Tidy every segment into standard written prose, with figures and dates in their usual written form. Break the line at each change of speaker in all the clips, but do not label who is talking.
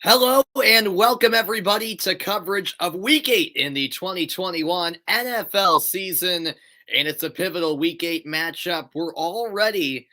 Hello and welcome everybody to coverage of Week 8 in the 2021 NFL season. And it's a pivotal Week 8 matchup. We're already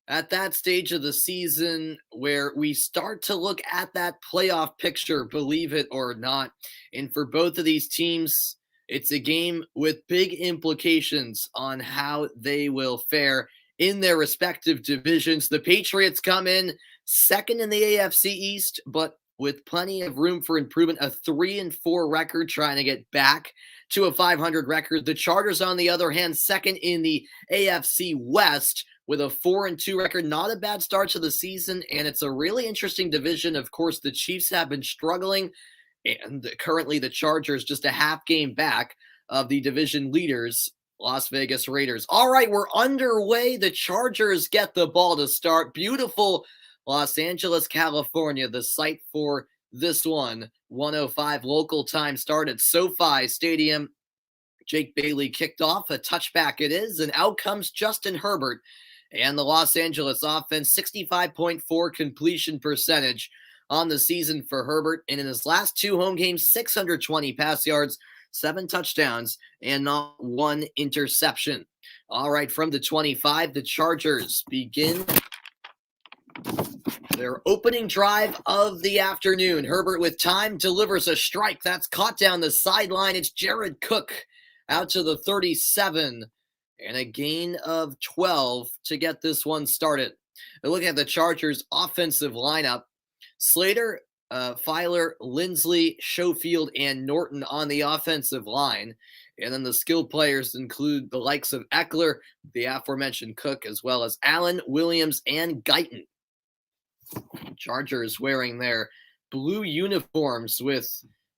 at that stage of the season where we start to look at that playoff picture, believe it or not. And for both of these teams, it's a game with big implications on how they will fare in their respective divisions. The Patriots come in second in the AFC East, but with plenty of room for improvement, a 3-4 record, trying to get back to a 500 record. The Chargers, on the other hand, second in the AFC West with a 4-2 record. Not a bad start to the season, and it's a really interesting division. Of course, the Chiefs have been struggling, and currently the Chargers just a half game back of the division leaders, Las Vegas Raiders. All right, we're underway. The Chargers get the ball to start. Beautiful Los Angeles, California, the site for this one. 1:05 local time start at SoFi Stadium. Jake Bailey kicked off. A touchback it is, and out comes Justin Herbert. And the Los Angeles offense, 65.4 completion percentage on the season for Herbert. And in his last two home games, 620 pass yards, 7 touchdowns, and not one interception. All right, from the 25, the Chargers begin their opening drive of the afternoon. Herbert with time delivers a strike. That's caught down the sideline. It's Jared Cook out to the 37 and a gain of 12 to get this one started. And looking at the Chargers offensive lineup, Slater, Filer, Lindsley, Schofield, and Norton on the offensive line. And then the skilled players include the likes of Eckler, the aforementioned Cook, as well as Allen, Williams, and Guyton. Chargers wearing their blue uniforms with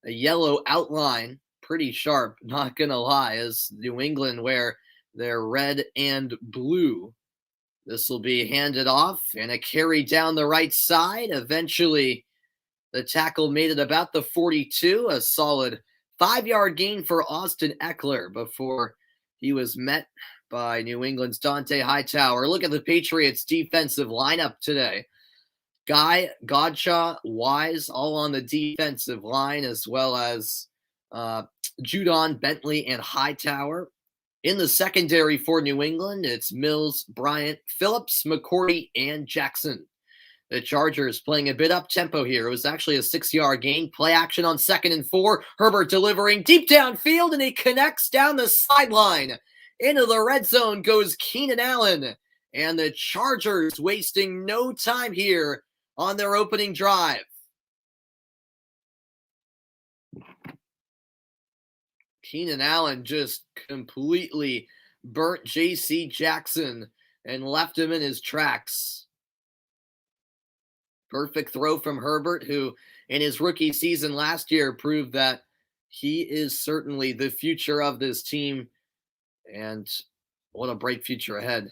a yellow outline. Pretty sharp, not gonna lie, as New England wear their red and blue. This will be handed off and a carry down the right side. Eventually, the tackle made it about the 42. A solid 5-yard gain for Austin Eckler before he was met by New England's Dante Hightower. Look at the Patriots' defensive lineup today. Guy, Godshaw, Wise, all on the defensive line, as well as Judon, Bentley, and Hightower. In the secondary for New England, it's Mills, Bryant, Phillips, McCourty, and Jackson. The Chargers playing a bit up-tempo here. It was actually a 6-yard gain. Play action on 2nd and 4. Herbert delivering deep downfield, and he connects down the sideline. Into the red zone goes Keenan Allen. And the Chargers wasting no time here on their opening drive. Keenan Allen just completely burnt J.C. Jackson and left him in his tracks. Perfect throw from Herbert, who in his rookie season last year proved that he is certainly the future of this team. And what a bright future ahead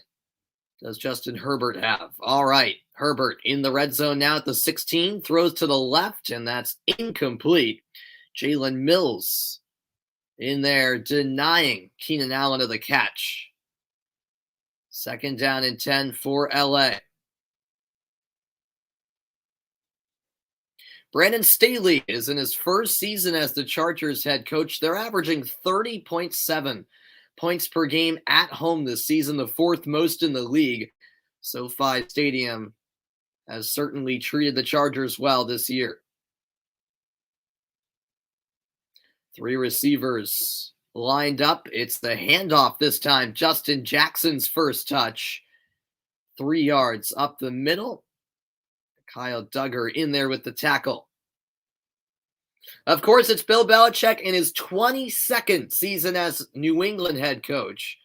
does Justin Herbert have. All right, Herbert in the red zone now at the 16, throws to the left, and that's incomplete. Jalen Mills in there denying Keenan Allen of the catch. 2nd down and 10 for LA. Brandon Staley is in his first season as the Chargers head coach. They're averaging 30.7 points per game at home this season, the 4th most in the league. SoFi Stadium has certainly treated the Chargers well this year. 3 receivers lined up. It's the handoff this time. Justin Jackson's first touch. 3 yards up the middle. Kyle Duggar in there with the tackle. Of course, it's Bill Belichick in his 22nd season as New England head coach.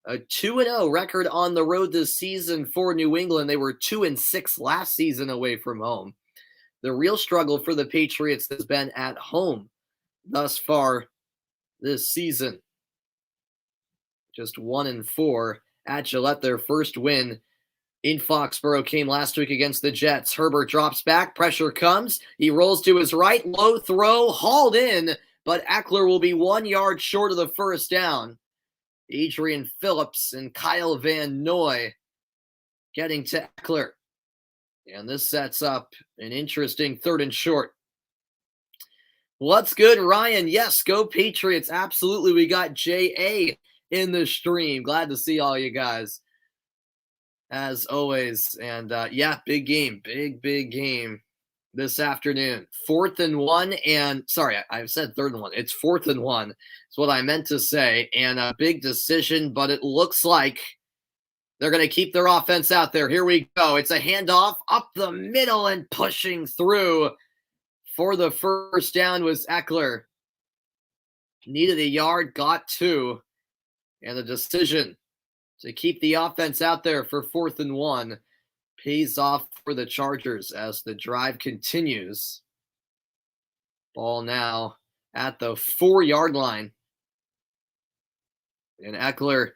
A 2-0 record on the road this season for New England. They were 2-6 last season away from home. The real struggle for the Patriots has been at home thus far this season. Just 1-4 at Gillette. Their first win in Foxborough came last week against the Jets. Herbert drops back. Pressure comes. He rolls to his right. Low throw. Hauled in. But Eckler will be 1 yard short of the first down. Adrian Phillips and Kyle Van Noy getting to Eckler. And this sets up an interesting 3rd and short. What's good, Ryan? Yes, go Patriots. Absolutely. We got JA in the stream. Glad to see all you guys, as always. And yeah, big game. Big game this afternoon. 4th and 1. And sorry, I said 3rd and 1. It's 4th and 1. That's what I meant to say. And a big decision, but it looks like they're going to keep their offense out there. Here we go. It's a handoff up the middle and pushing through for the first down was Eguilar. Needed a yard, got 2. And the decision to keep the offense out there for 4th and 1 pays off for the Chargers as the drive continues. Ball now at the 4-yard line. And Eguilar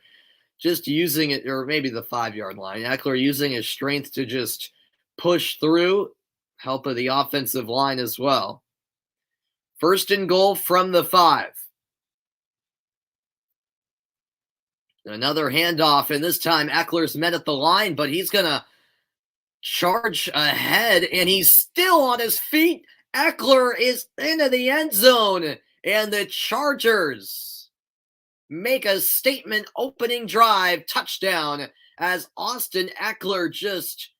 just using it, or maybe the 5-yard line. Eguilar using his strength to just push through, help of the offensive line as well. 1st and goal from the 5. Another handoff, and this time Eckler's met at the line, but he's going to charge ahead, and he's still on his feet. Eguilar is into the end zone, and the Chargers make a statement opening drive touchdown as Austin Eguilar just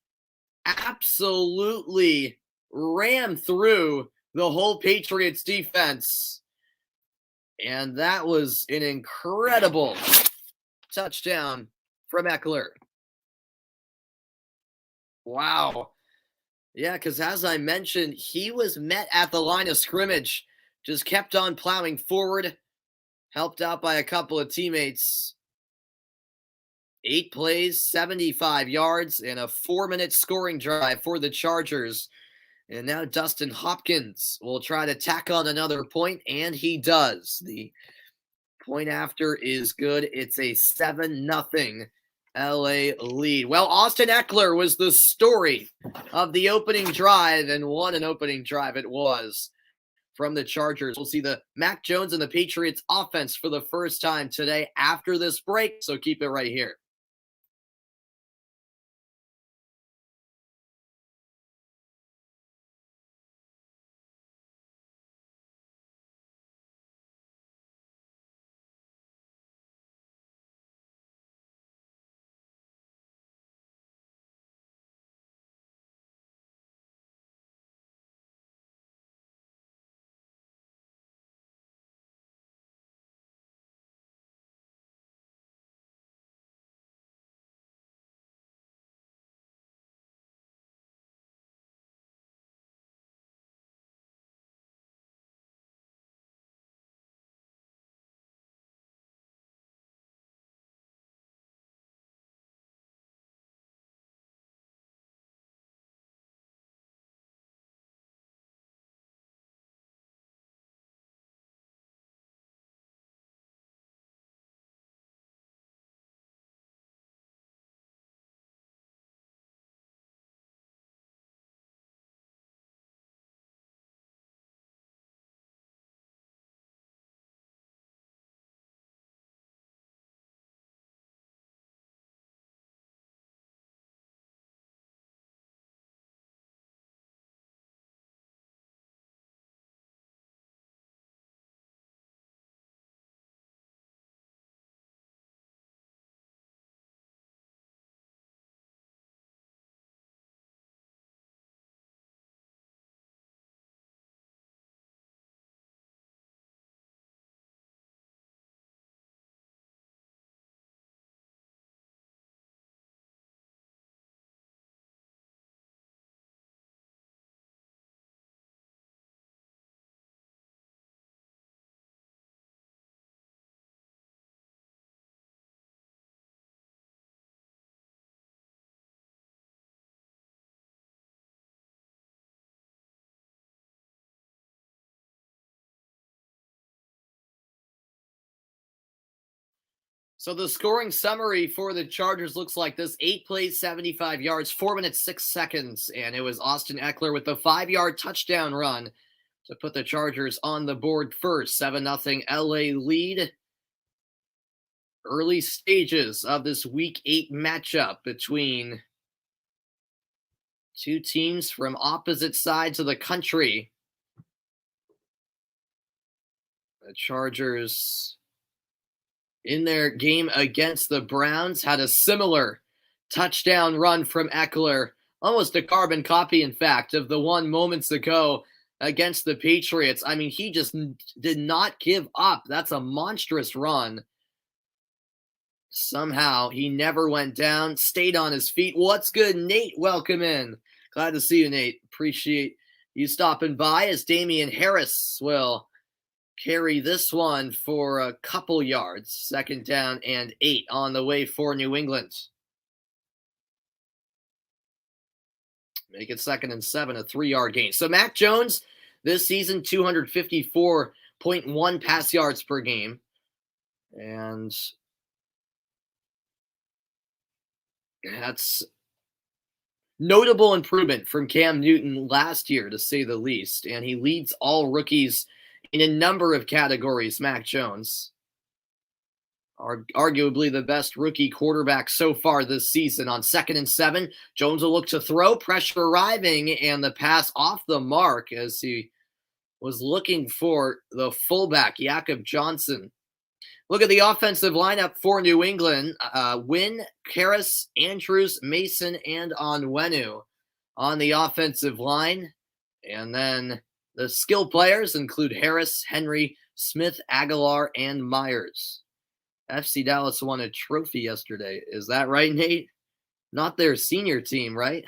absolutely rammed through the whole Patriots defense. And that was an incredible touchdown from Eguilar. Wow. Yeah, because as I mentioned, he was met at the line of scrimmage, just kept on plowing forward, helped out by a couple of teammates. 8 plays, 75 yards, and a 4-minute scoring drive for the Chargers. And now Dustin Hopkins will try to tack on another point, and he does. The point after is good. It's a 7-0 LA lead. Well, Austin Eguilar was the story of the opening drive, and what an opening drive it was from the Chargers. We'll see the Mac Jones and the Patriots offense for the first time today after this break, so keep it right here. So the scoring summary for the Chargers looks like this: 8 plays, 75 yards, 4 minutes, 6 seconds. And it was Austin Eguilar with the 5-yard touchdown run to put the Chargers on the board first. 7-0 LA lead. Early stages of this Week 8 matchup between Two teams from opposite sides of the country. The Chargers, in their game against the Browns, had a similar touchdown run from Aguilar, almost a carbon copy, in fact, of the one moments ago against the Patriots. I mean, he just did not give up. That's a monstrous run. Somehow, he never went down, stayed on his feet. What's good, Nate? Welcome in. Glad to see you, Nate. Appreciate you stopping by, as Damien Harris will carry this one for a couple yards. 2nd down and 8 on the way for New England. Make it 2nd and 7, a 3-yard gain. So Mac Jones this season, 254.1 pass yards per game. And that's notable improvement from Cam Newton last year, to say the least. And he leads all rookies in a number of categories, Mac Jones. Arguably the best rookie quarterback so far this season. On 2nd and 7, Jones will look to throw, pressure arriving, and the pass off the mark as he was looking for the fullback, Jakob Johnson. Look at the offensive lineup for New England. Wynn, Harris, Andrews, Mason, and Onwenu on the offensive line. And then the skill players include Harris, Henry, Smith, Aguilar, and Myers. FC Dallas won a trophy yesterday. Is that right, Nate? Not their senior team, right?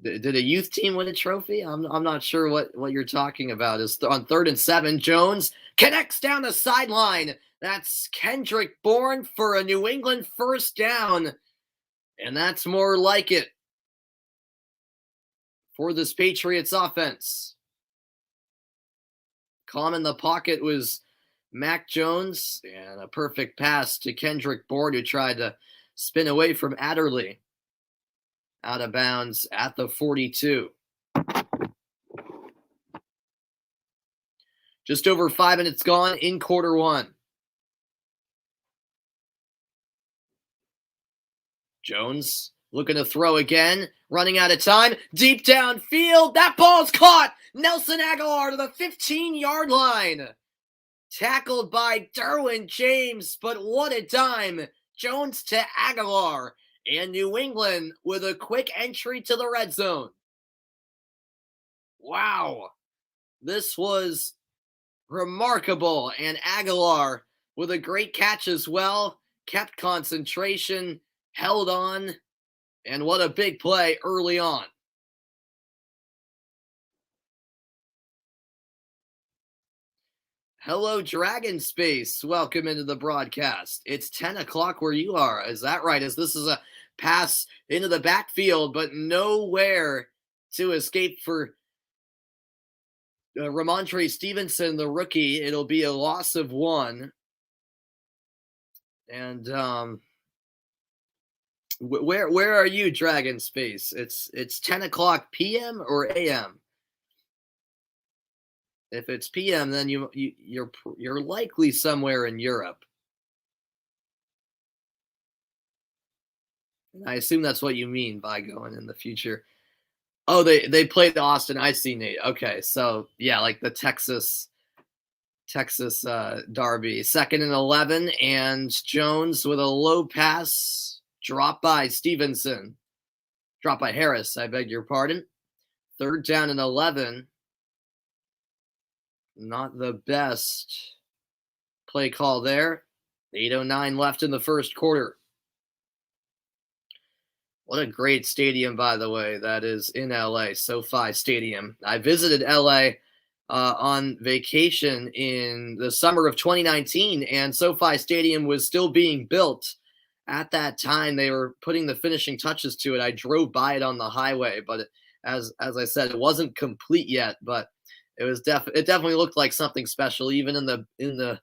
Did a youth team win a trophy? I'm not sure what you're talking about. Is on 3rd and 7, Jones connects down the sideline. That's Kendrick Bourne for a New England 1st down. And that's more like it for this Patriots offense. Calm in the pocket was Mac Jones, and a perfect pass to Kendrick Bourne, who tried to spin away from Adderley. Out of bounds at the 42. Just over 5 minutes gone in quarter one. Jones looking to throw again, running out of time, deep downfield. That ball's caught. Nelson Aguilar to the 15-yard line. Tackled by Derwin James, but what a dime. Jones to Aguilar, and New England with a quick entry to the red zone. Wow. This was remarkable, and Aguilar with a great catch as well. Kept concentration, held on, and what a big play early on. Hello, Dragon Space. Welcome into the broadcast. It's 10 o'clock where you are. Is that right? As this is a pass into the backfield, but nowhere to escape for Ramondre Stevenson, the rookie. It'll be a loss of 1. And where are you, Dragon Space? It's 10 o'clock p.m. or a.m.? If it's p.m., then you're likely somewhere in Europe. And I assume that's what you mean by going in the future. Oh, they played Austin. I see, Nate. Okay, so yeah, like the Texas derby. 2nd and 11, and Jones with a low pass, dropped by Stevenson. Dropped by Harris, I beg your pardon. 3rd down and 11. Not the best play call there. 8:09 left in the first quarter. What a great stadium, by the way, that is in LA, SoFi Stadium. I visited LA on vacation in the summer of 2019, and SoFi Stadium was still being built. At that time, they were putting the finishing touches to it. I drove by it on the highway, but as I said, it wasn't complete yet, but it was it definitely looked like something special, even in the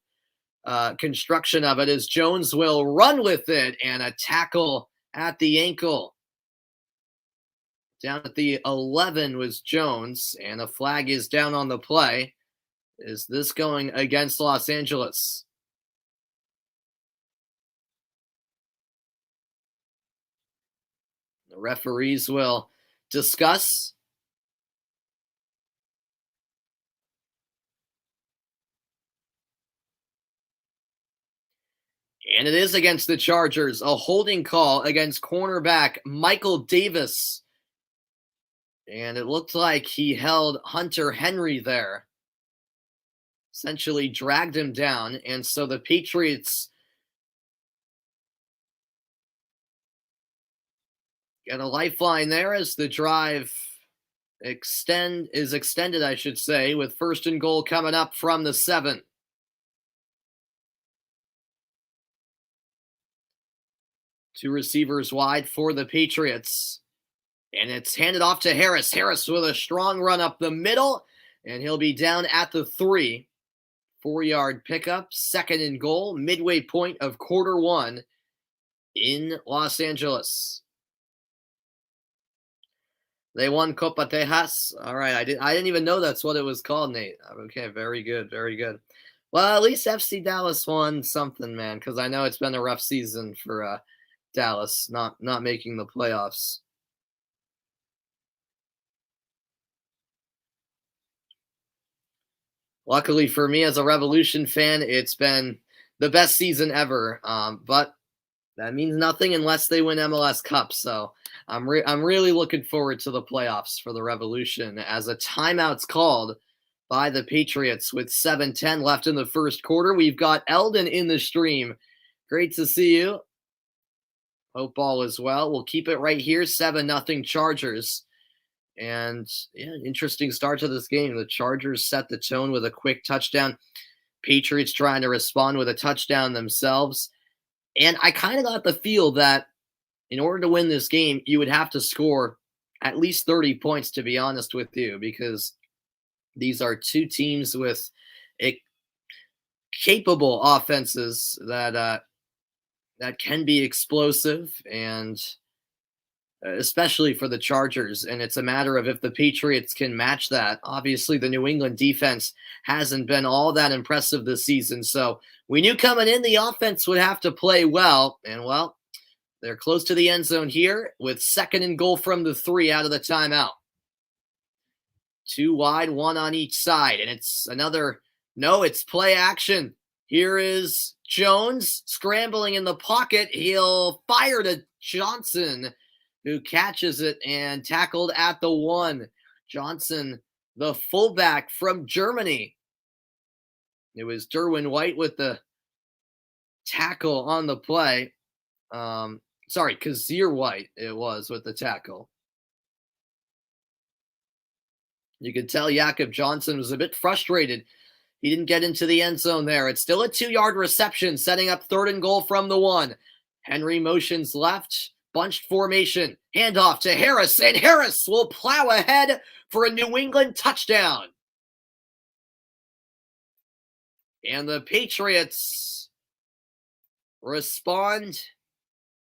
construction of it, as Jones will run with it, and a tackle at the ankle. Down at the 11 was Jones, and a flag is down on the play. Is this going against Los Angeles? The referees will discuss. And it is against the Chargers, a holding call against cornerback Michael Davis. And it looked like he held Hunter Henry there, essentially dragged him down. And so the Patriots get a lifeline there as the drive extended, I should say, with 1st and goal coming up from the 7. Two receivers wide for the Patriots. And it's handed off to Harris. Harris with a strong run up the middle, and he'll be down at the 3. 4-yard pickup, 2nd and goal, midway point of quarter 1 in Los Angeles. They won Copa Tejas. All right, I didn't even know that's what it was called, Nate. Okay, very good, very good. Well, at least FC Dallas won something, man, because I know it's been a rough season for Dallas, not making the playoffs. Luckily for me as a Revolution fan, it's been the best season ever. But that means nothing unless they win MLS Cup. So I'm really looking forward to the playoffs for the Revolution as a timeout's called by the Patriots with 7:10 left in the first quarter. We've got Eldon in the stream. Great to see you. Hope all is well. We'll keep it right here, 7-0 Chargers. And yeah, interesting start to this game. The Chargers set the tone with a quick touchdown. Patriots trying to respond with a touchdown themselves. And I kind of got the feel that in order to win this game, you would have to score at least 30 points, to be honest with you, because these are two teams with capable offenses that can be explosive, and especially for the Chargers. And it's a matter of if the Patriots can match that. Obviously, the New England defense hasn't been all that impressive this season. So we knew coming in the offense would have to play well. And, well, they're close to the end zone here with 2nd and goal from the 3 out of the timeout. 2 wide, 1 on each side. And it's it's play action. Here is Jones scrambling in the pocket. He'll fire to Johnson, who catches it and tackled at the 1. Johnson, the fullback from Germany. It was Derwin White with the tackle on the play. Kazir White it was with the tackle. You could tell Jakob Johnson was a bit frustrated. He didn't get into the end zone there. It's still a 2-yard reception, setting up 3rd and goal from the 1. Henry motions left. Bunched formation, handoff to Harris, and Harris will plow ahead for a New England touchdown. And the Patriots respond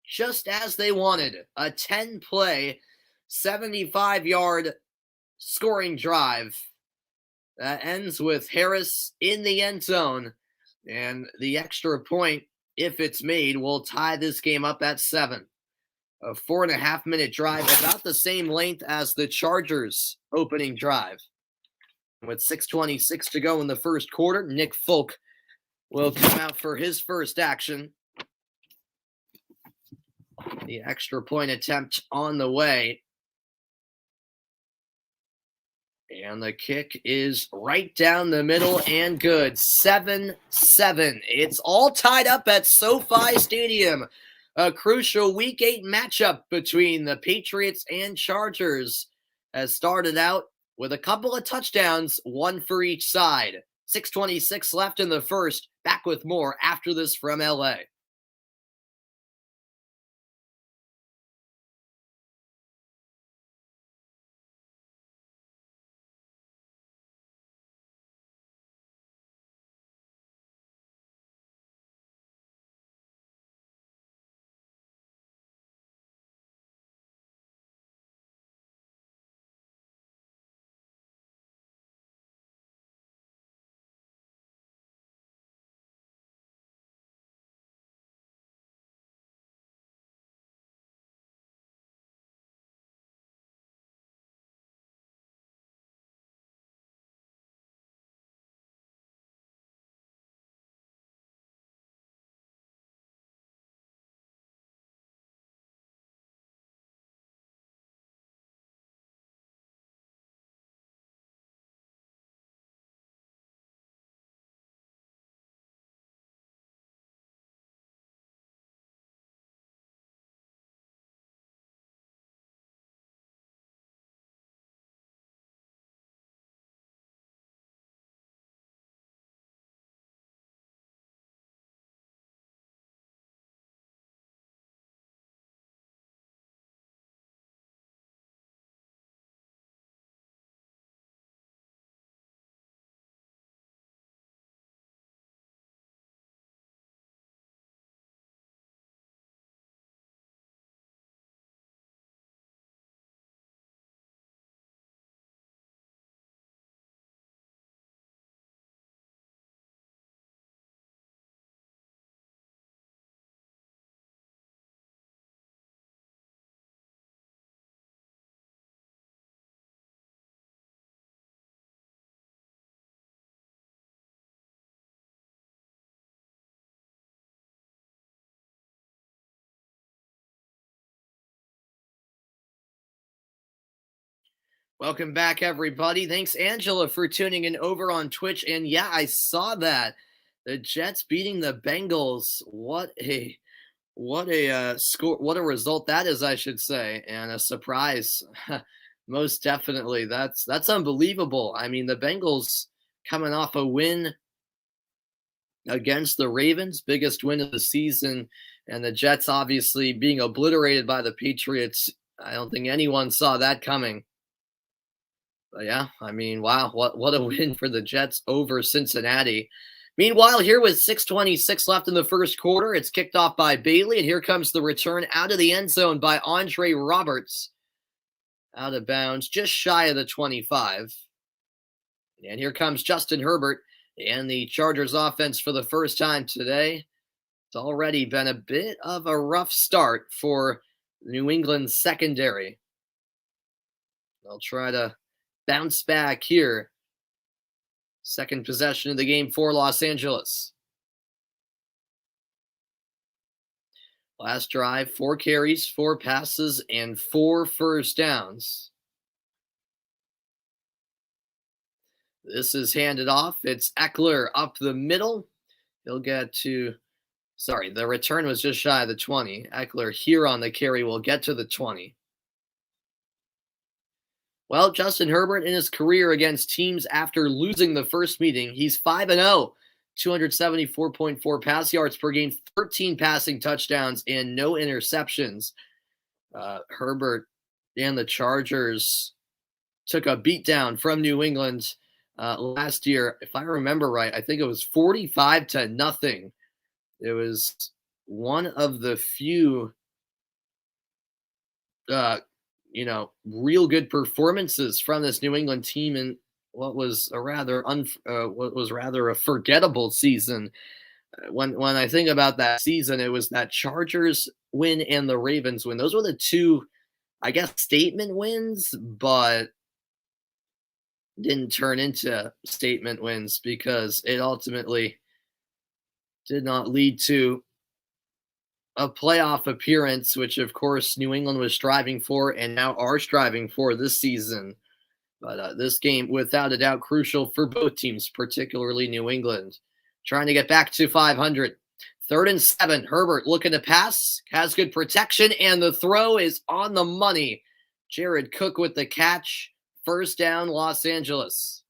just as they wanted. A 10-play, 75-yard scoring drive that ends with Harris in the end zone. And the extra point, if it's made, will tie this game up at 7. A 4.5-minute drive, about the same length as the Chargers' opening drive. With 6:26 to go in the first quarter, Nick Folk will come out for his first action. The extra point attempt on the way. And the kick is right down the middle and good. 7-7. It's all tied up at SoFi Stadium. A crucial Week 8 matchup between the Patriots and Chargers has started out with a couple of touchdowns, 1 for each side. 6:26 left in the first. Back with more after this from LA. Welcome back, everybody. Thanks, Angela, for tuning in over on Twitch. And yeah, I saw that. The Jets beating the Bengals. What a score! What a result that is, I should say, and a surprise. Most definitely. That's unbelievable. I mean, the Bengals coming off a win against the Ravens, biggest win of the season, and the Jets obviously being obliterated by the Patriots. I don't think anyone saw that coming. But yeah, I mean, wow, what a win for the Jets over Cincinnati. Meanwhile, here with 6:26 left in the first quarter, it's kicked off by Bailey, and here comes the return out of the end zone by Andre Roberts. Out of bounds, just shy of the 25. And here comes Justin Herbert and the Chargers offense for the first time today. It's already been a bit of a rough start for New England's secondary. They'll try to bounce back here. Second possession of the game for Los Angeles. Last drive, 4 carries, 4 passes, and 4 first downs. This is handed off. It's Eckler up the middle. He'll get to, the return was just shy of the 20. Eckler here on the carry will get to the 20. Well, Justin Herbert in his career against teams after losing the first meeting, he's 5-0, 274.4 pass yards per game, 13 passing touchdowns, and no interceptions. Herbert and the Chargers took a beatdown from New England last year. If I remember right, I think it was 45-0. It was one of the few real good performances from this New England team in what was a rather a forgettable season. When I think about that season, it was that Chargers win and the Ravens win. Those were the two, I guess, statement wins, but didn't turn into statement wins because it ultimately did not lead to a playoff appearance, which of course New England was striving for and now are striving for this season. But this game, without a doubt, crucial for both teams, particularly New England. Trying to get back to 500. 3rd and 7. Herbert looking to pass, has good protection, and the throw is on the money. Jared Cook with the catch. First down, Los Angeles.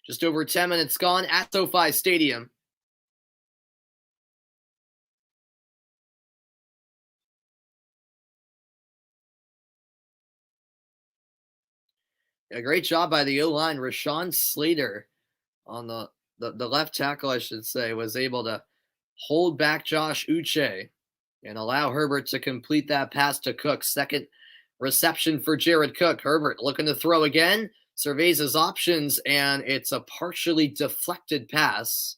Just over 10 minutes gone at SoFi Stadium. A great job by the O-line. Rashawn Slater on the left tackle, I should say, was able to hold back Josh Uche and allow Herbert to complete that pass to Cook. Second reception for Jared Cook. Herbert looking to throw again, surveys his options, and it's a partially deflected pass.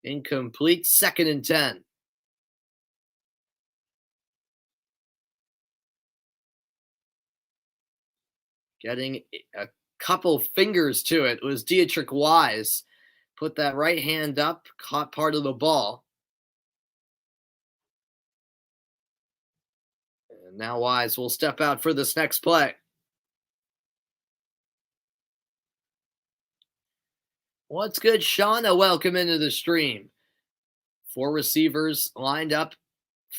Incomplete. 2nd and 10. Getting a couple fingers to it was Dietrich Wise. Put that right hand up, caught part of the ball. And now Wise will step out for this next play. What's good, Shauna? Welcome into the stream. 4 receivers lined up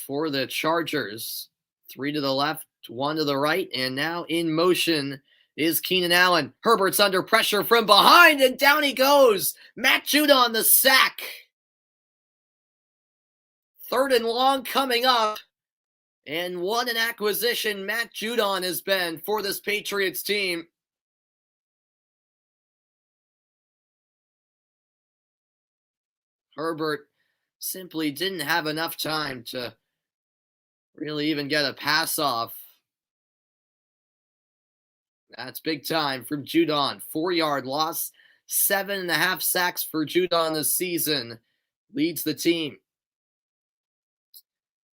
for the Chargers. 3 to the left, 1 to the right, and now in motion is Keenan Allen. Herbert's under pressure from behind, and down he goes. Matt Judon the sack. 3rd and long coming up. And what an acquisition Matt Judon has been for this Patriots team. Herbert simply didn't have enough time to really even get a pass off. That's big time from Judon. 4-yard loss, 7.5 sacks for Judon this season. Leads the team.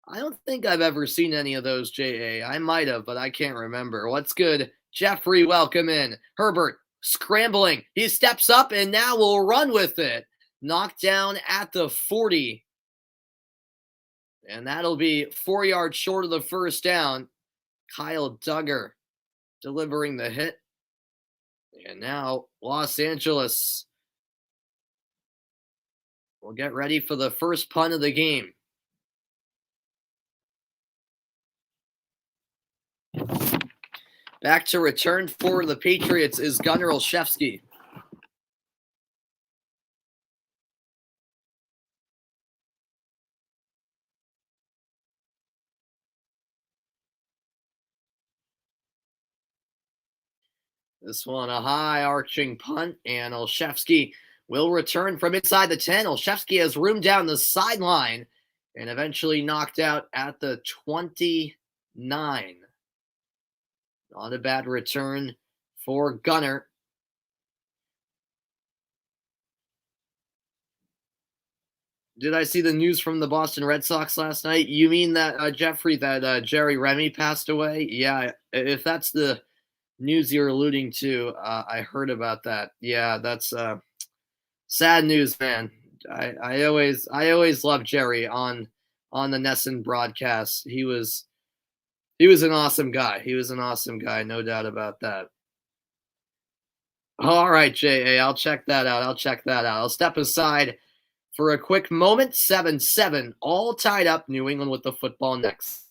I don't think I've ever seen any of those, J.A. I might have, but I can't remember. What's good? Jeffrey, welcome in. Herbert scrambling. He steps up and now will run with it. Knocked down at the 40. And that'll be 4 yards short of the first down. Kyle Duggar delivering the hit. And now Los Angeles will get ready for the first punt of the game. Back to return for the Patriots is Gunnar Olszewski. This one, a high arching punt, and Olszewski will return from inside the 10. Olszewski has room down the sideline and eventually knocked out at the 29. Not a bad return for Gunnar. Did I see the news from the Boston Red Sox last night? You mean that, Jeffrey, that Jerry Remy passed away? Yeah, if that's the news you're alluding to, I heard about that. Yeah, that's sad news, man. I always loved Jerry on the Nesson broadcast. He was an awesome guy. He was an awesome guy, no doubt about that. All right, JA, I'll check that out. I'll step aside for a quick moment. 7-7, all tied up. New England with the football next.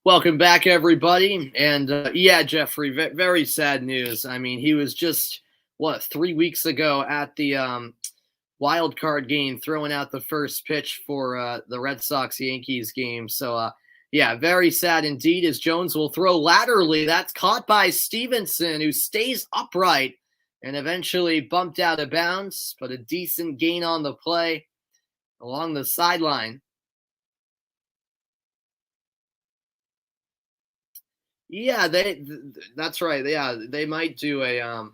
Welcome back, everybody. And yeah, Jeffrey, very sad news. I mean, he was just, 3 weeks ago at the wild card game throwing out the first pitch for the Red Sox-Yankees game. So, yeah, very sad indeed, as Jones will throw laterally. That's caught by Stevenson, who stays upright and eventually bumped out of bounds, but a decent gain on the play along the sideline. Yeah, that's right. Yeah, they might do a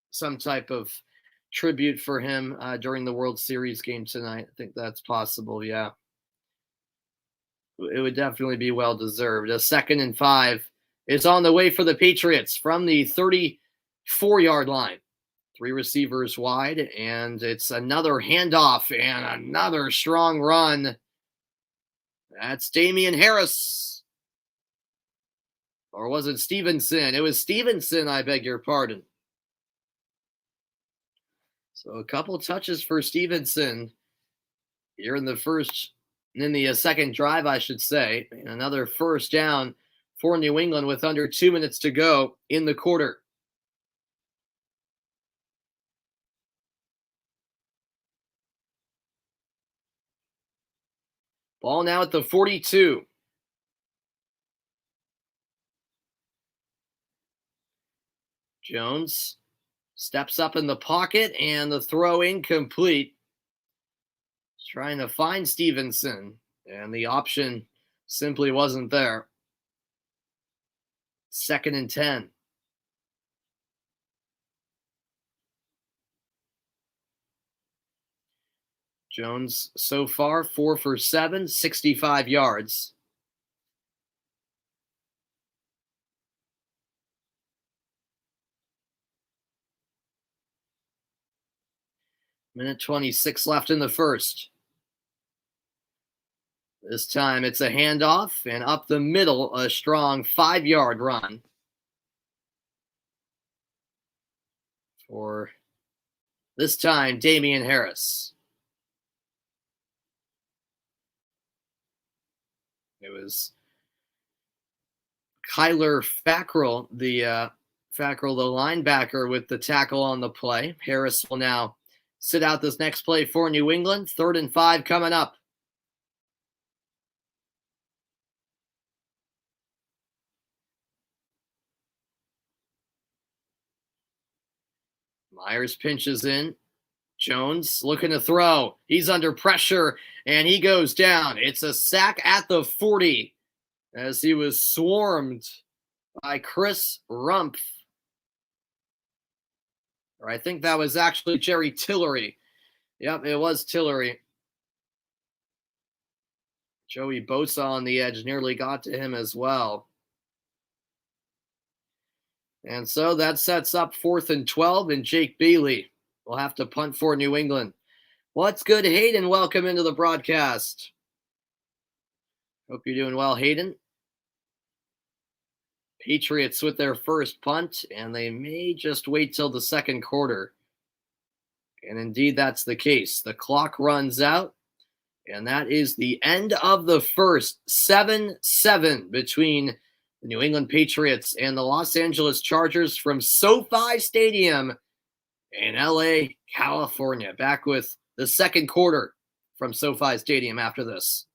some type of tribute for him during the World Series game tonight. I think that's possible. Yeah, it would definitely be well deserved. A 2nd and 5 is on the way for the Patriots from the 34-yard line. 3 receivers wide, and it's another handoff and another strong run. That's Damien Harris. Or was it Stevenson? It was Stevenson, I beg your pardon. So a couple touches for Stevenson here in the second drive, I should say. And another first down for New England with under 2 minutes to go in the quarter. Ball now at the 42. Jones steps up in the pocket, and the throw incomplete. Trying to find Stevenson, and the option simply wasn't there. 2nd and 10. Jones so far 4 for 7, 65 yards. Minute 26 left in the first. This time it's a handoff, and up the middle, a strong 5-yard run for, this time, Damien Harris. It was Kyler Fackrell, the linebacker, with the tackle on the play. Harris will now sit out this next play for New England. 3rd and 5 coming up. Myers pinches in. Jones looking to throw. He's under pressure, and he goes down. It's a sack at the 40 as he was swarmed by Chris Rumpf. Or I think that was actually Jerry Tillery. Yep, it was Tillery. Joey Bosa on the edge nearly got to him as well. And so that sets up 4th and 12, and Jake Bailey will have to punt for New England. What's good, Hayden? Welcome into the broadcast. Hope you're doing well, Hayden. Patriots with their first punt, and they may just wait till the second quarter. And indeed, that's the case. The clock runs out, and that is the end of the first. 7-7 between the New England Patriots and the Los Angeles Chargers from SoFi Stadium in LA, California. Back with the second quarter from SoFi Stadium after this.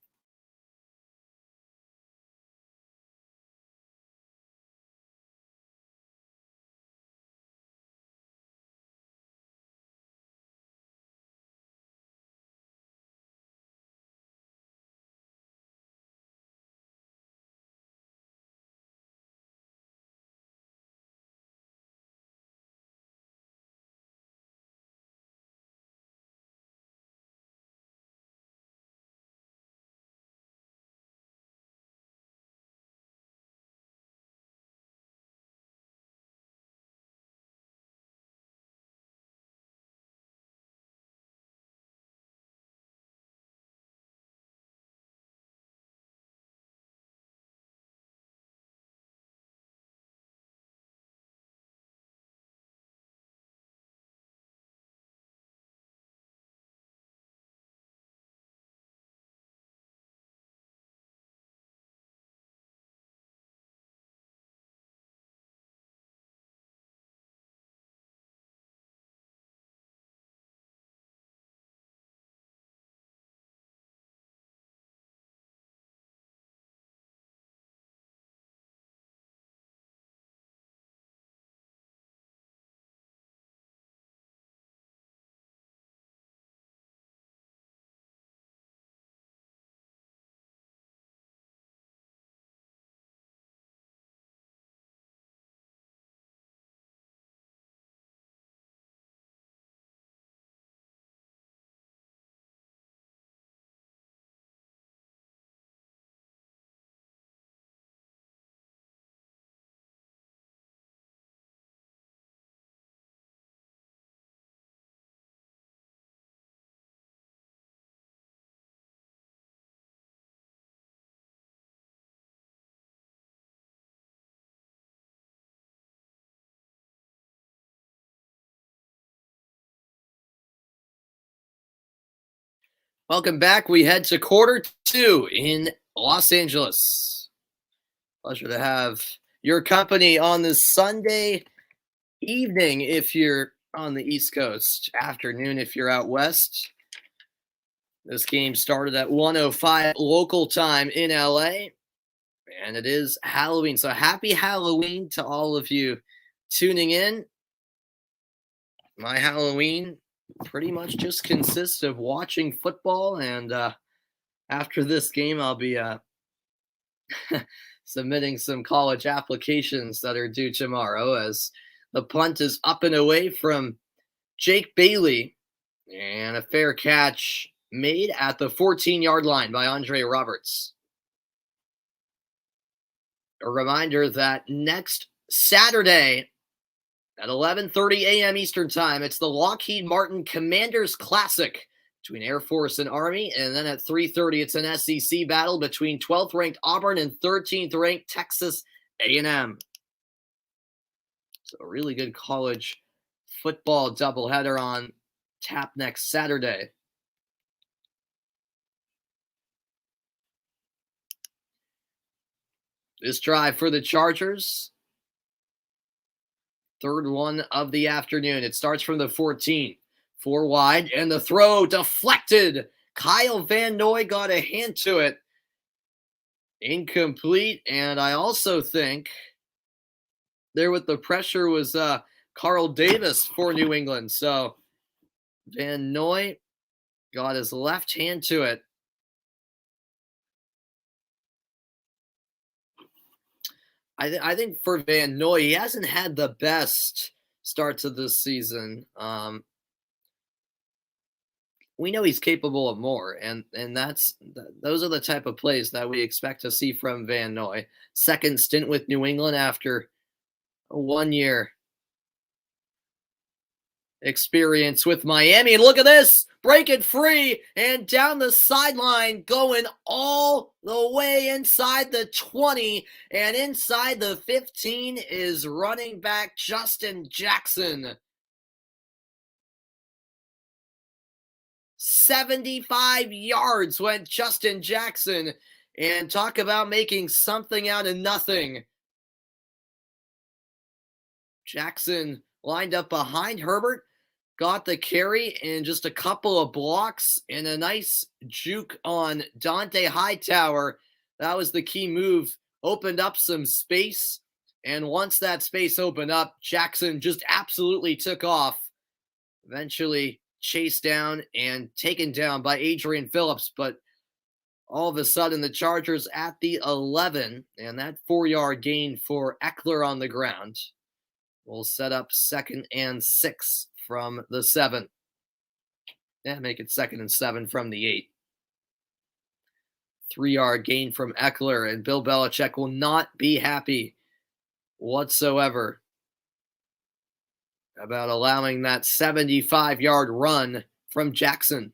Welcome back. We head to quarter 2 in Los Angeles. Pleasure to have your company on this Sunday evening if you're on the East Coast, afternoon if you're out west. This game started at 1:05 local time in LA, and it is Halloween. So happy Halloween to all of you tuning in, my Halloween pretty much just consists of watching football, and after this game, I'll be submitting some college applications that are due tomorrow as the punt is up and away from Jake Bailey, and a fair catch made at the 14-yard line by Andre Roberts. A reminder that next Saturday at 11:30 a.m. Eastern Time, it's the Lockheed Martin Commanders Classic between Air Force and Army. And then at 3:30, it's an SEC battle between 12th-ranked Auburn and 13th-ranked Texas A&M. So a really good college football doubleheader on tap next Saturday. This drive for the Chargers, third one of the afternoon. It starts from the 14, 4 wide, and the throw deflected. Kyle Van Noy got a hand to it. Incomplete, and I also think there with the pressure was Carl Davis for New England. So Van Noy got his left hand to it. I think for Van Noy, he hasn't had the best start to this season. We know he's capable of more, and those are the type of plays that we expect to see from Van Noy. Second stint with New England after a 1-year experience with Miami. And look at this, break it free and down the sideline, going all the way inside the 20 and inside the 15 is running back Justin Jackson. 75 yards went Justin Jackson, and talk about making something out of nothing. Jackson lined up behind Herbert, got the carry and just a couple of blocks and a nice juke on Dante Hightower. That was the key move. Opened up some space, and once that space opened up, Jackson just absolutely took off. Eventually chased down and taken down by Adrian Phillips, but all of a sudden the Chargers at the 11, and that 4-yard gain for Eguilar on the ground will set up 2nd and 6 from the 7. Yeah, make it 2nd and 7 from the 8. 3-yard gain from Eguilar, and Bill Belichick will not be happy whatsoever about allowing that 75-yard run from Jackson.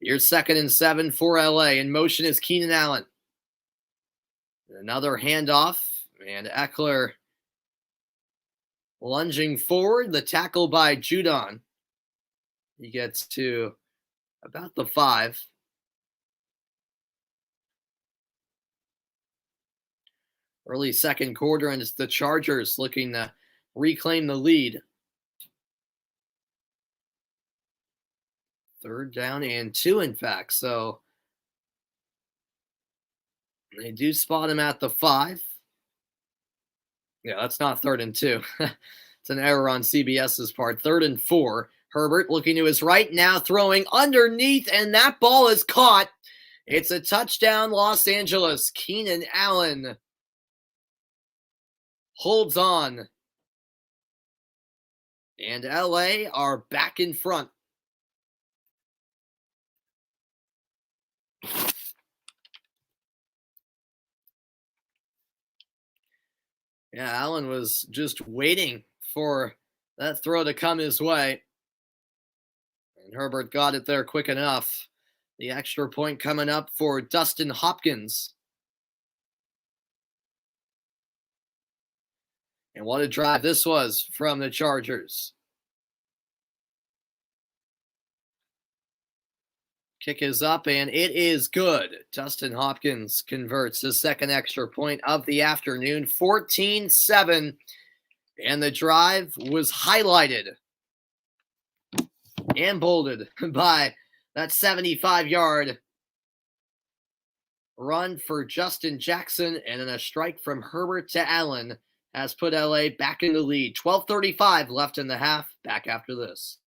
Here's 2nd and 7 for LA. In motion is Keenan Allen. Another handoff, and Eguilar lunging forward. The tackle by Judon. He gets to about the 5. Early second quarter, and it's the Chargers looking to reclaim the lead. 3rd down and 2, in fact. So they do spot him at the 5. Yeah, that's not 3rd and 2. It's an error on CBS's part. 3rd and 4. Herbert looking to his right, now throwing underneath, and that ball is caught. It's a touchdown, Los Angeles. Keenan Allen holds on. And LA are back in front. Yeah, Allen was just waiting for that throw to come his way. And Herbert got it there quick enough. The extra point coming up for Dustin Hopkins. And what a drive this was from the Chargers. Kick is up, and it is good. Dustin Hopkins converts the 2nd extra point of the afternoon, 14-7. And the drive was highlighted and bolded by that 75-yard run for Justin Jackson, and then a strike from Herbert to Allen has put LA back in the lead. 12:35 left in the half. Back after this.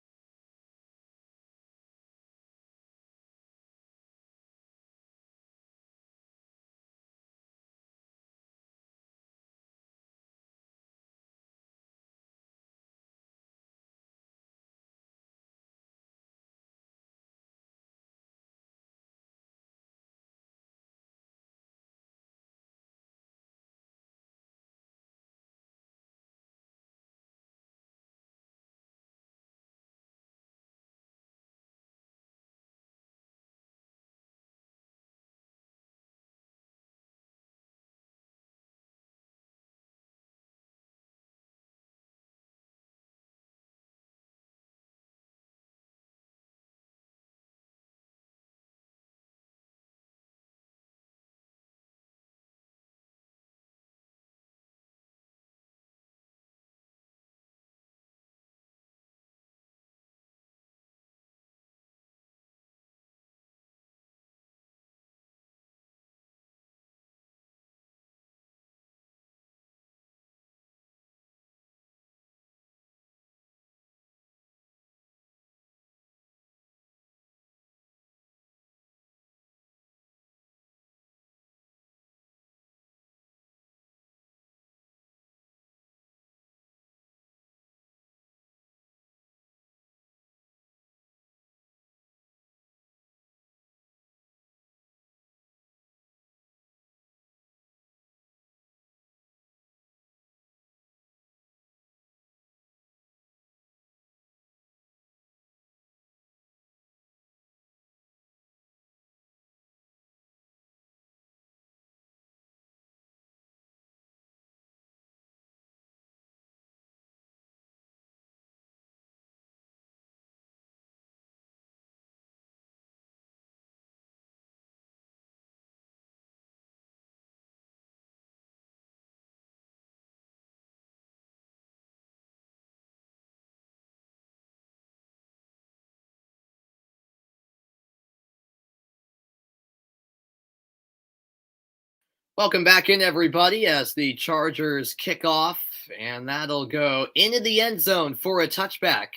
Welcome back in, everybody, as the Chargers kick off, and that'll go into the end zone for a touchback.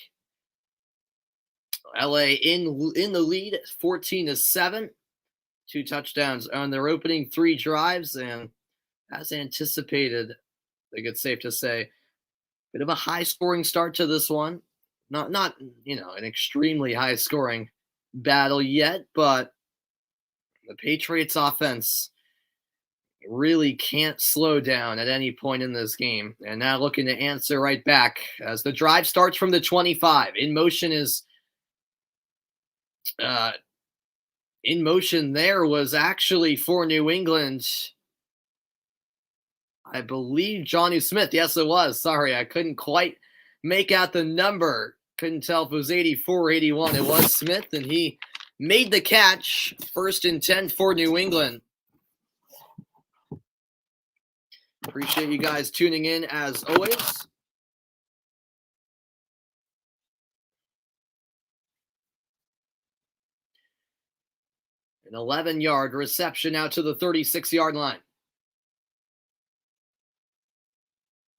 LA in the lead, 14-7. 2 touchdowns on their opening 3 drives, and as anticipated, I think it's safe to say, bit of a high-scoring start to this one. Not an extremely high-scoring battle yet, but the Patriots offense really can't slow down at any point in this game. And now looking to answer right back as the drive starts from the 25. In motion there was actually for New England, I believe, Johnny Smith. Yes, it was. Sorry, I couldn't quite make out the number. Couldn't tell if it was 84 or 81. It was Smith, and he made the catch. 1st and 10 for New England. Appreciate you guys tuning in as always. An 11-yard reception out to the 36-yard line.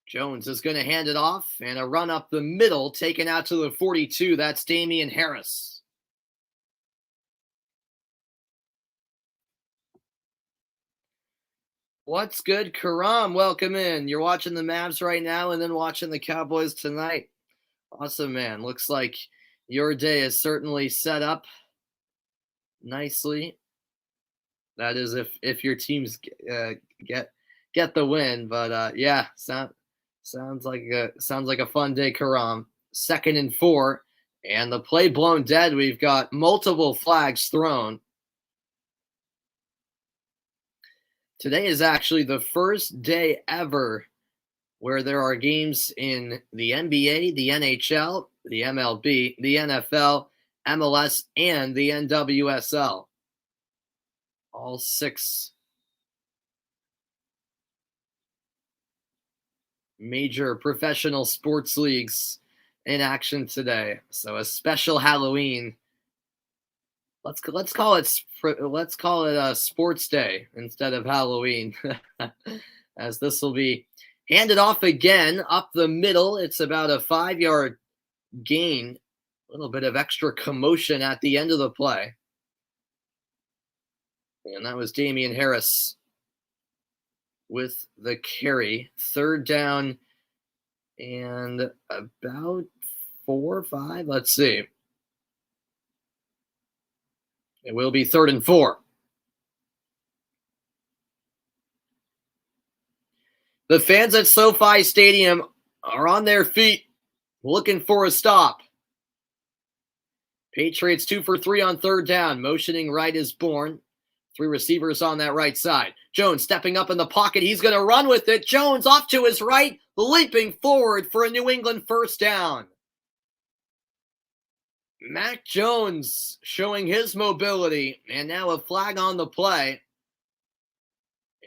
Jones is going to hand it off, and a run up the middle, taken out to the 42. That's Damien Harris. What's good, Karam? Welcome in. You're watching the Mavs right now and then watching the Cowboys tonight. Awesome, man. Looks like your day is certainly set up nicely. That is if your teams get the win. But yeah, sounds like a fun day, Karam. 2nd and 4, and the play blown dead. We've got multiple flags thrown. Today is actually the first day ever where there are games in the NBA, the NHL, the MLB, the NFL, MLS, and the NWSL. All 6 major professional sports leagues in action today. So a special Halloween Let's call it a sports day instead of Halloween, as this will be handed off again up the middle. It's about a 5-yard gain. A little bit of extra commotion at the end of the play, and that was Damien Harris with the carry. Third down and about 4 or 5. Let's see. It will be 3rd and 4. The fans at SoFi Stadium are on their feet looking for a stop. Patriots 2 for 3 on 3rd down. Motioning right is Bourne. 3 receivers on that right side. Jones stepping up in the pocket. He's going to run with it. Jones off to his right, leaping forward for a New England first down. Mac Jones showing his mobility, and now a flag on the play.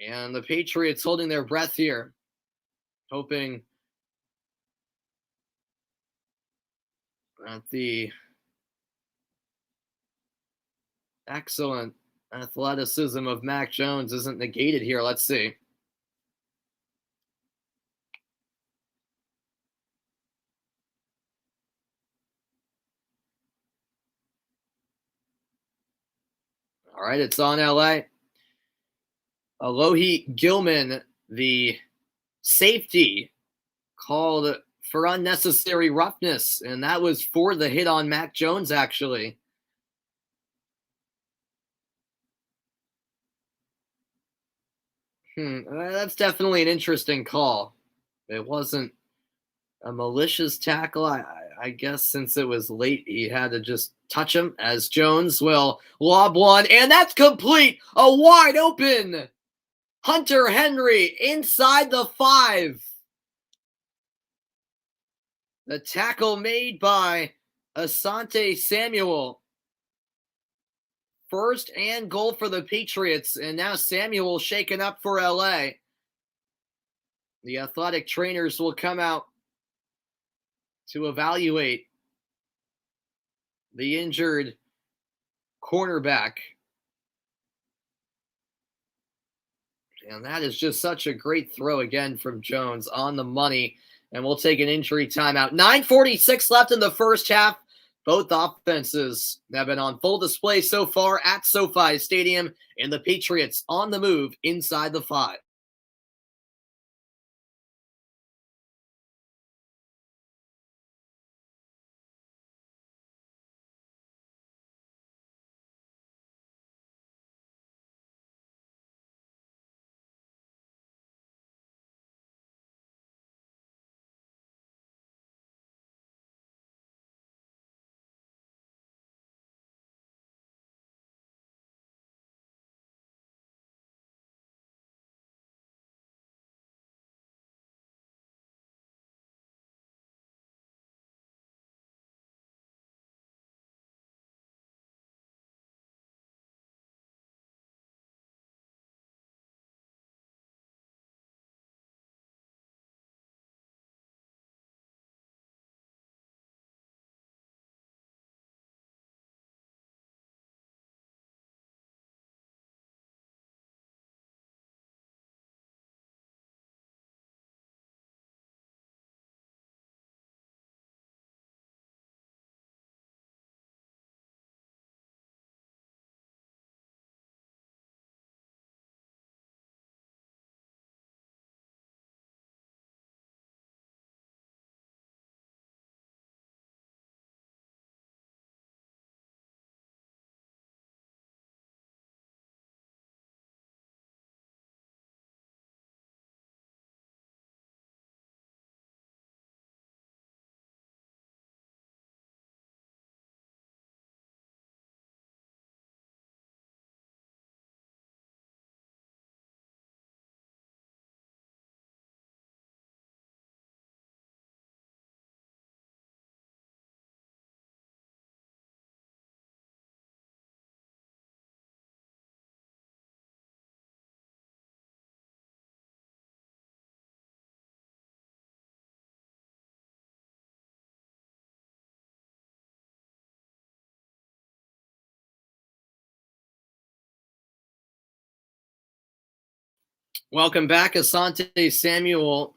And the Patriots holding their breath here, hoping that the excellent athleticism of Mac Jones isn't negated here. Let's see. All right, it's on LA. Alohi Gilman, the safety, called for unnecessary roughness, and that was for the hit on Mac Jones, actually. That's definitely an interesting call. It wasn't a malicious tackle. I guess since it was late, he had to just touch him, as Jones will lob one, and that's complete. A wide open Hunter Henry inside the 5. The tackle made by Asante Samuel. 1st and goal for the Patriots, and now Samuel shaken up for LA. The athletic trainers will come out to evaluate the injured cornerback. And that is just such a great throw again from Jones on the money. And we'll take an injury timeout. 9:46 left in the first half. Both offenses have been on full display so far at SoFi Stadium, and the Patriots on the move inside the 5. Welcome back. Asante Samuel,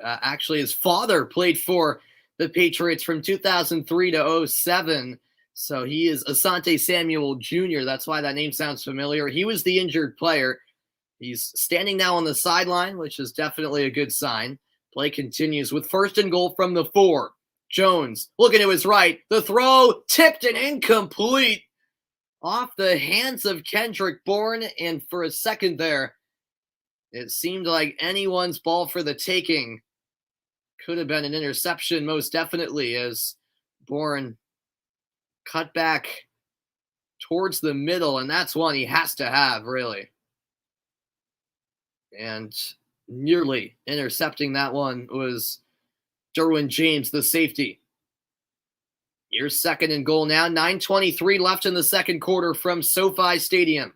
actually, his father played for the Patriots from 2003 to '07. So he is Asante Samuel Jr. That's why that name sounds familiar. He was the injured player. He's standing now on the sideline, which is definitely a good sign. Play continues with first and goal from the 4. Jones looking to his right. The throw tipped and incomplete off the hands of Kendrick Bourne. And for a second there, it seemed like anyone's ball for the taking. Could have been an interception, most definitely, as Bourne cut back towards the middle, and that's one he has to have, really. And nearly intercepting that one was Derwin James, the safety. Here's second and goal now. 9:23 left in the second quarter from SoFi Stadium.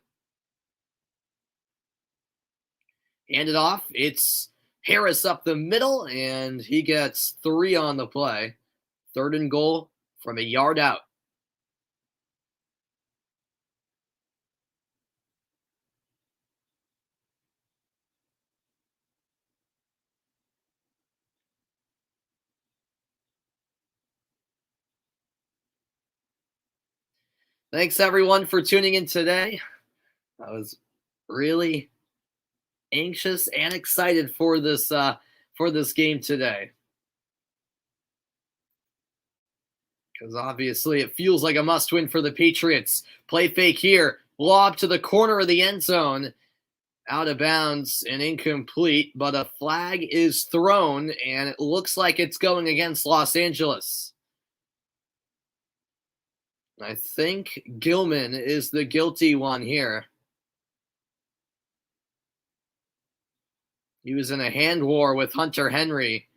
Hand it off. It's Harris up the middle, and he gets 3 on the play. Third and goal from a yard out. Thanks, everyone, for tuning in today. I was really anxious and excited for this game today, because obviously it feels like a must-win for the Patriots. Play fake here, lob to the corner of the end zone, out of bounds and incomplete, but a flag is thrown, and it looks like it's going against Los Angeles. I think Gilman is the guilty one here. He was in a hand war with Hunter Henry.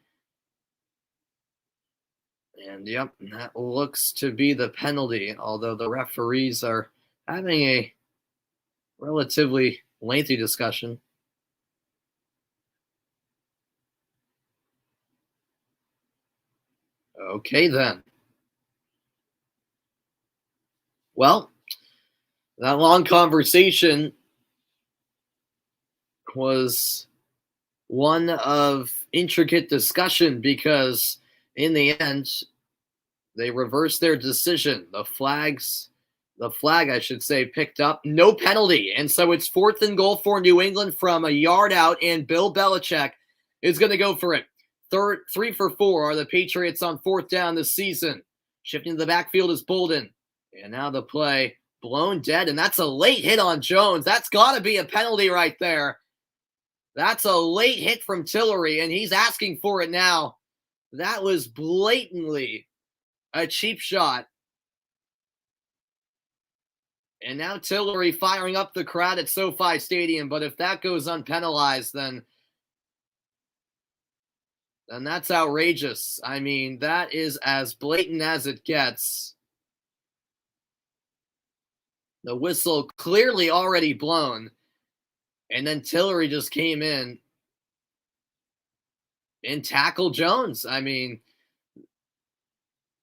And yep, that looks to be the penalty, although the referees are having a relatively lengthy discussion. Okay, then. Well, that long conversation was one of intricate discussion, because in the end, they reversed their decision. The flag, I should say, picked up no penalty. And so it's fourth and goal for New England from a yard out, and Bill Belichick is going to go for it. 3 for 4 are the Patriots on fourth down this season. Shifting to the backfield is Bolden. And now the play blown dead, and that's a late hit on Jones. That's got to be a penalty right there. That's a late hit from Tillery, and he's asking for it now. That was blatantly a cheap shot. And now Tillery firing up the crowd at SoFi Stadium. But if that goes unpenalized, then that's outrageous. I mean, that is as blatant as it gets. The whistle clearly already blown. And then Tillery just came in and tackled Jones. I mean,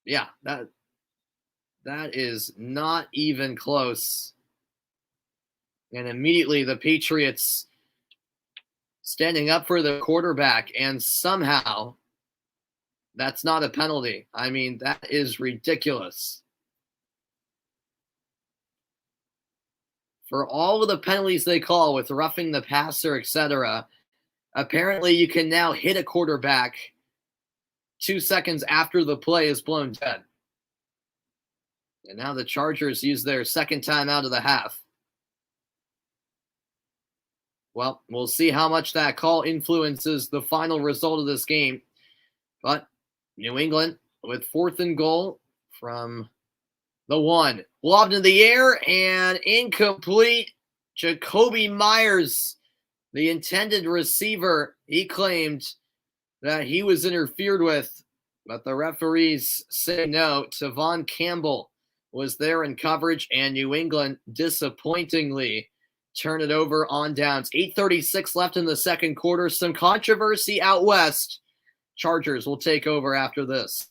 yeah, that is not even close. And immediately the Patriots standing up for the quarterback, and somehow that's not a penalty. I mean, that is ridiculous. For all of the penalties they call with roughing the passer, etc., apparently you can now hit a quarterback 2 seconds after the play is blown dead. And now the Chargers use their second time out of the half. Well, we'll see how much that call influences the final result of this game. But New England with fourth and goal from the 1. Lobbed in the air and incomplete. Jacoby Myers, the intended receiver, he claimed that he was interfered with, but the referees say no. Tavon Campbell was there in coverage, and New England disappointingly turn it over on downs. 8:36 left in the second quarter. Some controversy out west. Chargers will take over after this.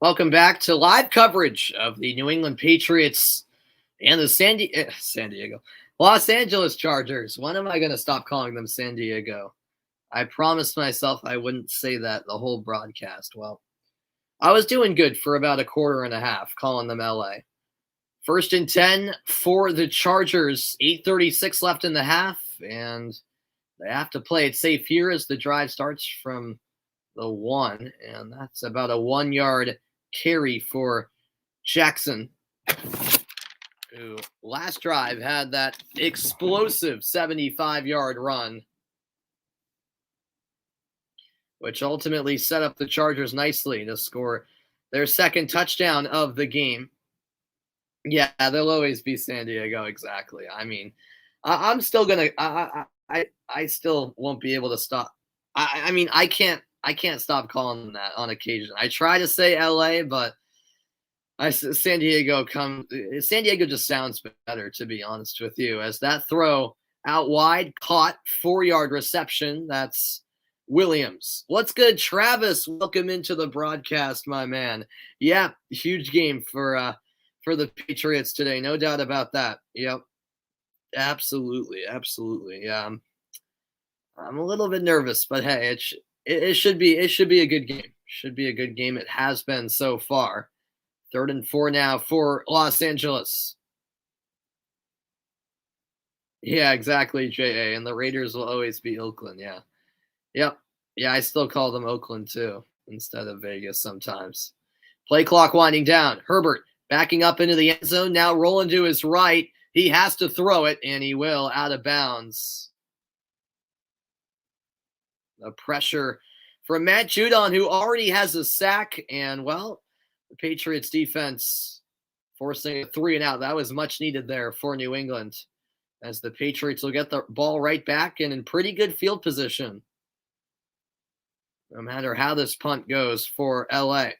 Welcome back to live coverage of the New England Patriots and the San Diego, Los Angeles Chargers. When am I going to stop calling them San Diego? I promised myself I wouldn't say that the whole broadcast. Well, I was doing good for about a quarter and a half calling them LA. First and 10 for the Chargers, 8:36 left in the half, and they have to play it safe here as the drive starts from the 1, and that's about a 1-yard carry for Jackson, who last drive had that explosive 75-yard run, which ultimately set up the Chargers nicely to score their second touchdown of the game. Yeah, they'll always be San Diego, exactly. I mean, I'm still gonna. I still won't be able to stop. I mean, I can't stop calling them that on occasion. I try to say LA, but San Diego just sounds better, to be honest with you, as that throw out wide caught 4-yard reception. That's Williams. What's good, Travis? Welcome into the broadcast, my man. Yeah, huge game for the Patriots today, no doubt about that. Yep, absolutely. Yeah, I'm a little bit nervous, but hey, it should be a good game. Should be a good game. It has been so far. 3rd and 4 now for Los Angeles. Yeah, exactly, JA. And the Raiders will always be Oakland. Yeah. Yep. Yeah, I still call them Oakland too, instead of Vegas sometimes. Play clock winding down. Herbert backing up into the end zone. Now rolling to his right. He has to throw it, and he will, out of bounds. The pressure from Matt Judon, who already has a sack. And, well, the Patriots defense forcing a 3 and out. That was much needed there for New England, as the Patriots will get the ball right back and in pretty good field position, no matter how this punt goes for LA.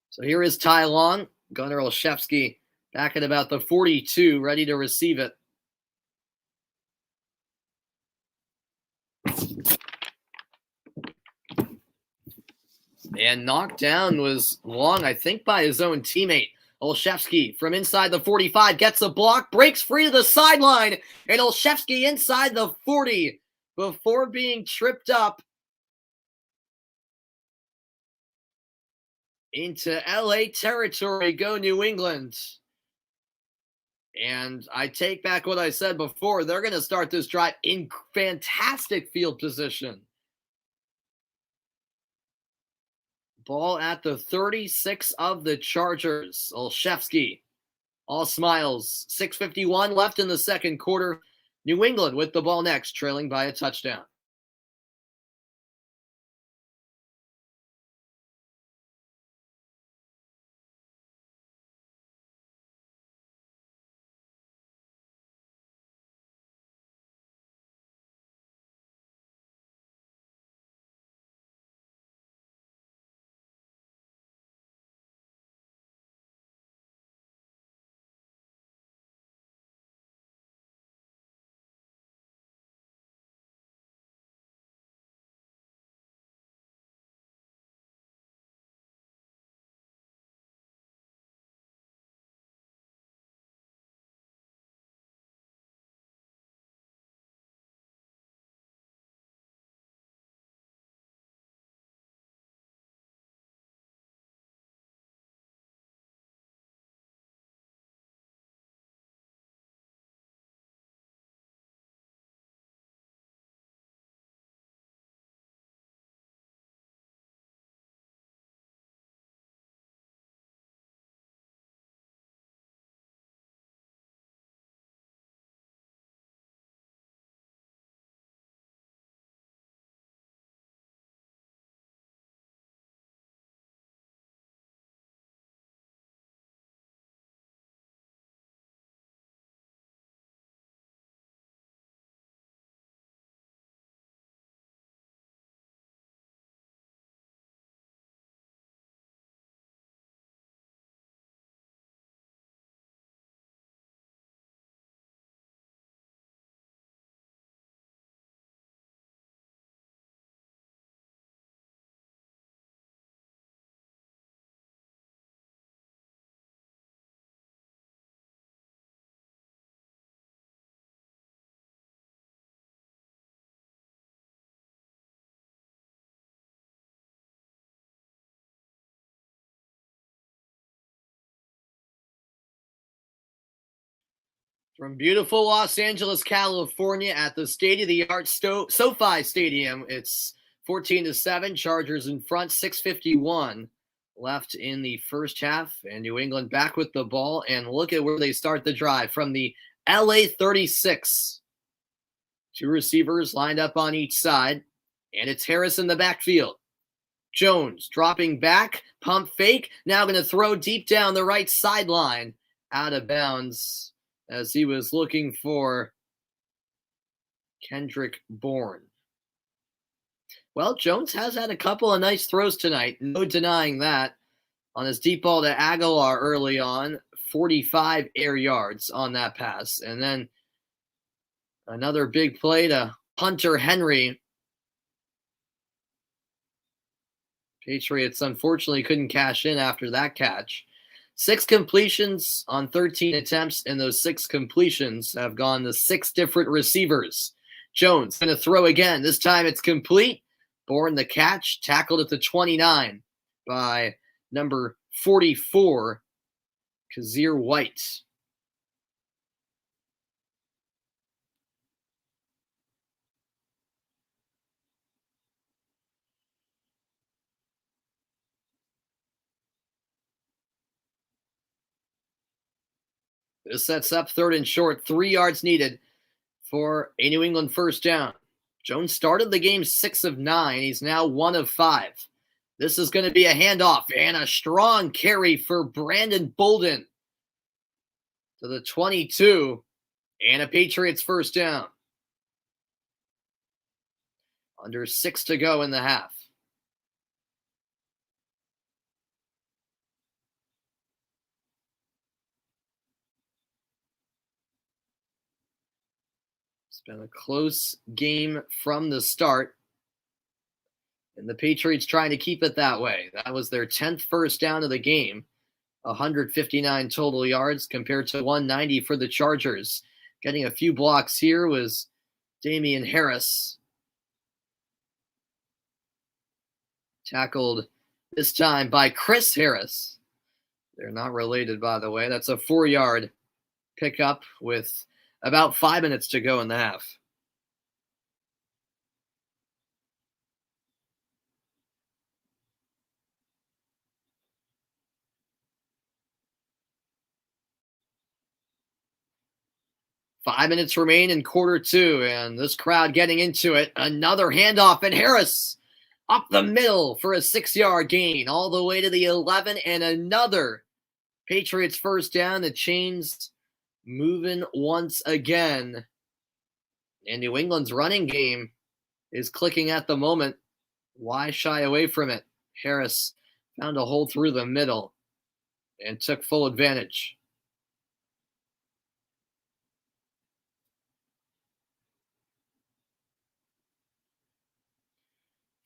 So here is Ty Long. Gunnar Olszewski back at about the 42, ready to receive it. And knocked down was Long, I think, by his own teammate. Olszewski from inside the 45 gets a block, breaks free to the sideline, and Olszewski inside the 40 before being tripped up into LA territory. Go New England. And I take back what I said before. They're going to start this drive in fantastic field position. Ball at the 36 of the Chargers. Olszewski, all smiles. 6:51 left in the second quarter. New England with the ball next, trailing by a touchdown. From beautiful Los Angeles, California, at the state-of-the-art SoFi Stadium, it's 14-7. Chargers in front, 6:51 left in the first half, and New England back with the ball. And look at where they start the drive from the LA 36. Two receivers lined up on each side, and it's Harris in the backfield. Jones dropping back, pump fake, now going to throw deep down the right sideline, out of bounds, as he was looking for Kendrick Bourne. Well, Jones has had a couple of nice throws tonight, no denying that. On his deep ball to Aguilar early on, 45 air yards on that pass. And then another big play to Hunter Henry. Patriots unfortunately couldn't cash in after that catch. 6 completions on 13 attempts, and those 6 completions have gone to 6 different receivers. Jones going to throw again. This time it's complete. Bourne the catch, tackled at the 29 by number 44, Kazir White. This sets up 3rd and short, 3 yards needed for a New England first down. Jones started the game 6 of 9. He's now 1 of 5. This is going to be a handoff and a strong carry for Brandon Bolden to the 22, and a Patriots first down. Under 6 to go in the half. It's been a close game from the start, and the Patriots trying to keep it that way. That was their 10th first down of the game. 159 total yards compared to 190 for the Chargers. Getting a few blocks here was Damien Harris. Tackled this time by Chris Harris. They're not related, by the way. That's a 4-yard pickup with about 5 minutes to go in the half. Five minutes remain in quarter 2, and this crowd getting into it. Another handoff, and Harris up the middle for a 6-yard gain, all the way to the 11, and another Patriots first down. The chains moving once again. And New England's running game is clicking at the moment. Why shy away from it? Harris found a hole through the middle and took full advantage.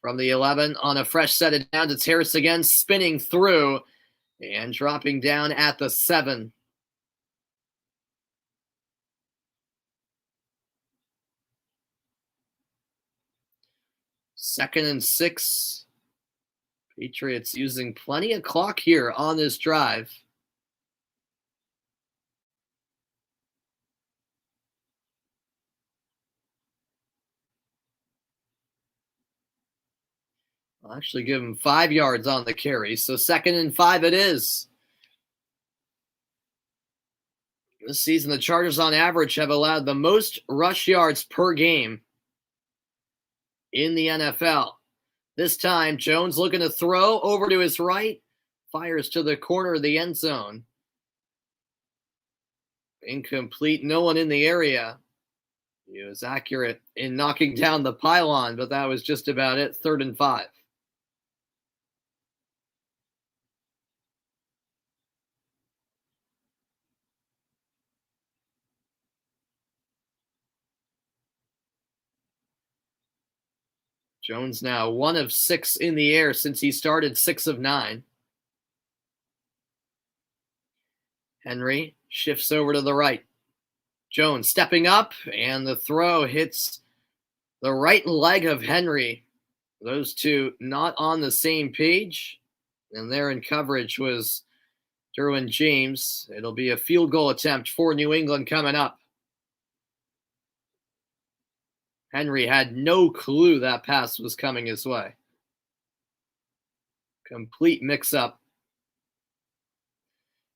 From the 11 on a fresh set of downs, it's Harris again, spinning through and dropping down at the 7. Second and 6. Patriots using plenty of clock here on this drive. I'll actually give him 5 yards on the carry, so 2nd and 5 it is. This season, the Chargers on average have allowed the most rush yards per game in the NFL. This time, Jones looking to throw over to his right, fires to the corner of the end zone. Incomplete, no one in the area. He was accurate in knocking down the pylon, but that was just about it. 3rd and 5. Jones now 1 of 6 in the air since he started 6 of 9. Henry shifts over to the right. Jones stepping up, and the throw hits the right leg of Henry. Those two not on the same page, and there in coverage was Derwin James. It'll be a field goal attempt for New England coming up. Henry had no clue that pass was coming his way. Complete mix-up.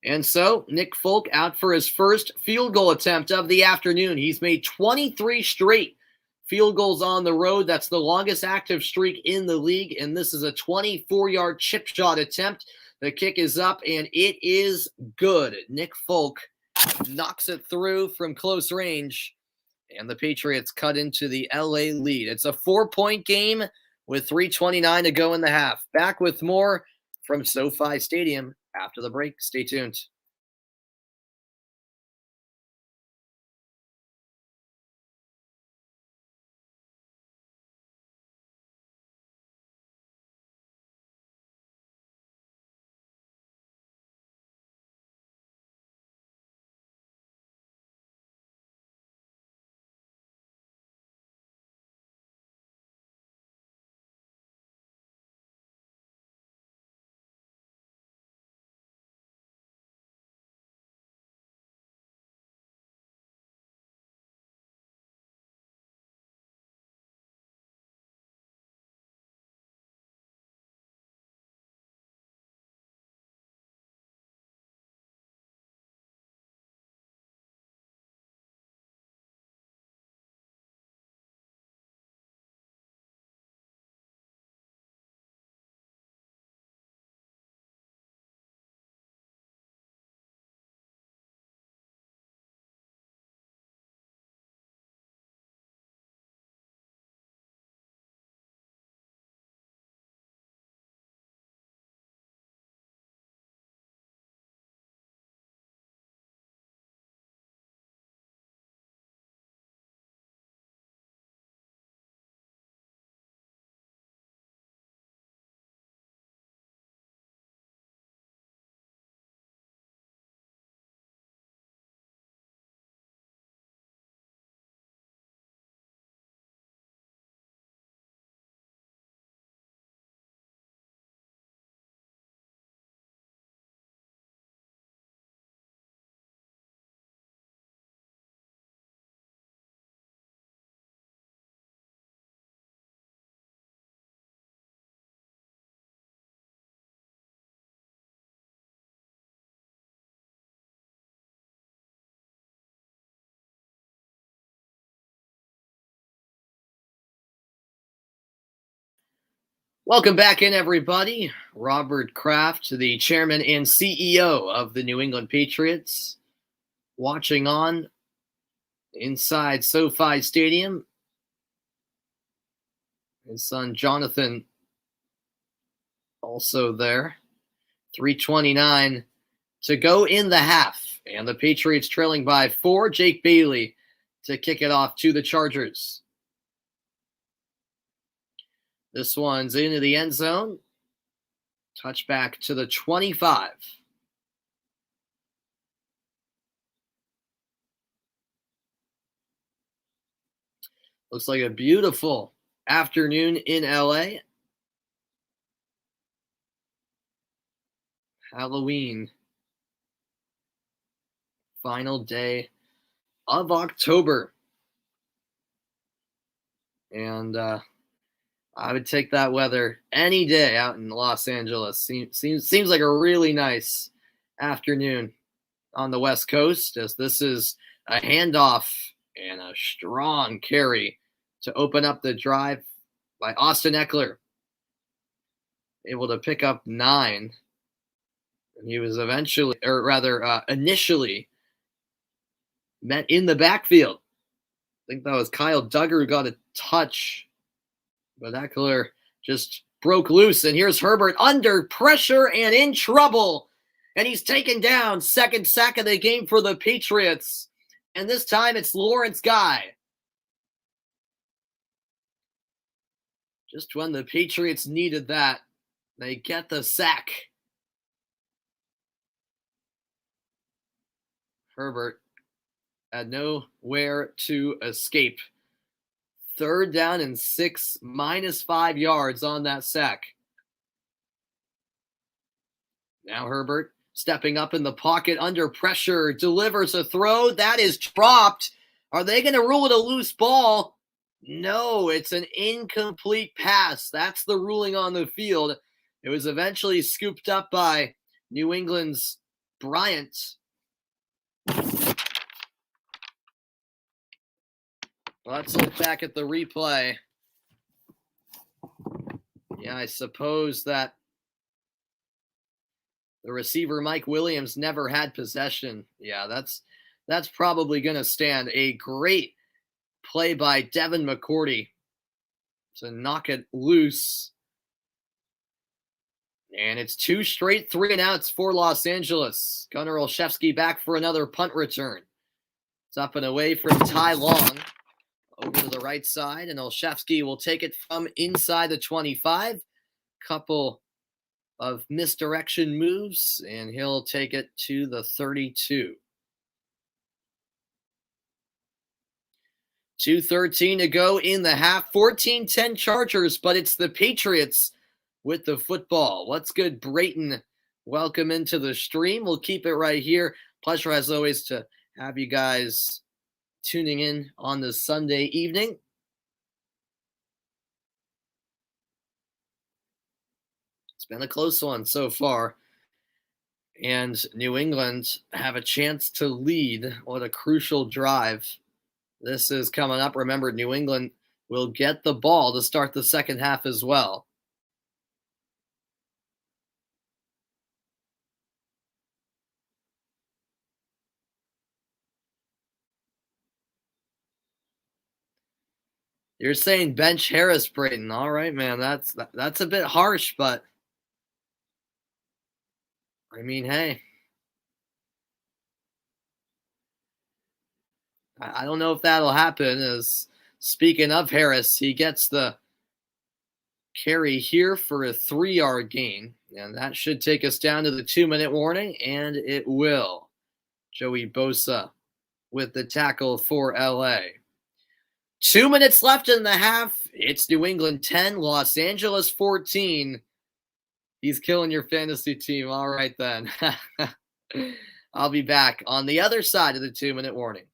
And so, Nick Folk out for his first field goal attempt of the afternoon. He's made 23 straight field goals on the road. That's the longest active streak in the league, and this is a 24-yard chip shot attempt. The kick is up, and it is good. Nick Folk knocks it through from close range, and the Patriots cut into the LA lead. It's a 4-point game with 3:29 to go in the half. Back with more from SoFi Stadium after the break. Stay tuned. Welcome back in, everybody. Robert Kraft, the chairman and CEO of the New England Patriots, watching on inside SoFi Stadium. His son Jonathan also there. 3:29 to go in the half, and the Patriots trailing by 4. Jake Bailey to kick it off to the Chargers. This one's into the end zone. Touchback to the 25. Looks like a beautiful afternoon in LA. Halloween. Final day of October. And I would take that weather any day out in Los Angeles. Seems like a really nice afternoon on the West Coast, as this is a handoff and a strong carry to open up the drive by Austin Ekeler. Able to pick up 9. And he was initially met in the backfield. I think that was Kyle Duggar who got a touch. But Aguilar just broke loose, and here's Herbert under pressure and in trouble. And he's taken down. Second sack of the game for the Patriots. And this time it's Lawrence Guy. Just when the Patriots needed that, they get the sack. Herbert had nowhere to escape. 3rd down and 6, -5 yards on that sack. Now Herbert stepping up in the pocket under pressure, delivers a throw. That is dropped. Are they going to rule it a loose ball? No, it's an incomplete pass. That's the ruling on the field. It was eventually scooped up by New England's Bryant. Let's look back at the replay. Yeah, I suppose that the receiver, Mike Williams, never had possession. Yeah, that's probably going to stand. A great play by Devin McCourty to knock it loose. And it's 2 straight 3-and-outs for Los Angeles. Gunnar Olszewski back for another punt return. It's up and away from Ty Long. Over to the right side, and Olszewski will take it from inside the 25. Couple of misdirection moves, and he'll take it to the 32. 2:13 to go in the half. 14-10 Chargers, but it's the Patriots with the football. What's good, Brayton? Welcome into the stream. We'll keep it right here. Pleasure, as always, to have you guys tuning in on this Sunday evening. It's been a close one so far. And New England have a chance to lead. What a crucial drive. This is coming up. Remember, New England will get the ball to start the second half as well. You're saying bench Harris, Brayton. All right, man. That's a bit harsh, but I mean, hey. I don't know if that'll happen. As speaking of Harris, he gets the carry here for a 3-yard gain, and that should take us down to the 2-minute warning, and it will. Joey Bosa with the tackle for LA. 2 minutes left in the half. It's New England 10, Los Angeles 14. He's killing your fantasy team. All right, then. I'll be back on the other side of the 2-minute warning.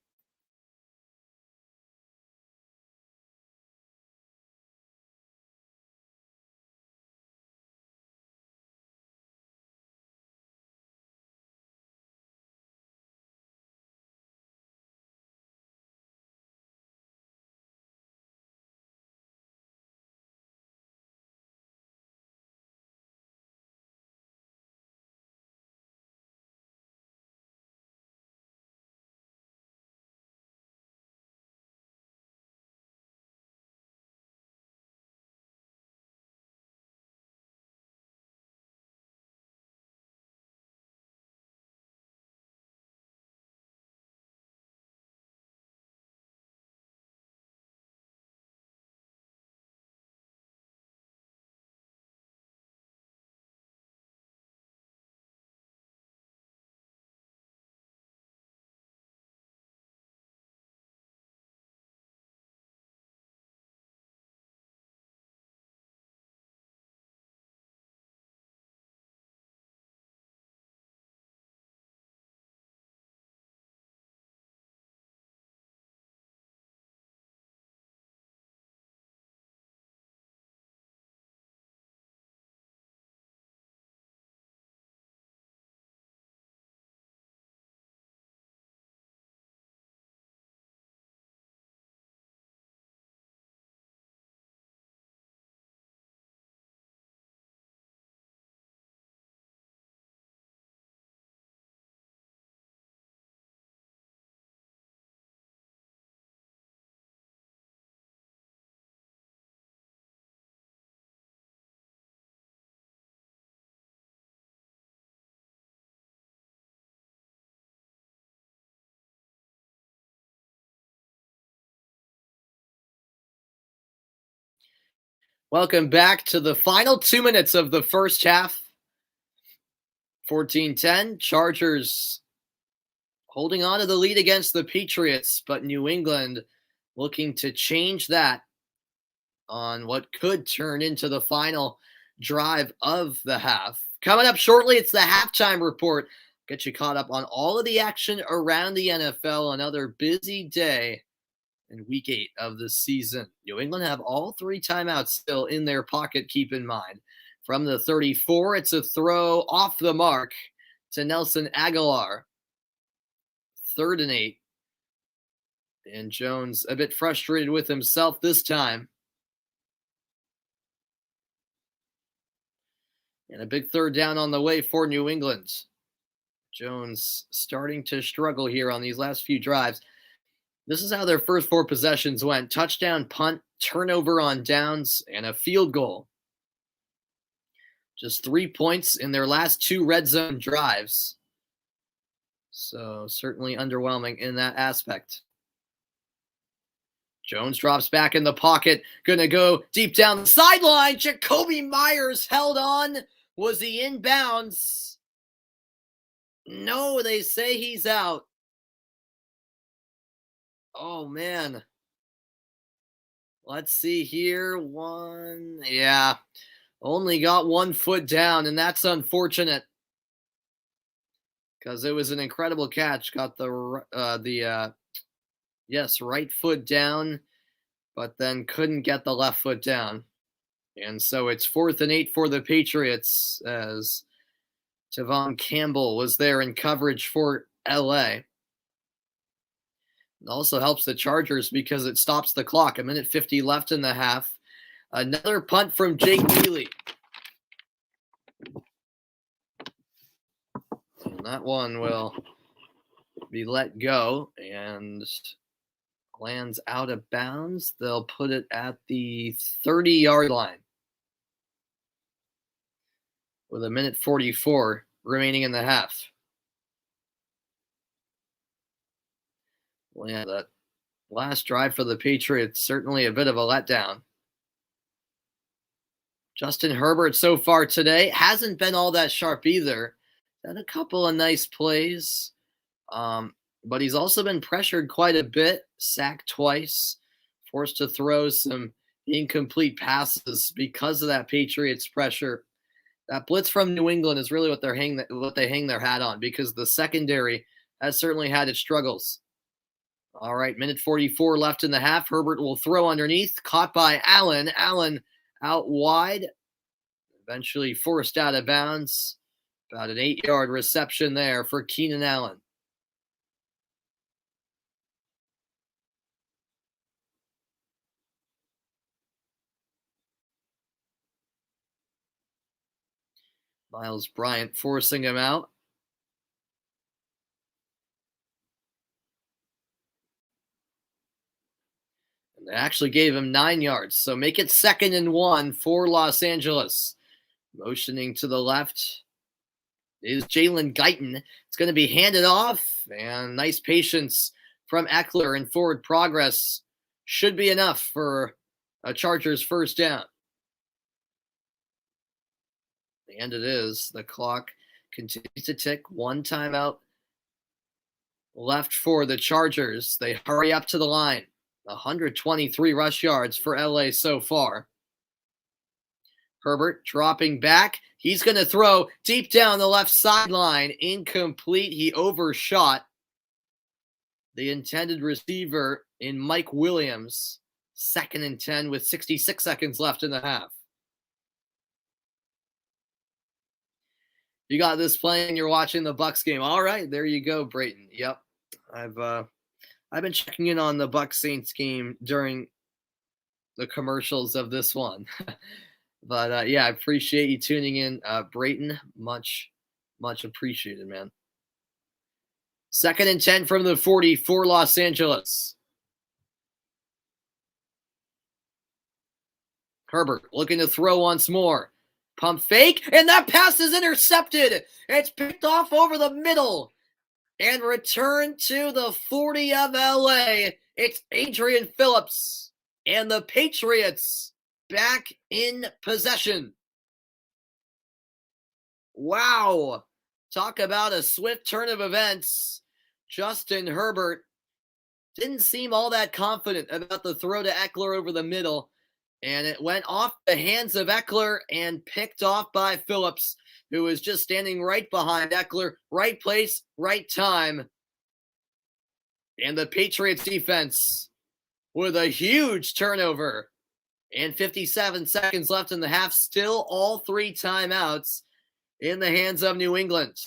Welcome back to the final 2 minutes of the first half. 14-10, Chargers holding on to the lead against the Patriots, but New England looking to change that on what could turn into the final drive of the half. Coming up shortly, it's the halftime report. Get you caught up on all of the action around the NFL. Another busy day in week 8 of the season. New England have all 3 timeouts still in their pocket, keep in mind. From the 34, it's a throw off the mark to Nelson Aguilar. 3rd and 8. And Jones a bit frustrated with himself this time. And a big 3rd down on the way for New England. Jones starting to struggle here on these last few drives. This is how their first 4 possessions went. Touchdown, punt, turnover on downs, and a field goal. Just 3 points in their last 2 red zone drives. So certainly underwhelming in that aspect. Jones drops back in the pocket. Going to go deep down the sideline. Jacoby Myers held on. Was he in bounds? No, they say he's out. Oh, man. Let's see here. Yeah. Only got 1 foot down, and that's unfortunate. Because it was an incredible catch. Got the right foot down, but then couldn't get the left foot down. And so it's 4th and 8 for the Patriots as Tevon Campbell was there in coverage for LA. It also helps the Chargers because it stops the clock. 1:50 left in the half. Another punt from Jake Neely. And that one will be let go and lands out of bounds. They'll put it at the 30-yard line with 1:44 remaining in the half. Well, yeah, that last drive for the Patriots, certainly a bit of a letdown. Justin Herbert so far today hasn't been all that sharp either. Had a couple of nice plays, but he's also been pressured quite a bit, sacked twice, forced to throw some incomplete passes because of that Patriots pressure. That blitz from New England is really what they hang their hat on, because the secondary has certainly had its struggles. All right, 1:44 left in the half. Herbert will throw underneath, caught by Allen. Allen out wide, eventually forced out of bounds. About an 8-yard reception there for Keenan Allen. Miles Bryant forcing him out. And they actually gave him 9 yards. So make it 2nd and 1 for Los Angeles. Motioning to the left is Jalen Guyton. It's going to be handed off. And nice patience from Eckler, and forward progress should be enough for a Chargers first down. And it is. The clock continues to tick. 1 timeout left for the Chargers. They hurry up to the line. 123 rush yards for LA so far. Herbert dropping back. He's going to throw deep down the left sideline. Incomplete. He overshot the intended receiver in Mike Williams. 2nd and 10 with 66 seconds left in the half. You got this playing, you're watching the Bucs game. All right, there you go, Brayton. Yep. I've been checking in on the Bucs Saints game during the commercials of this one. But yeah, I appreciate you tuning in, Brayton. Much appreciated, man. 2nd and 10 from the 40 for Los Angeles. Herbert looking to throw once more. Pump fake, and that pass is intercepted. It's picked off over the middle and returned to the 40 of LA. It's Adrian Phillips and the Patriots back in possession. Wow. Talk about a swift turn of events. Justin Herbert didn't seem all that confident about the throw to Eckler over the middle. And it went off the hands of Eckler and picked off by Phillips. who was just standing right behind Eguilar. Right place, right time. And the Patriots defense with a huge turnover. And 57 seconds left in the half. Still all 3 timeouts in the hands of New England.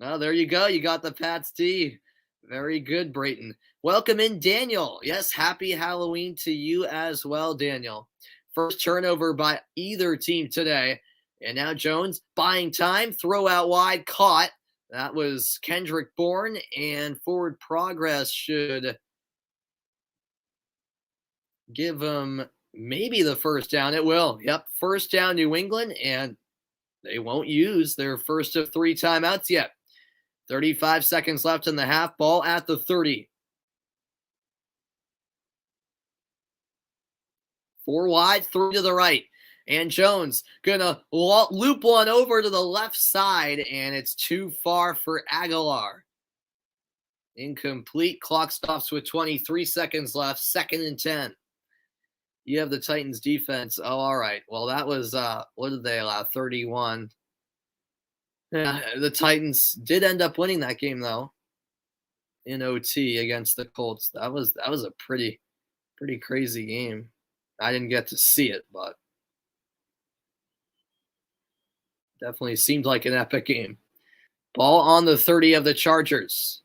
Oh, there you go. You got the Pats D. Very good, Brayton. Welcome in, Daniel. Yes, happy Halloween to you as well, Daniel. First turnover by either team today. And now Jones buying time. Throw out wide. Caught. That was Kendrick Bourne. And forward progress should give him maybe the first down. It will. Yep, first down New England. And they won't use their first of 3 timeouts yet. 35 seconds left in the half. Ball at the 30. 4 wide, 3 to the right. And Jones gonna loop one over to the left side, and it's too far for Aguilar. Incomplete. Clock stops with 23 seconds left. 2nd and 10. You have the Titans defense. Oh, all right. Well, that was, what did they allow? 31. Yeah, the Titans did end up winning that game, though, in OT against the Colts. That was a pretty crazy game. I didn't get to see it, but definitely seemed like an epic game. Ball on the 30 of the Chargers.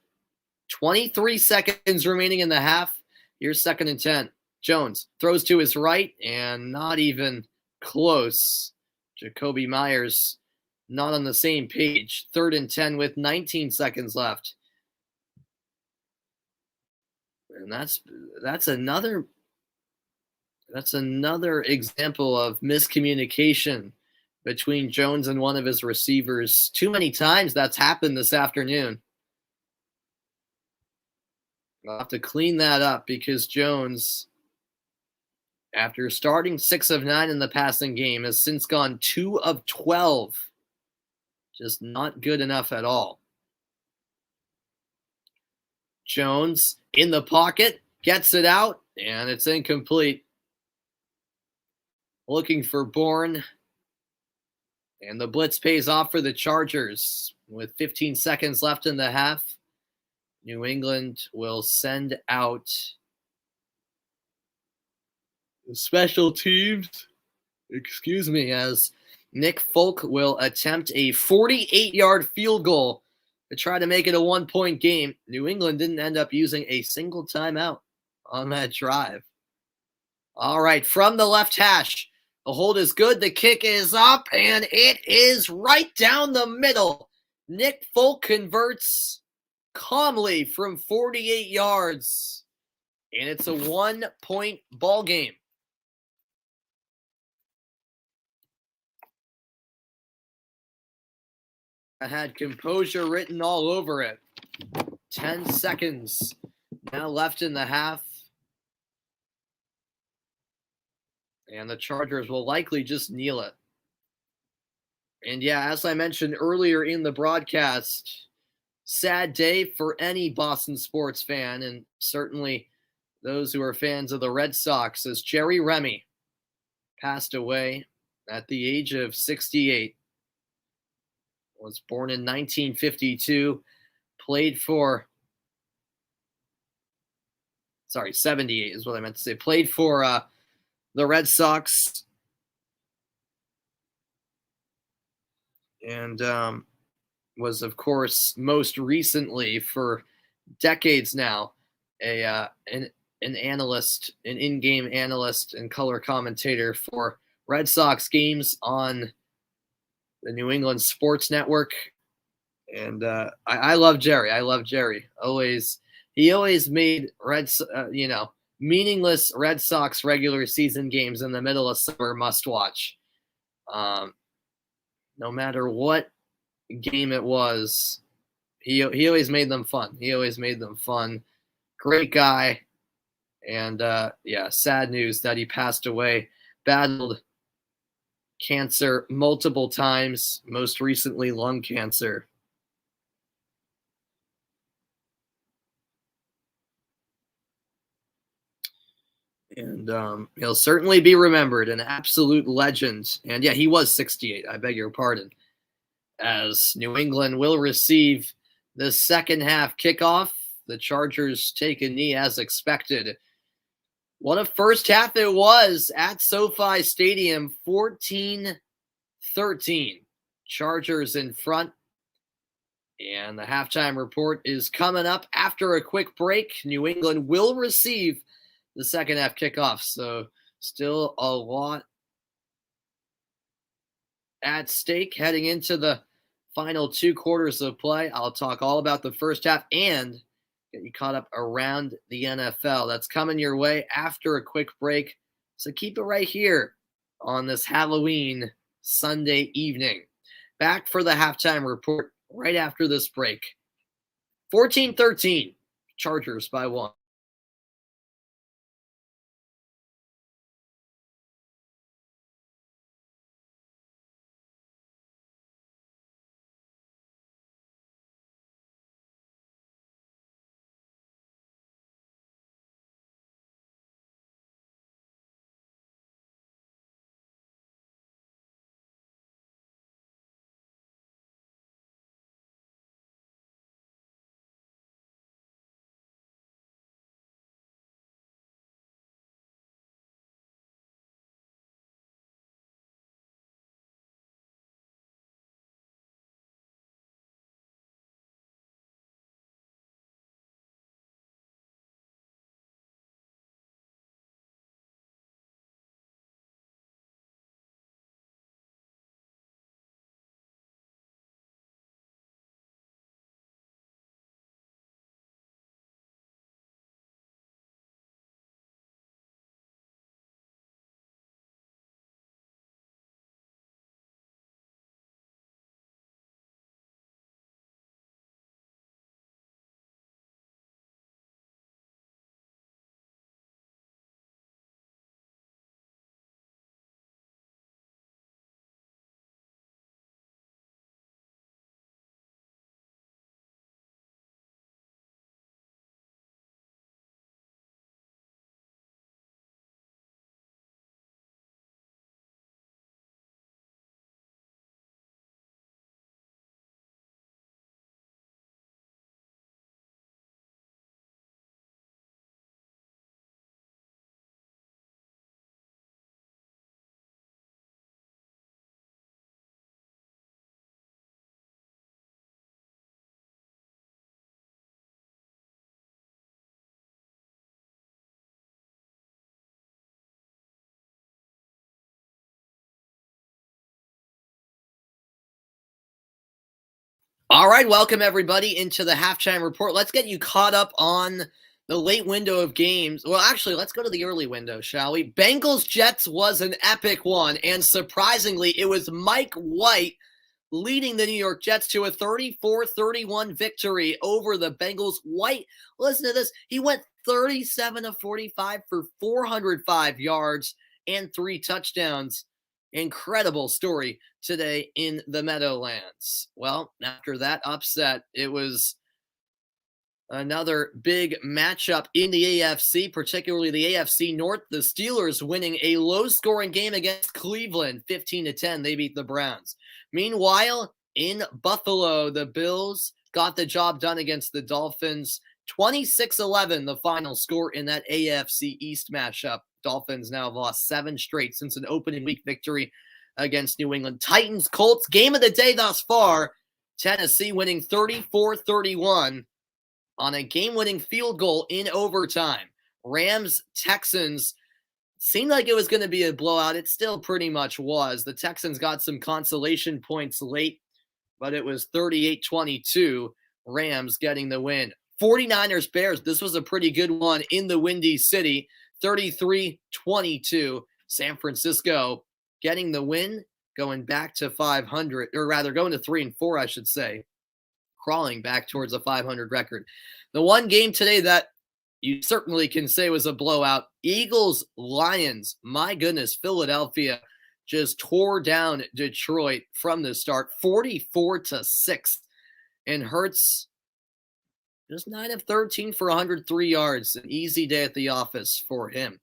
23 seconds remaining in the half. Here's 2nd and 10. Jones throws to his right and not even close. Jacoby Myers not on the same page. 3rd and 10 with 19 seconds left. And that's another example of miscommunication between Jones and one of his receivers. Too many times that's happened this afternoon. I'll have to clean that up because Jones, after starting 6 of 9 in the passing game, has since gone 2 of 12. Just not good enough at all. Jones in the pocket, gets it out, and it's incomplete. Looking for Bourne. And the blitz pays off for the Chargers. With 15 seconds left in the half, New England will send out special teams, as Nick Folk will attempt a 48-yard field goal to try to make it a 1-point game. New England didn't end up using a single timeout on that drive. All right, from the left hash, the hold is good. The kick is up, and it is right down the middle. Nick Folk converts calmly from 48 yards, and it's a 1-point ball game. I had composure written all over it. 10 seconds now left in the half. And the Chargers will likely just kneel it. And yeah, as I mentioned earlier in the broadcast, sad day for any Boston sports fan, and certainly those who are fans of the Red Sox, as Jerry Remy passed away at the age of 68. Was born in 1952, played for, 78 is what I meant to say. Played for the Red Sox and was, of course, most recently for decades now, an analyst, an in-game analyst and color commentator for Red Sox games on the New England Sports Network. And I love Jerry. He always made meaningless Red Sox regular season games in the middle of summer must watch. No matter what game it was, he always made them fun. Great guy. And sad news that he passed away. Battled cancer multiple times, most recently lung cancer. And he'll certainly be remembered, an absolute legend. And yeah, he was 68. I beg your pardon. As New England will receive the second half kickoff, the Chargers take a knee as expected. What a first half it was at SoFi Stadium, 14-13. Chargers in front. And the halftime report is coming up after a quick break. New England will receive the second half kickoff. So still a lot at stake heading into the final 2 quarters of play. I'll talk all about the first half and get you caught up around the NFL. That's coming your way after a quick break. So keep it right here on this Halloween Sunday evening. Back for the halftime report right after this break. 14-13, Chargers by 1. All right, welcome everybody into the halftime report. Let's get you caught up on the late window of games. Well, actually, let's go to the early window, shall we? Bengals Jets was an epic one, and surprisingly, it was Mike White leading the New York Jets to a 34-31 victory over the Bengals. White, listen to this, he went 37 of 45 for 405 yards and 3 touchdowns. Incredible story today in the Meadowlands. Well, after that upset, it was another big matchup in the AFC, particularly the AFC North. The Steelers winning a low-scoring game against Cleveland, 15-10. They beat the Browns. Meanwhile, in Buffalo, the Bills got the job done against the Dolphins. 26-11, the final score in that AFC East matchup. Dolphins now have lost 7 straight since an opening week victory against New England. Titans, Colts, game of the day thus far. Tennessee winning 34-31 on a game-winning field goal in overtime. Rams, Texans, seemed like it was going to be a blowout. It still pretty much was. The Texans got some consolation points late, but it was 38-22. Rams getting the win. 49ers, Bears, this was a pretty good one in the Windy City. 33-22. San Francisco getting the win, going back to 500, or rather going to 3-4, I should say. Crawling back towards a 500 record. The one game today that you certainly can say was a blowout, Eagles, Lions. My goodness, Philadelphia just tore down Detroit from the start, 44-6. And Hurts just 9 of 13 for 103 yards. An easy day at the office for him.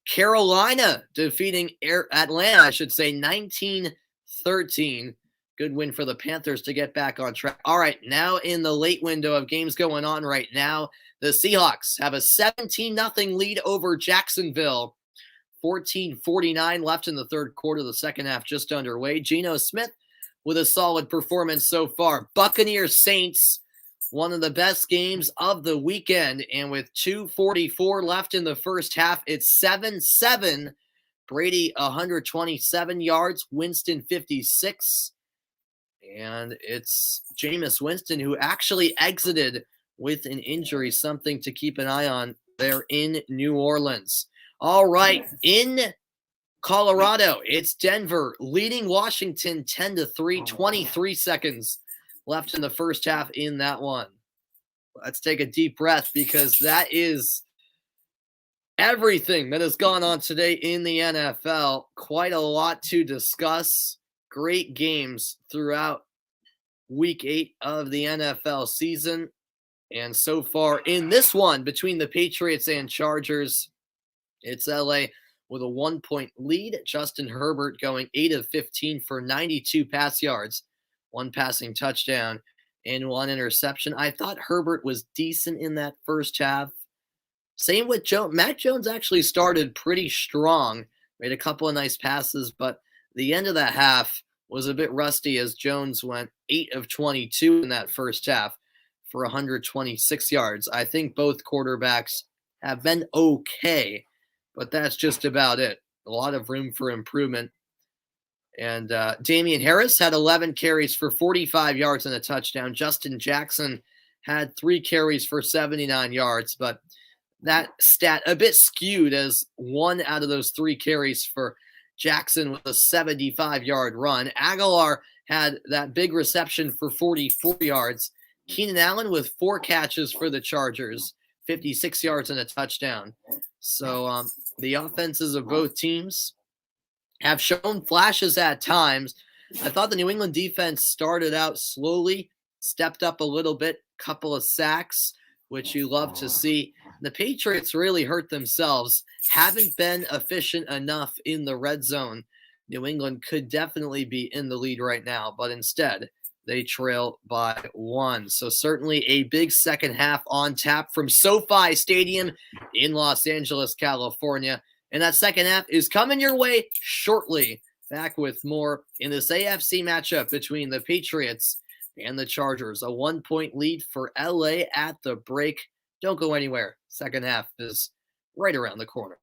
Carolina defeating Atlanta, I should say, 19-13. Good win for the Panthers to get back on track. All right, now in the late window of games going on right now, the Seahawks have a 17-0 lead over Jacksonville. 14:49 left in the third quarter, the second half just underway. Geno Smith with a solid performance so far. Buccaneers Saints, one of the best games of the weekend. And with 2:44 left in the first half, it's 7-7. Brady 127 yards, Winston 56. And it's Jameis Winston who actually exited with an injury, something to keep an eye on there in New Orleans. All right, in Colorado, it's Denver leading Washington 10-3, 23 seconds left in the first half in that one. Let's take a deep breath because that is everything that has gone on today in the NFL. Quite a lot to discuss. Great games throughout week 8 of the NFL season. And so far in this one between the Patriots and Chargers, it's LA with a 1-point lead. Justin Herbert going 8 of 15 for 92 pass yards, 1 passing touchdown, and 1 interception. I thought Herbert was decent in that first half. Same with Jones. Mac Jones actually started pretty strong, made a couple of nice passes, but the end of that half was a bit rusty as Jones went 8 of 22 in that first half for 126 yards. I think both quarterbacks have been okay, but that's just about it. A lot of room for improvement. And Damien Harris had 11 carries for 45 yards and a touchdown. Justin Jackson had 3 carries for 79 yards, but that stat a bit skewed as 1 out of those 3 carries for Jackson with a 75-yard run. Aguilar had that big reception for 44 yards. Keenan Allen with 4 catches for the Chargers, 56 yards and a touchdown. So the offenses of both teams have shown flashes at times. I thought the New England defense started out slowly, stepped up a little bit, couple of sacks, which you love to see. The Patriots really hurt themselves, haven't been efficient enough in the red zone. New England could definitely be in the lead right now, but instead they trail by 1. So certainly a big second half on tap from SoFi Stadium in Los Angeles, California. And that second half is coming your way shortly. Back with more in this AFC matchup between the Patriots and the Chargers. A 1-point lead for LA at the break. Don't go anywhere. Second half is right around the corner.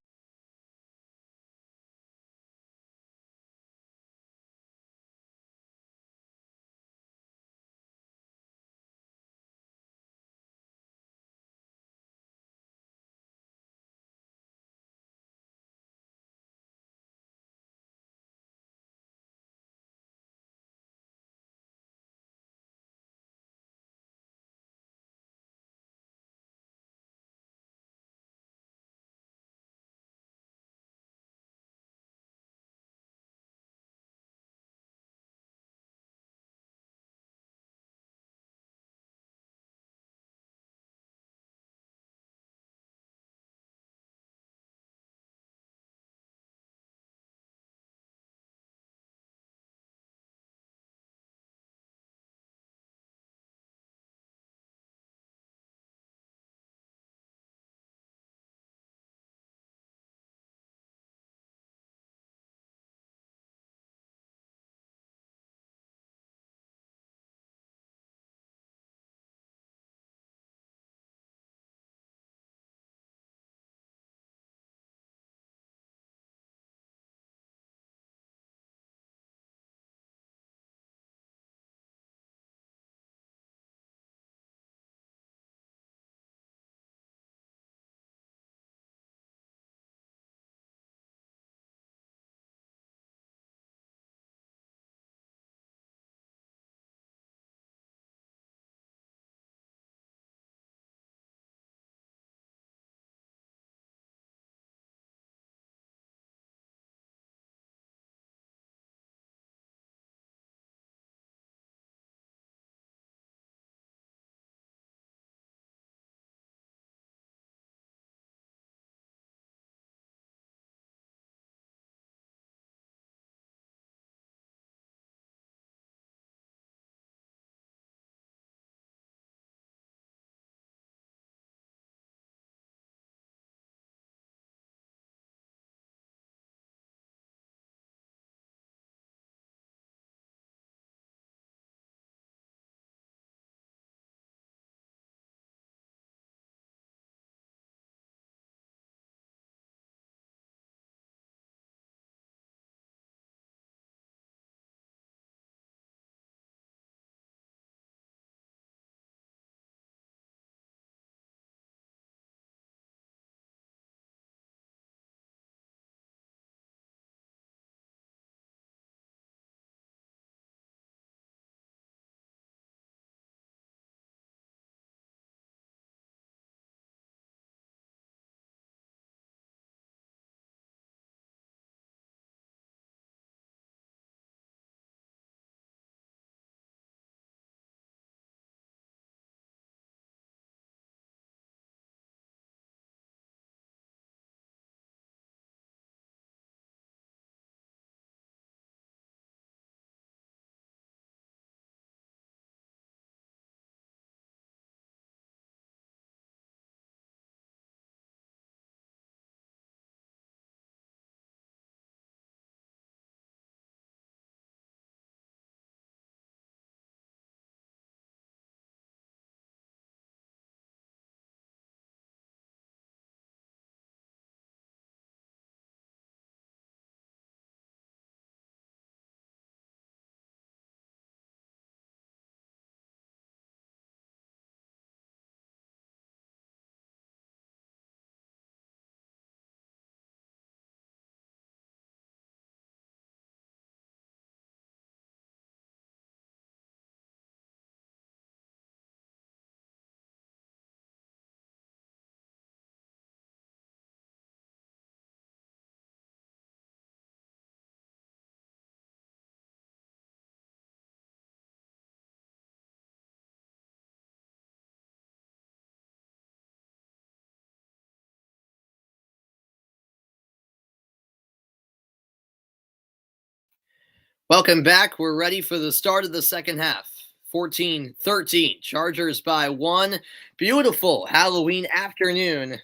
Welcome back. We're ready for the start of the second half. 14-13. Chargers by one. Beautiful Halloween afternoon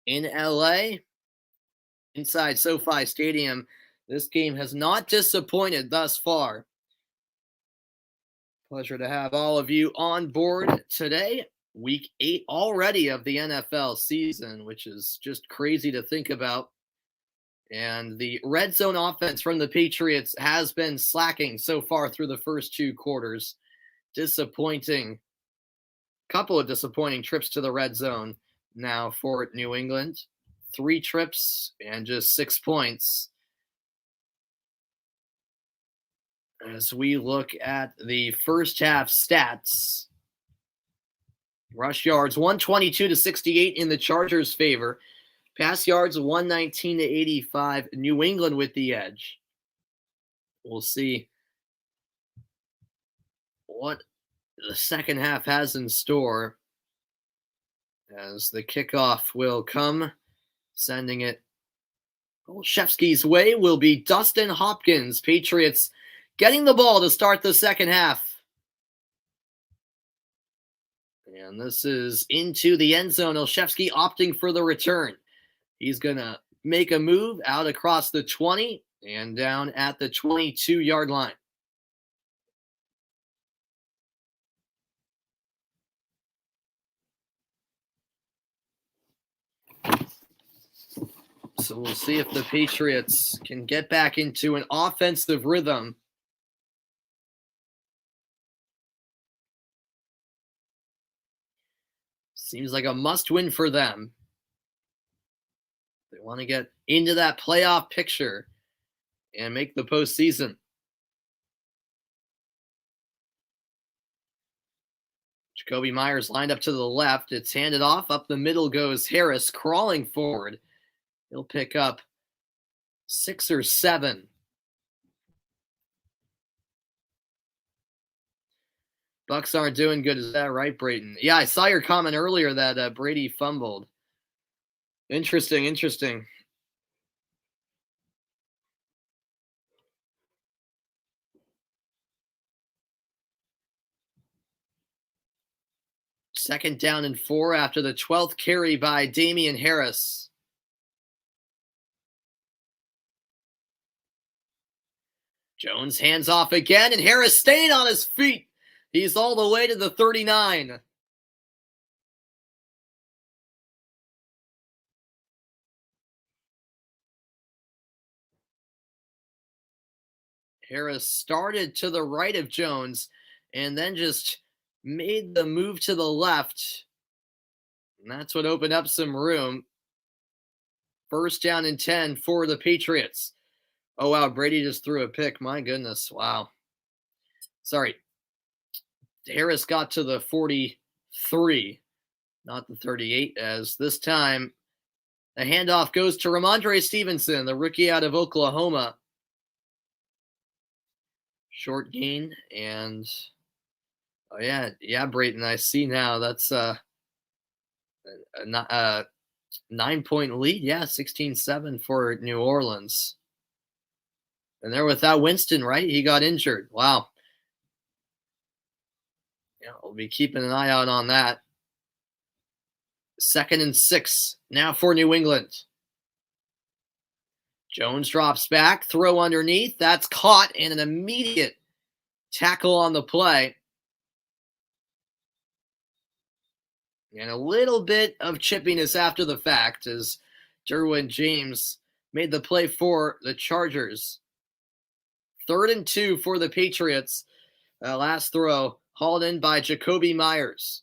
in LA inside SoFi Stadium. This game has not disappointed thus far. Pleasure to have all of you on board today. Week 8 already of the NFL season, which is just crazy to think about. And the red zone offense from the Patriots has been slacking so far through the first two quarters. Disappointing. Couple of disappointing trips to the red zone now for New England. 3 trips and just 6 points. As we look at the first half stats, rush yards 122 to 68 in the Chargers' favor. Pass yards 119 to 85. New England with the edge. We'll see what the second half has in store as the kickoff will come. Sending it Olszewski's way will be Dustin Hopkins. Patriots getting the ball to start the second half. And this is into the end zone. Olszewski opting for the return. He's going to make a move out across the 20 and down at the 22-yard line. So we'll see if the Patriots can get back into an offensive rhythm. Seems like a must-win for them. They want to get into that playoff picture and make the postseason. Jakobi Meyers lined up to the left. It's handed off. Up the middle goes Harris, crawling forward. He'll pick up 6 or 7. Bucks aren't doing good. Is that right, Brayton? Yeah, I saw your comment earlier that Brady fumbled. Interesting. Second down and 4 after the 12th carry by Damien Harris. Jones hands off again, and Harris staying on his feet. He's all the way to the 39. Harris started to the right of Jones and then just made the move to the left. And that's what opened up some room. First down and 10 for the Patriots. Oh, wow. Brady just threw a pick. My goodness. Wow. Sorry. Harris got to the 43, not the 38, as this time the handoff goes to Ramondre Stevenson, the rookie out of Oklahoma. Short gain, and oh yeah, Brayton, I see now. That's a 9-point lead. Yeah, 16-7 for New Orleans. And they're without Winston, right? He got injured. Wow. Yeah, we'll be keeping an eye out on that. 2nd and 6 now for New England. Jones drops back, throw underneath. That's caught, and an immediate tackle on the play. And a little bit of chippiness after the fact as Derwin James made the play for the Chargers. 3rd and 2 for the Patriots. Last throw hauled in by Jakobi Meyers.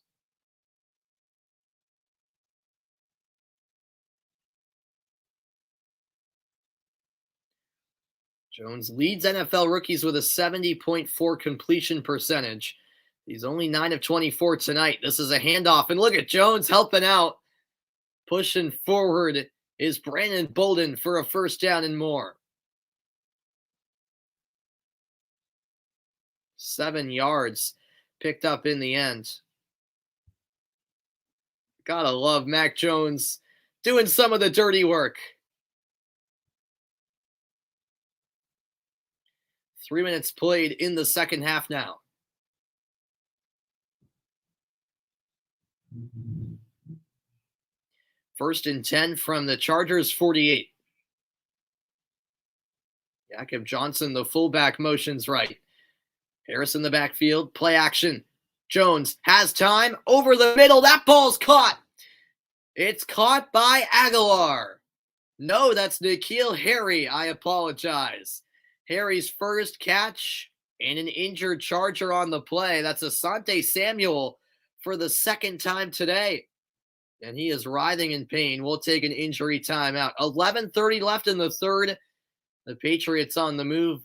Jones leads NFL rookies with a 70.4 completion percentage. He's only 9 of 24 tonight. This is a handoff, and look at Jones helping out. Pushing forward is Brandon Bolden for a first down and more. 7 yards picked up in the end. Gotta love Mac Jones doing some of the dirty work. 3 minutes played in the second half now. First and 10 from the Chargers 48. Jakob Johnson, the fullback, motions right. Harris in the backfield, play action. Jones has time, over the middle, that ball's caught. It's caught by Aguilar. No, that's N'Keal Harry, I apologize. Harry's first catch and an injured Charger on the play. That's Asante Samuel for the second time today. And he is writhing in pain. We'll take an injury timeout. 11:30 left in the third. The Patriots on the move,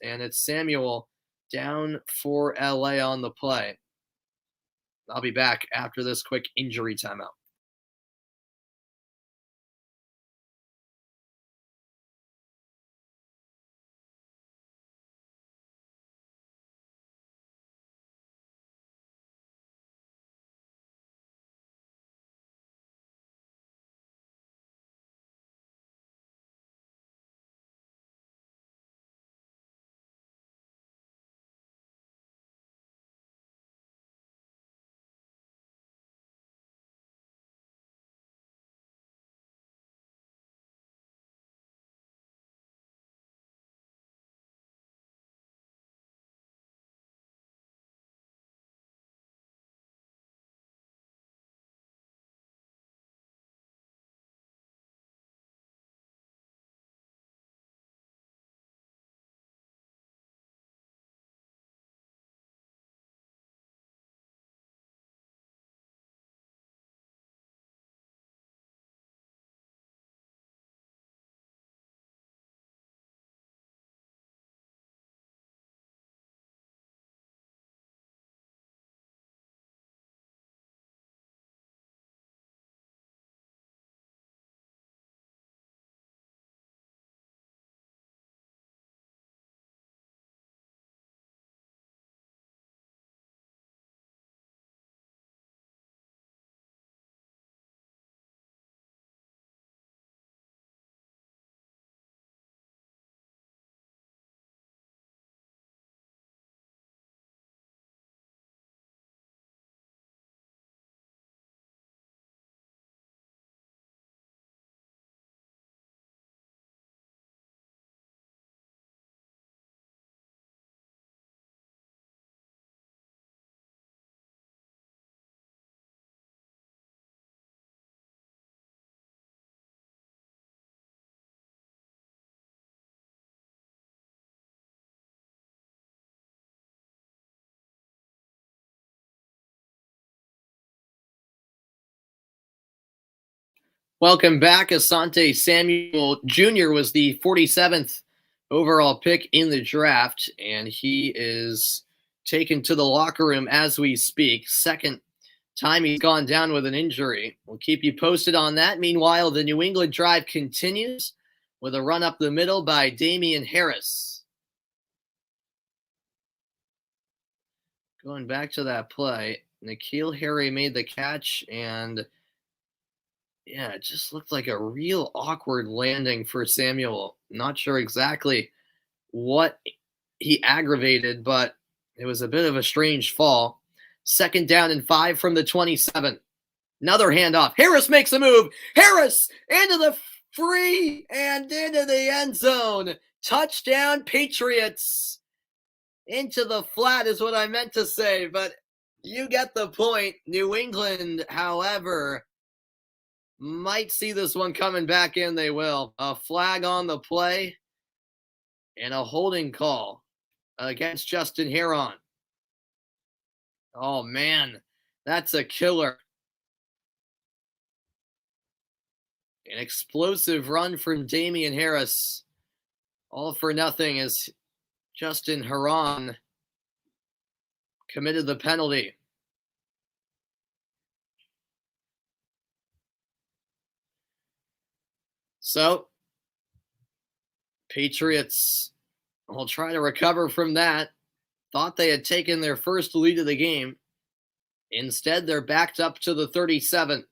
and it's Samuel down for LA on the play. I'll be back after this quick injury timeout. Welcome back. Asante Samuel Jr. was the 47th overall pick in the draft, and he is taken to the locker room as we speak. Second time he's gone down with an injury. We'll keep you posted on that. Meanwhile, the New England drive continues with a run up the middle by Damien Harris. Going back to that play, N'Keal Harry made the catch, and yeah, it just looked like a real awkward landing for Samuel. Not sure exactly what he aggravated, but it was a bit of a strange fall. Second down and 5 from the 27. Another handoff. Harris makes a move. Harris into the free and into the end zone. Touchdown, Patriots. Into the flat is what I meant to say, but you get the point. New England, however, might see this one coming back in. They will. A flag on the play and a holding call against Justin Herron. Oh, man, that's a killer. An explosive run from Damien Harris. All for nothing as Justin Herron committed the penalty. So, Patriots will try to recover from that. Thought they had taken their first lead of the game. Instead, they're backed up to the 37.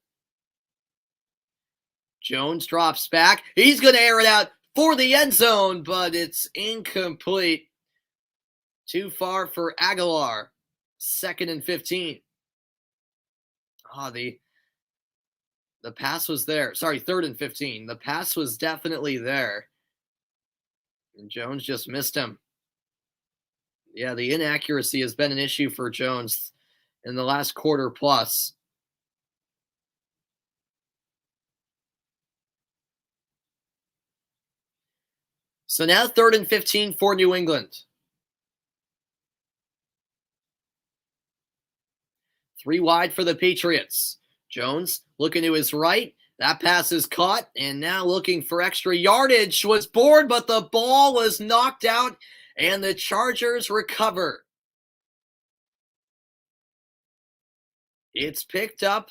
Jones drops back. He's going to air it out for the end zone, but it's incomplete. Too far for Aguilar. 2nd and 15. The pass was there. Sorry, 3rd and 15. The pass was definitely there. And Jones just missed him. Yeah, the inaccuracy has been an issue for Jones in the last quarter plus. So now 3rd and 15 for New England. 3 wide for the Patriots. Jones looking to his right. That pass is caught, and now looking for extra yardage. Was bored, but the ball was knocked out, and the Chargers recover. It's picked up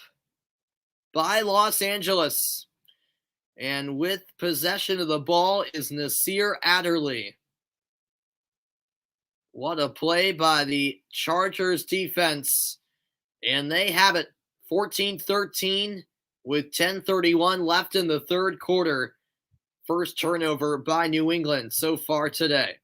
by Los Angeles. And with possession of the ball is Nasir Adderley. What a play by the Chargers defense. And they have it 14-13 with 10:31 left in the third quarter. First turnover by New England so far today.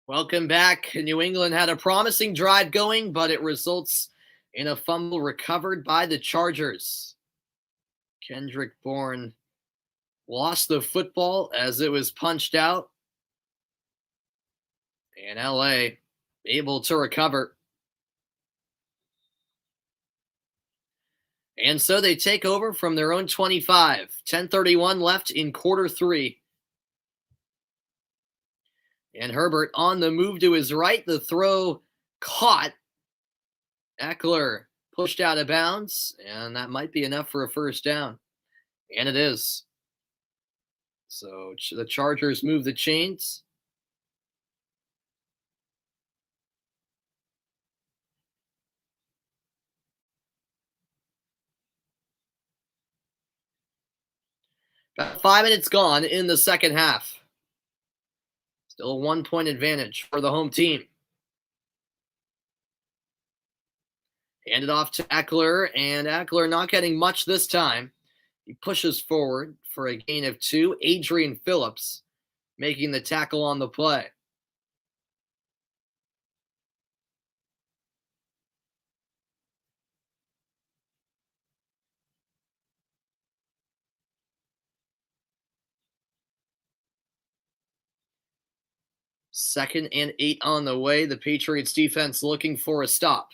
Welcome back. New England had a promising drive going, but it results in a fumble recovered by the Chargers. Kendrick Bourne lost the football as it was punched out. And LA able to recover. And so they take over from their own 25. 10:31 left in quarter 3. And Herbert on the move to his right. The throw caught. Eckler pushed out of bounds. And that might be enough for a first down. And it is. So the Chargers move the chains. About 5 minutes gone in the second half. Still a 1-point advantage for the home team. Handed off to Eckler, and Eckler not getting much this time. He pushes forward for a gain of 2. Adrian Phillips making the tackle on the play. Second and 8 on the way. The Patriots defense looking for a stop.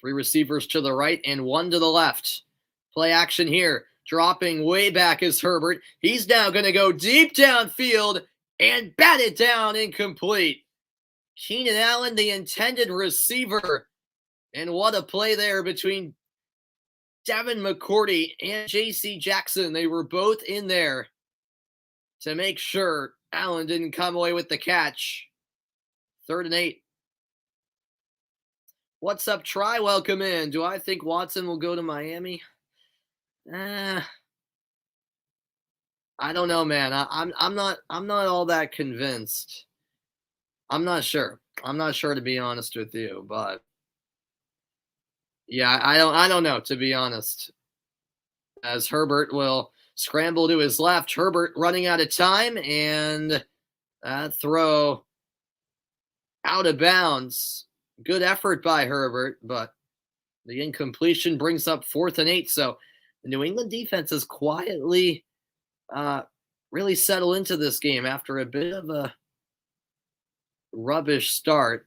3 receivers to the right and 1 to the left. Play action here. Dropping way back is Herbert. He's now going to go deep downfield and bat it down incomplete. Keenan Allen, the intended receiver. And what a play there between Devin McCourty and J.C. Jackson. They were both in there to make sure Allen didn't come away with the catch. 3rd and 8. What's up, Try? Welcome in. Do I think Watson will go to Miami? I don't know, man. I'm not all that convinced. I'm not sure. I'm not sure, to be honest with you, but yeah, I don't know, to be honest. As Herbert will scramble to his left. Herbert running out of time, and that throw out of bounds. Good effort by Herbert, but the incompletion brings up 4th and 8. So the New England defense is quietly really settled into this game after a bit of a rubbish start.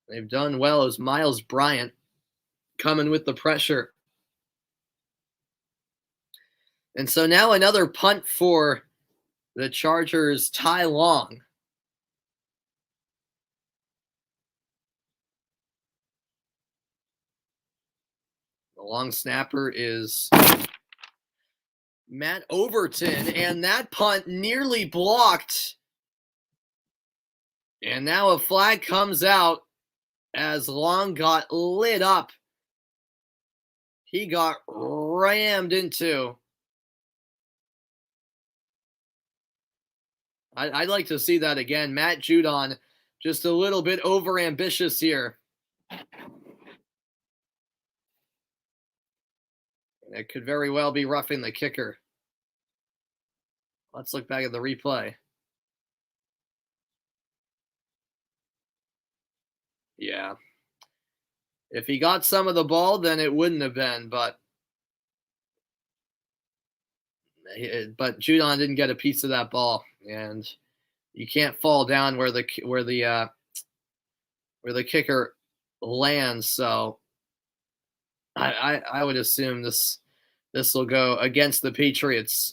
They've done well as Miles Bryant coming with the pressure. And so now another punt for the Chargers, Ty Long. The long snapper is Matt Overton, and that punt nearly blocked. And now a flag comes out as Long got lit up. He got rammed into. I'd like to see that again. Matt Judon just a little bit overambitious here. It could very well be roughing the kicker. Let's look back at the replay. Yeah. If he got some of the ball, then it wouldn't have been, but Judon didn't get a piece of that ball, and you can't fall down where the kicker lands. So I would assume this will go against the Patriots.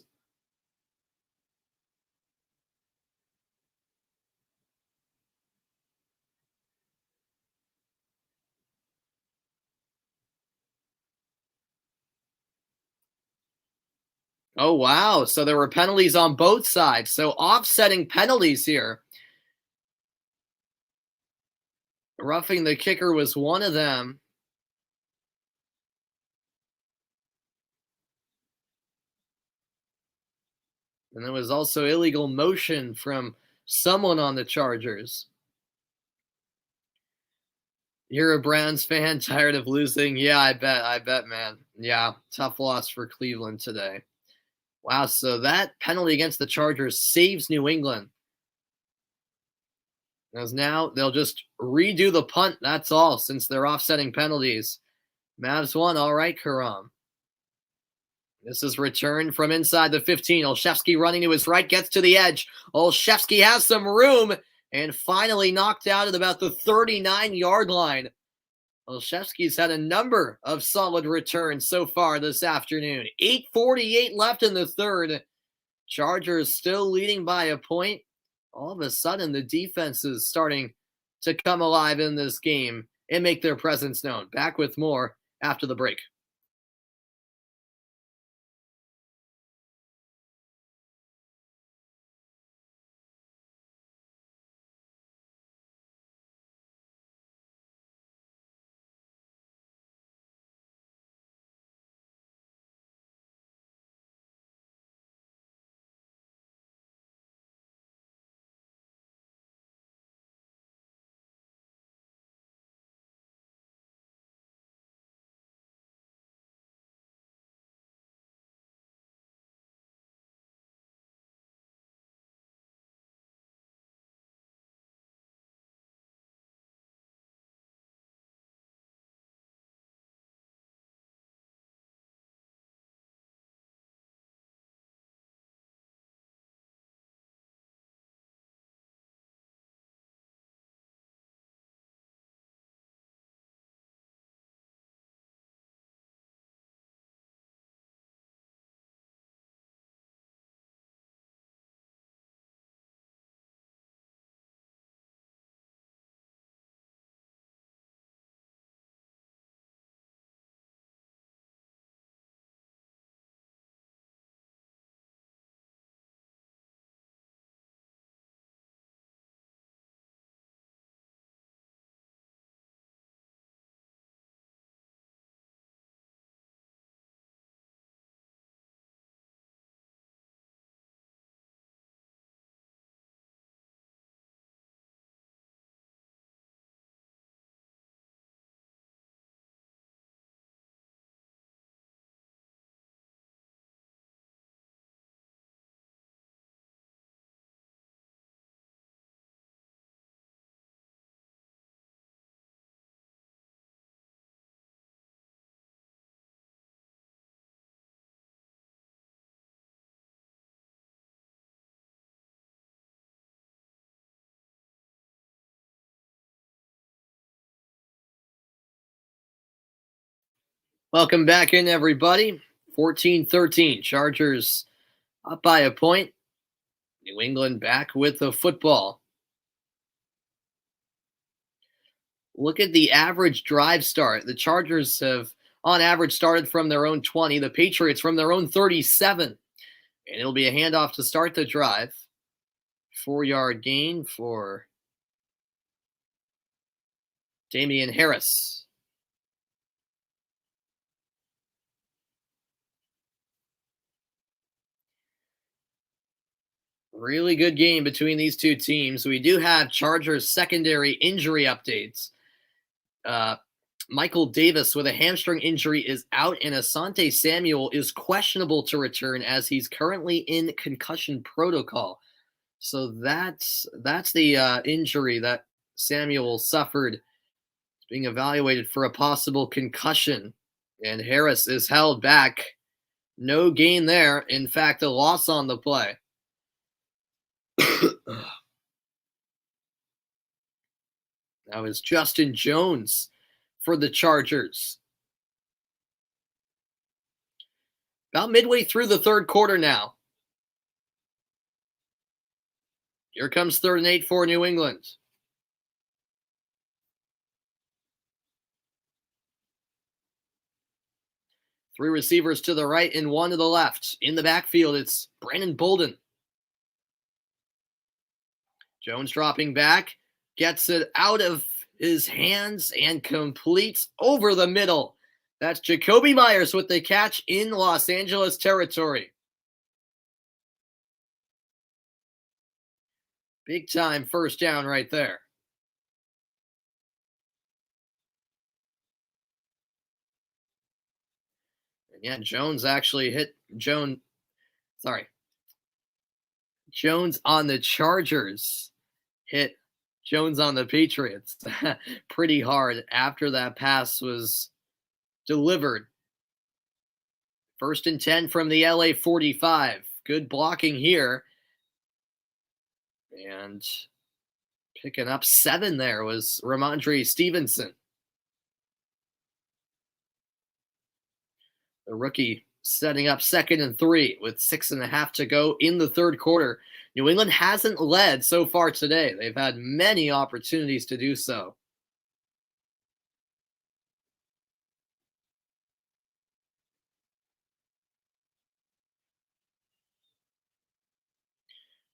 Oh, wow. So there were penalties on both sides. So offsetting penalties here. Roughing the kicker was one of them. And there was also illegal motion from someone on the Chargers. You're a Browns fan, tired of losing? Yeah, I bet, man. Yeah, tough loss for Cleveland today. Wow, so that penalty against the Chargers saves New England. As now they'll just redo the punt, that's all, since they're offsetting penalties. Mavs won, all right, Karam. This is returned from inside the 15. Olszewski running to his right, gets to the edge. Olszewski has some room and finally knocked out at about the 39-yard line. Olszewski's had a number of solid returns so far this afternoon. 8:48 left in the third. Chargers still leading by a point. All of a sudden, the defense is starting to come alive in this game and make their presence known. Back with more after the break. Welcome back in, everybody. 14-13. Chargers up by a point. New England back with the football. Look at the average drive start. The Chargers have, on average, started from their own 20. The Patriots from their own 37. And it'll be a handoff to start the drive. 4-yard gain for Damien Harris. Really good game between these two teams. We do have Chargers secondary injury updates. Michael Davis with a hamstring injury is out, and Asante Samuel is questionable to return as he's currently in concussion protocol. So that's the injury that Samuel suffered. He's being evaluated for a possible concussion, and Harris is held back. No gain there. In fact, a loss on the play. That was Justin Jones for the Chargers. About midway through the third quarter now. Here comes 3rd and 8 for New England. Three receivers to the right and one to the left. In the backfield, it's Brandon Bolden. Jones dropping back, gets it out of his hands and completes over the middle. That's Jacoby Myers with the catch in Los Angeles territory. Big time first down right there. And yeah, Jones actually hit Jones on the Chargers hit Jones on the Patriots pretty hard after that pass was delivered. 1st and 10 from the LA 45. Good blocking here. And picking up 7 there was Ramondre Stevenson. The rookie setting up 2nd and 3 with 6.5 to go in the third quarter. New England hasn't led so far today. They've had many opportunities to do so.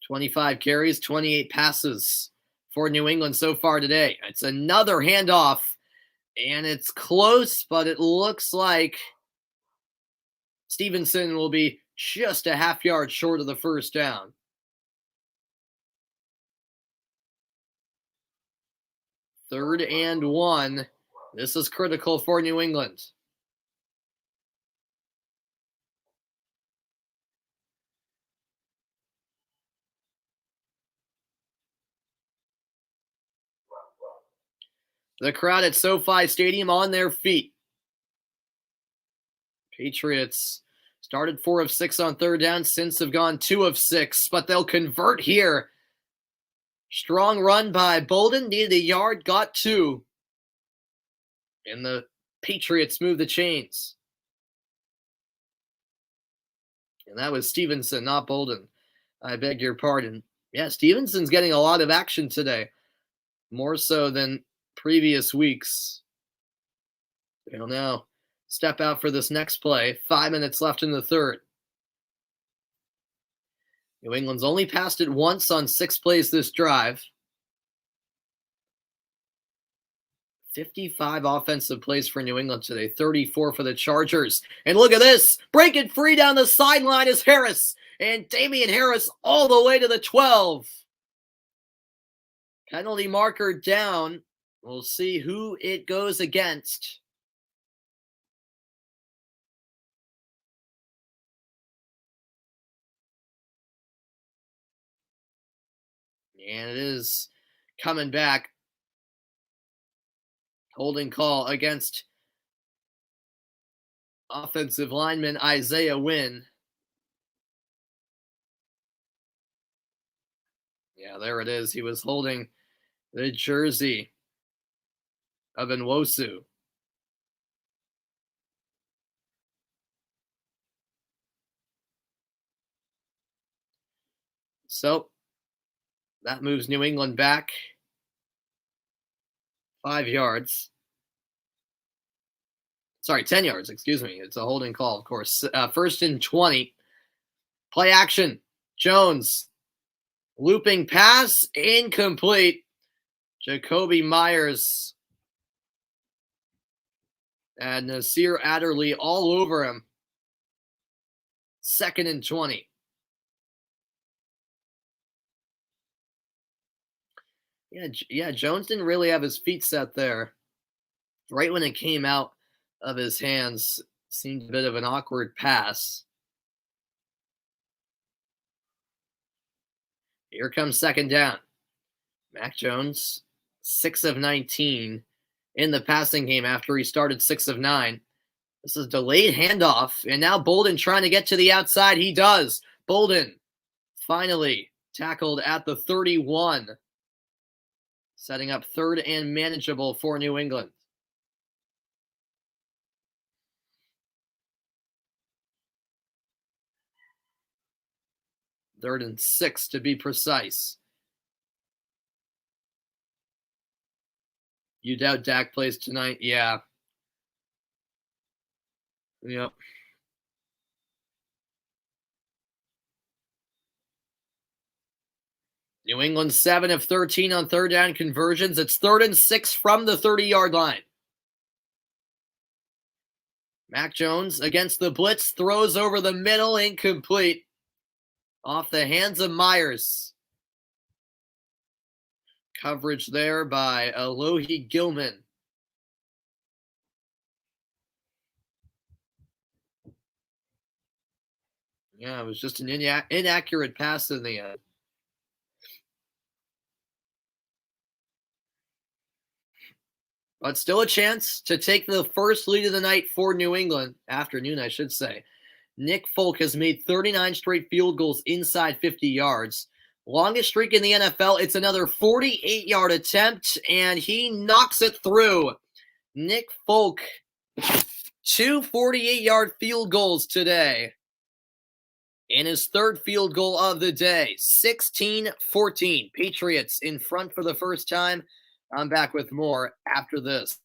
"25 carries, 28 passes for New England so far today." It's another handoff, and it's close, but it looks like Stevenson will be just a half yard short of the first down. 3rd and 1. This is critical for New England. The crowd at SoFi Stadium on their feet. Patriots started 4 of 6 on 3rd down, since have gone 2 of 6, but they'll convert here. Strong run by Bolden, needed a yard, got 2. And the Patriots move the chains. And that was Stevenson, not Bolden. I beg your pardon. Yeah, Stevenson's getting a lot of action today. More so than previous weeks. They'll now step out for this next play. 5 minutes left in the third. New England's only passed it once on 6 plays this drive. 55 offensive plays for New England today, 34 for the Chargers. And look at this. Breaking free down the sideline is Harris. And Damien Harris all the way to the 12. Penalty marker down. We'll see who it goes against. And it is coming back. Holding call against offensive lineman Isaiah Wynn. Yeah, there it is. He was holding the jersey of Nwosu. So that moves New England back 5 yards. Sorry, 10 yards, excuse me. It's a holding call, of course. First and 20. Play action. Jones. Looping pass. Incomplete. Jacoby Myers. And Nasir Adderley all over him. Second and 20. Yeah, Jones didn't really have his feet set there. Right when it came out of his hands, seemed a bit of an awkward pass. Here comes second down. Mac Jones, 6 of 19 in the passing game after he started 6 of 9. This is delayed handoff, and now Bolden trying to get to the outside. He does. Bolden finally tackled at the 31, setting up third and manageable for New England. Third and 6 to be precise. You doubt Dak plays tonight? Yeah. Yep. New England 7 of 13 on third down conversions. It's third and 6 from the 30-yard line. Mac Jones against the blitz, throws over the middle, incomplete. Off the hands of Myers. Coverage there by Alohi Gilman. Yeah, it was just an inaccurate pass in the end. But still a chance to take the first lead of the night for New England. Afternoon, I should say. Nick Folk has made 39 straight field goals inside 50 yards. Longest streak in the NFL. It's another 48-yard attempt, and he knocks it through. Nick Folk, 2 48-yard field goals today. And his third field goal of the day. 16-14. Patriots in front for the first time. I'm back with more after this.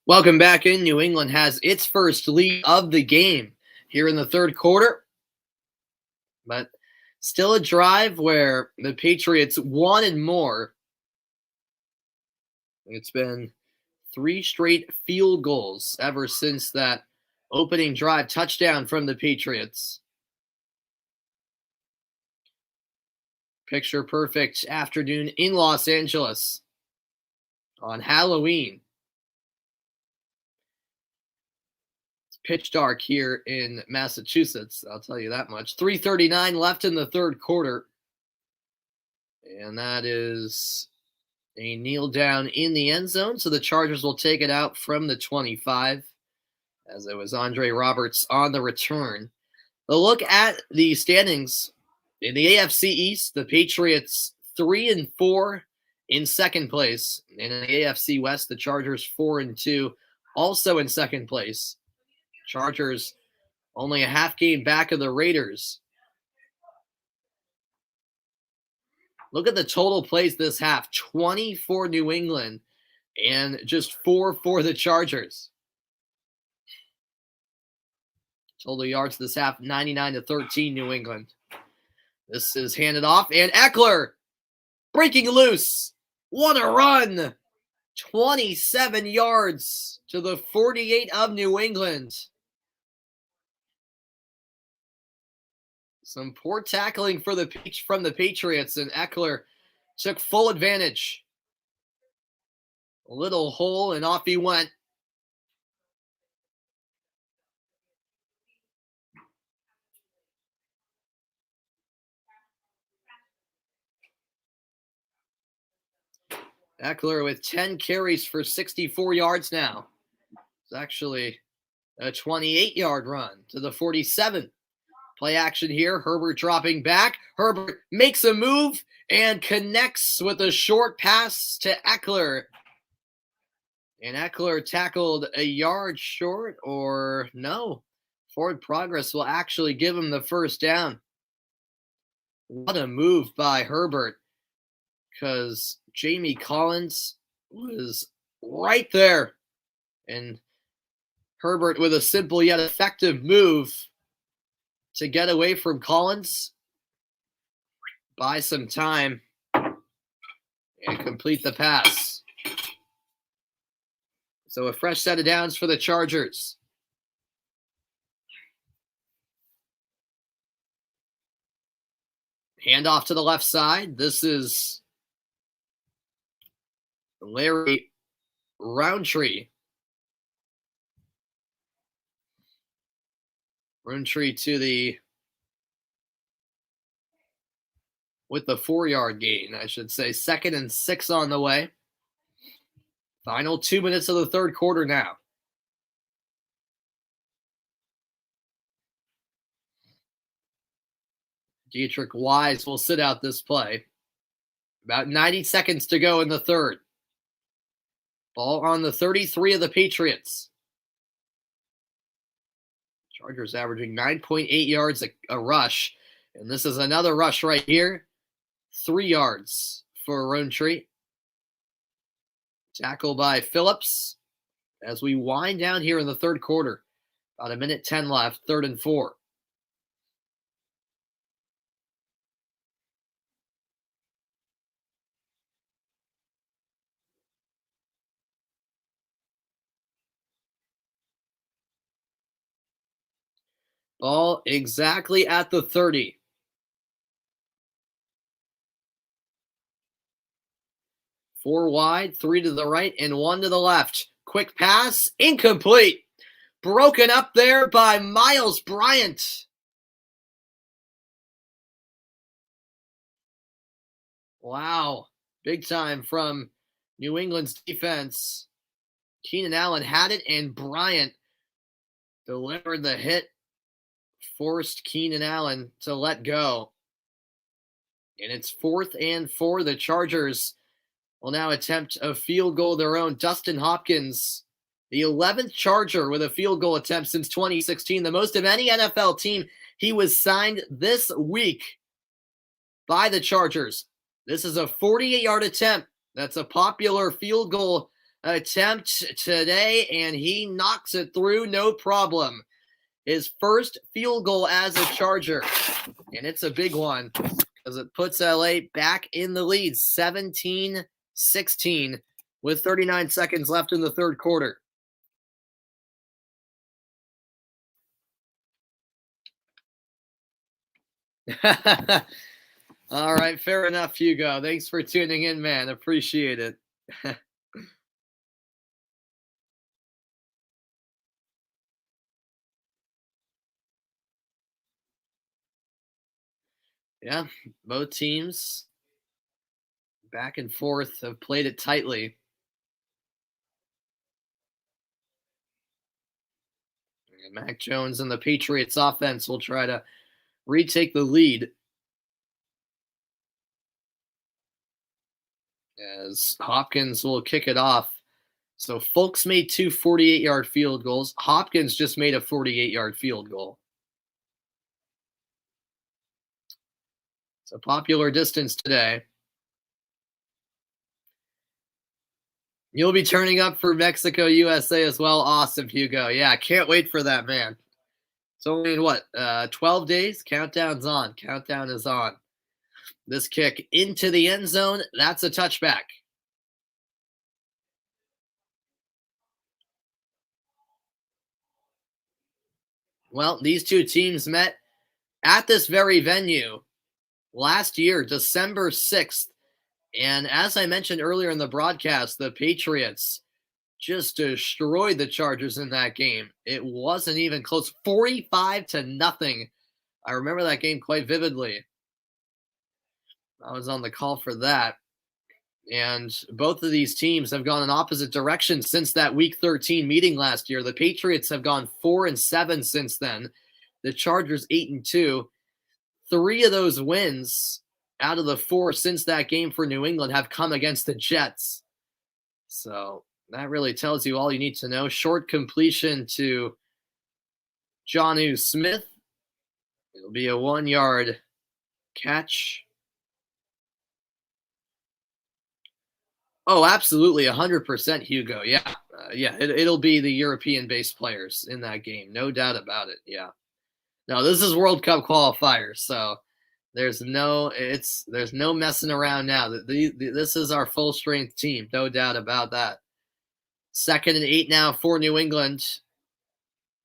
Welcome back in. New England has its first lead of the game here in the third quarter. But still a drive where the Patriots wanted more. It's been 3 straight field goals ever since that opening drive touchdown from the Patriots. Picture perfect afternoon in Los Angeles on Halloween. It's pitch dark here in Massachusetts, I'll tell you that much. 3:39 left in the third quarter. And that is a kneel down in the end zone. So the Chargers will take it out from the 25, as it was Andre Roberts on the return. A look at the standings in the AFC East, the Patriots 3-4 in second place. And in the AFC West, the Chargers 4-2, also in second place. Chargers only a half game back of the Raiders. Look at the total plays this half. 20 for New England and just 4 for the Chargers. Total yards this half, 99-13 New England. This is handed off, and Eckler breaking loose. What a run! 27 yards to the 48 of New England. Some poor tackling from the Patriots, and Eckler took full advantage. A little hole, and off he went. Eckler with 10 carries for 64 yards now. It's actually a 28-yard run to the 47. Play action here. Herbert dropping back. Herbert makes a move and connects with a short pass to Eckler. And Eckler tackled a yard short, or no. Forward progress will actually give him the first down. What a move by Herbert, because Jamie Collins was right there. And Herbert with a simple yet effective move to get away from Collins, buy some time, and complete the pass. So a fresh set of downs for the Chargers. Handoff to the left side. This is Larry Roundtree. Roundtree with the 4-yard gain, I should say. 2nd and 6 on the way. Final 2 minutes of the third quarter now. Dietrich Wise will sit out this play. About 90 seconds to go in the third. Ball on the 33 of the Patriots. Chargers averaging 9.8 yards a rush. And this is another rush right here. 3 yards for Roundtree. Tackle by Phillips as we wind down here in the third quarter. About a minute 10 left, 3rd and 4. Ball exactly at the 30. 4 wide, 3 to the right, and 1 to the left. Quick pass, incomplete. Broken up there by Miles Bryant. Wow, big time from New England's defense. Keenan Allen had it, and Bryant delivered the hit. Forced Keenan Allen to let go. And it's 4th and 4. The Chargers will now attempt a field goal of their own. Dustin Hopkins, the 11th Charger with a field goal attempt since 2016, the most of any NFL team. He was signed this week by the Chargers. This is a 48-yard attempt. That's a popular field goal attempt today, and he knocks it through no problem. His first field goal as a Charger, and it's a big one because it puts LA back in the lead, 17-16, with 39 seconds left in the third quarter. All right, fair enough, Hugo. Thanks for tuning in, man. Appreciate it. Yeah, both teams back and forth have played it tightly. And Mac Jones and the Patriots offense will try to retake the lead as Hopkins will kick it off. So Folks made two 48-yard field goals. Hopkins just made a 48-yard field goal. It's a popular distance today. You'll be turning up for Mexico, USA as well. Awesome, Hugo. Yeah, can't wait for that, man. It's only in what, 12 days? Countdown's on. Countdown is on. This kick into the end zone. That's a touchback. Well, these two teams met at this very venue last year, December 6th. And as I mentioned earlier in the broadcast, the Patriots just destroyed the Chargers in that game. It wasn't even close. 45-0. I remember that game quite vividly. I was on the call for that. And both of these teams have gone in opposite directions since that Week 13 meeting last year. The Patriots have gone 4-7 since then. The Chargers 8-2. Three of those wins out of the four since that game for New England have come against the Jets. So that really tells you all you need to know. Short completion to Jonnu Smith. It'll be a 1-yard catch. Oh, absolutely, 100%, Hugo. Yeah, it'll be the European-based players in that game, no doubt about it. Yeah. No, this is World Cup qualifiers, so there's no messing around now. This is our full-strength team, no doubt about that. 2nd and 8 now for New England.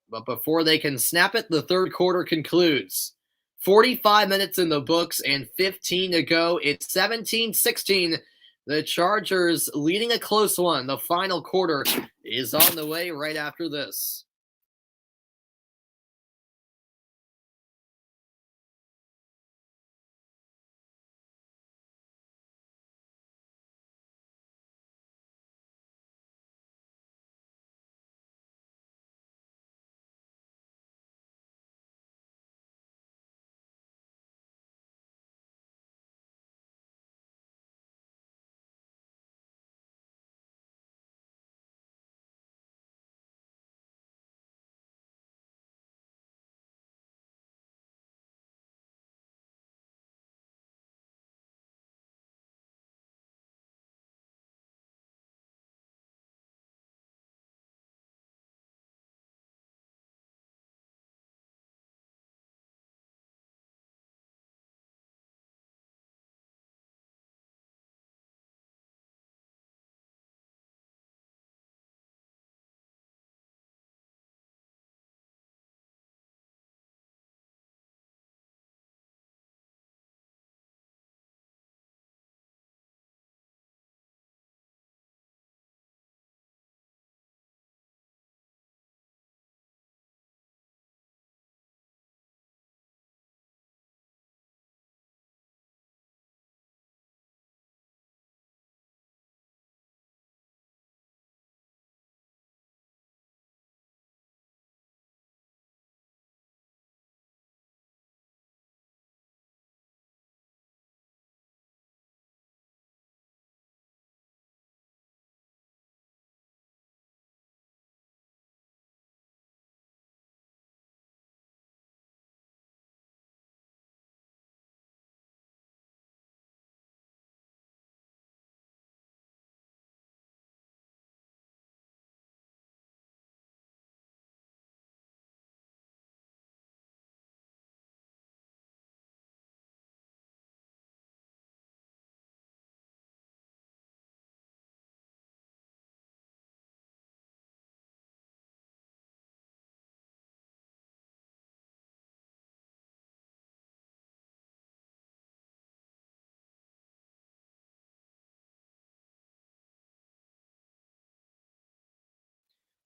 But before they can snap it, the third quarter concludes. 45 minutes in the books and 15 to go. It's 17-16. The Chargers leading a close one. The final quarter is on the way right after this.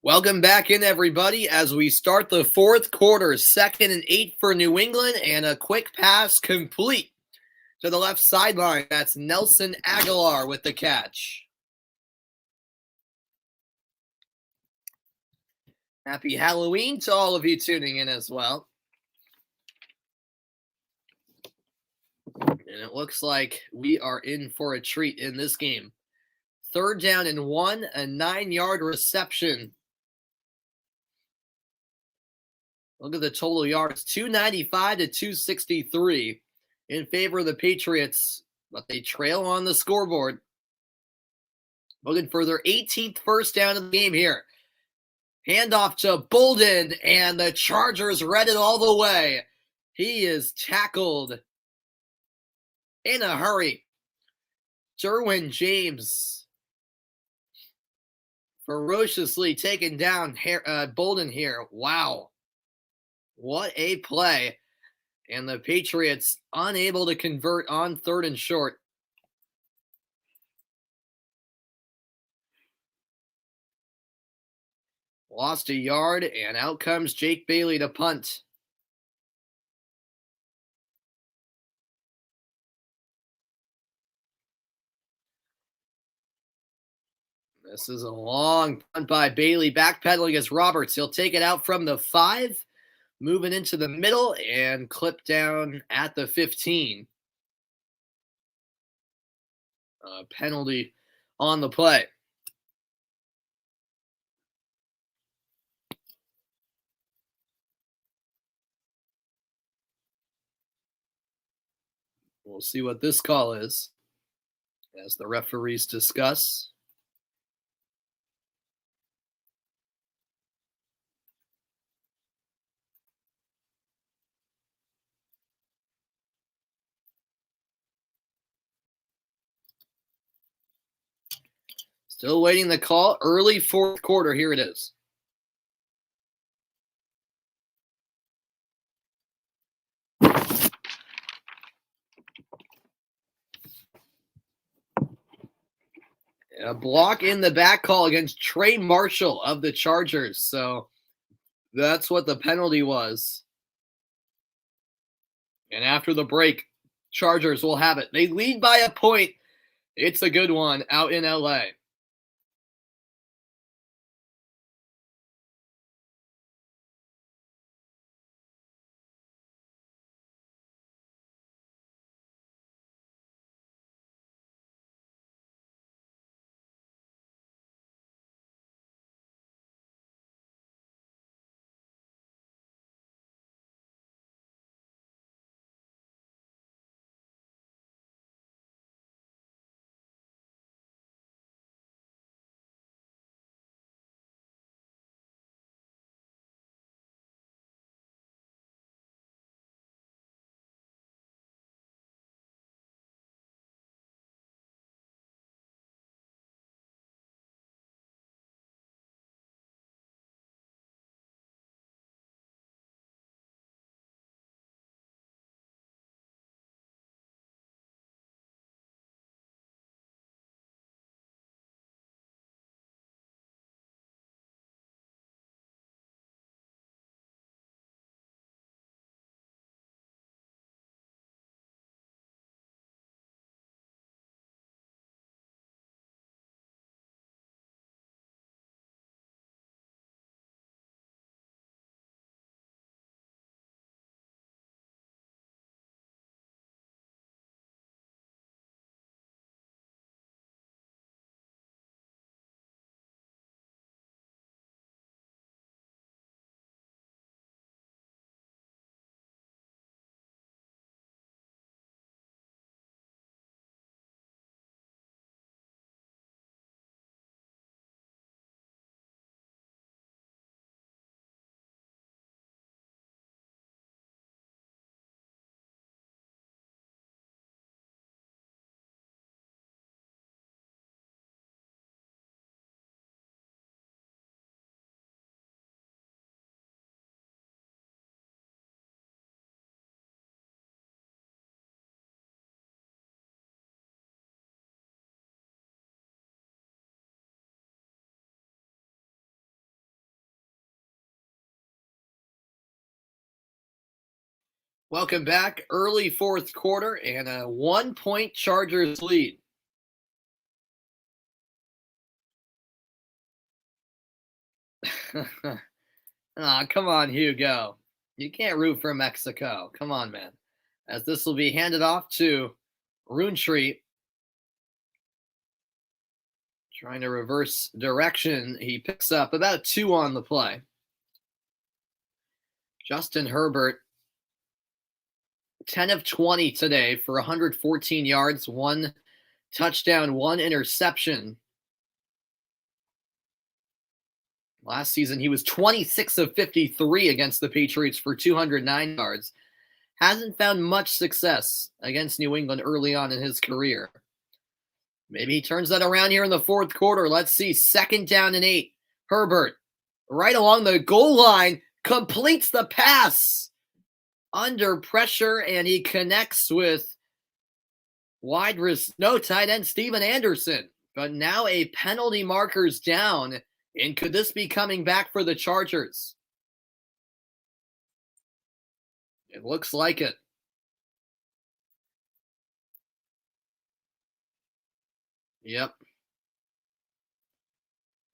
Welcome back in, everybody, as we start the fourth quarter. 2nd and 8 for New England, and a quick pass complete to the left sideline. That's Nelson Aguilar with the catch. Happy Halloween to all of you tuning in as well. And it looks like we are in for a treat in this game. 3rd down and 1, a 9-yard reception. Look at the total yards, 295 to 263 in favor of the Patriots, but they trail on the scoreboard. Looking for their 18th first down of the game here. Handoff to Bolden, and the Chargers read it all the way. He is tackled in a hurry. Derwin James ferociously taking down Bolden here. Wow. What a play. And the Patriots unable to convert on 3rd and short. Lost a yard, and out comes Jake Bailey to punt. This is a long punt by Bailey, backpedaling as Roberts. He'll take it out from the 5, moving into the middle, and clip down at the 15. Penalty on the play. We'll see what this call is as the referees discuss. Still waiting the call. Early 4th quarter. Here it is. A block in the back call against Trey Marshall of the Chargers. So that's what the penalty was. And after the break, Chargers will have it. They lead by a point. It's a good one out in LA. Welcome back. Early fourth quarter and a 1-point Chargers lead. Come on, Hugo. You can't root for Mexico. Come on, man. As this will be handed off to Roontree. Trying to reverse direction. He picks up about 2 on the play. Justin Herbert, 10 of 20 today for 114 yards, 1 touchdown, 1 interception. Last season, he was 26 of 53 against the Patriots for 209 yards. Hasn't found much success against New England early on in his career. Maybe he turns that around here in the fourth quarter. Let's see. 2nd down and 8. Herbert, right along the goal line, completes the pass under pressure, and he connects with tight end Steven Anderson. But now a penalty marker's down. And could this be coming back for the Chargers? It looks like it. Yep.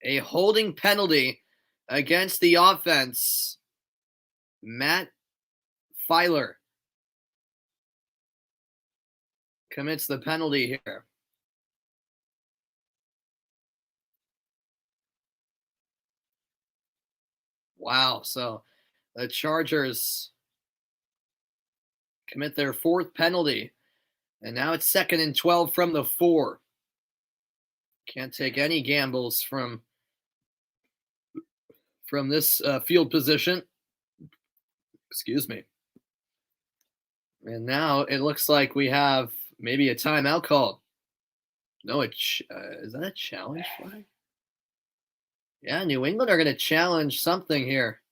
A holding penalty against the offense. Matt Filer commits the penalty here. Wow. So the Chargers commit their 4th penalty. And now it's 2nd and 12 from the 4. Can't take any gambles from this field position. Excuse me. And now it looks like we have maybe a timeout called. No, is that a challenge flag? Yeah, New England are going to challenge something here.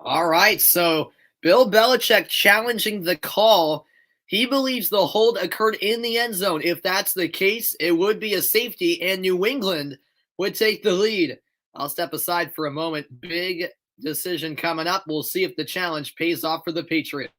All right, so Bill Belichick challenging the call. He believes the hold occurred in the end zone. If that's the case, it would be a safety, and New England would take the lead. I'll step aside for a moment. Big decision coming up. We'll see if the challenge pays off for the Patriots.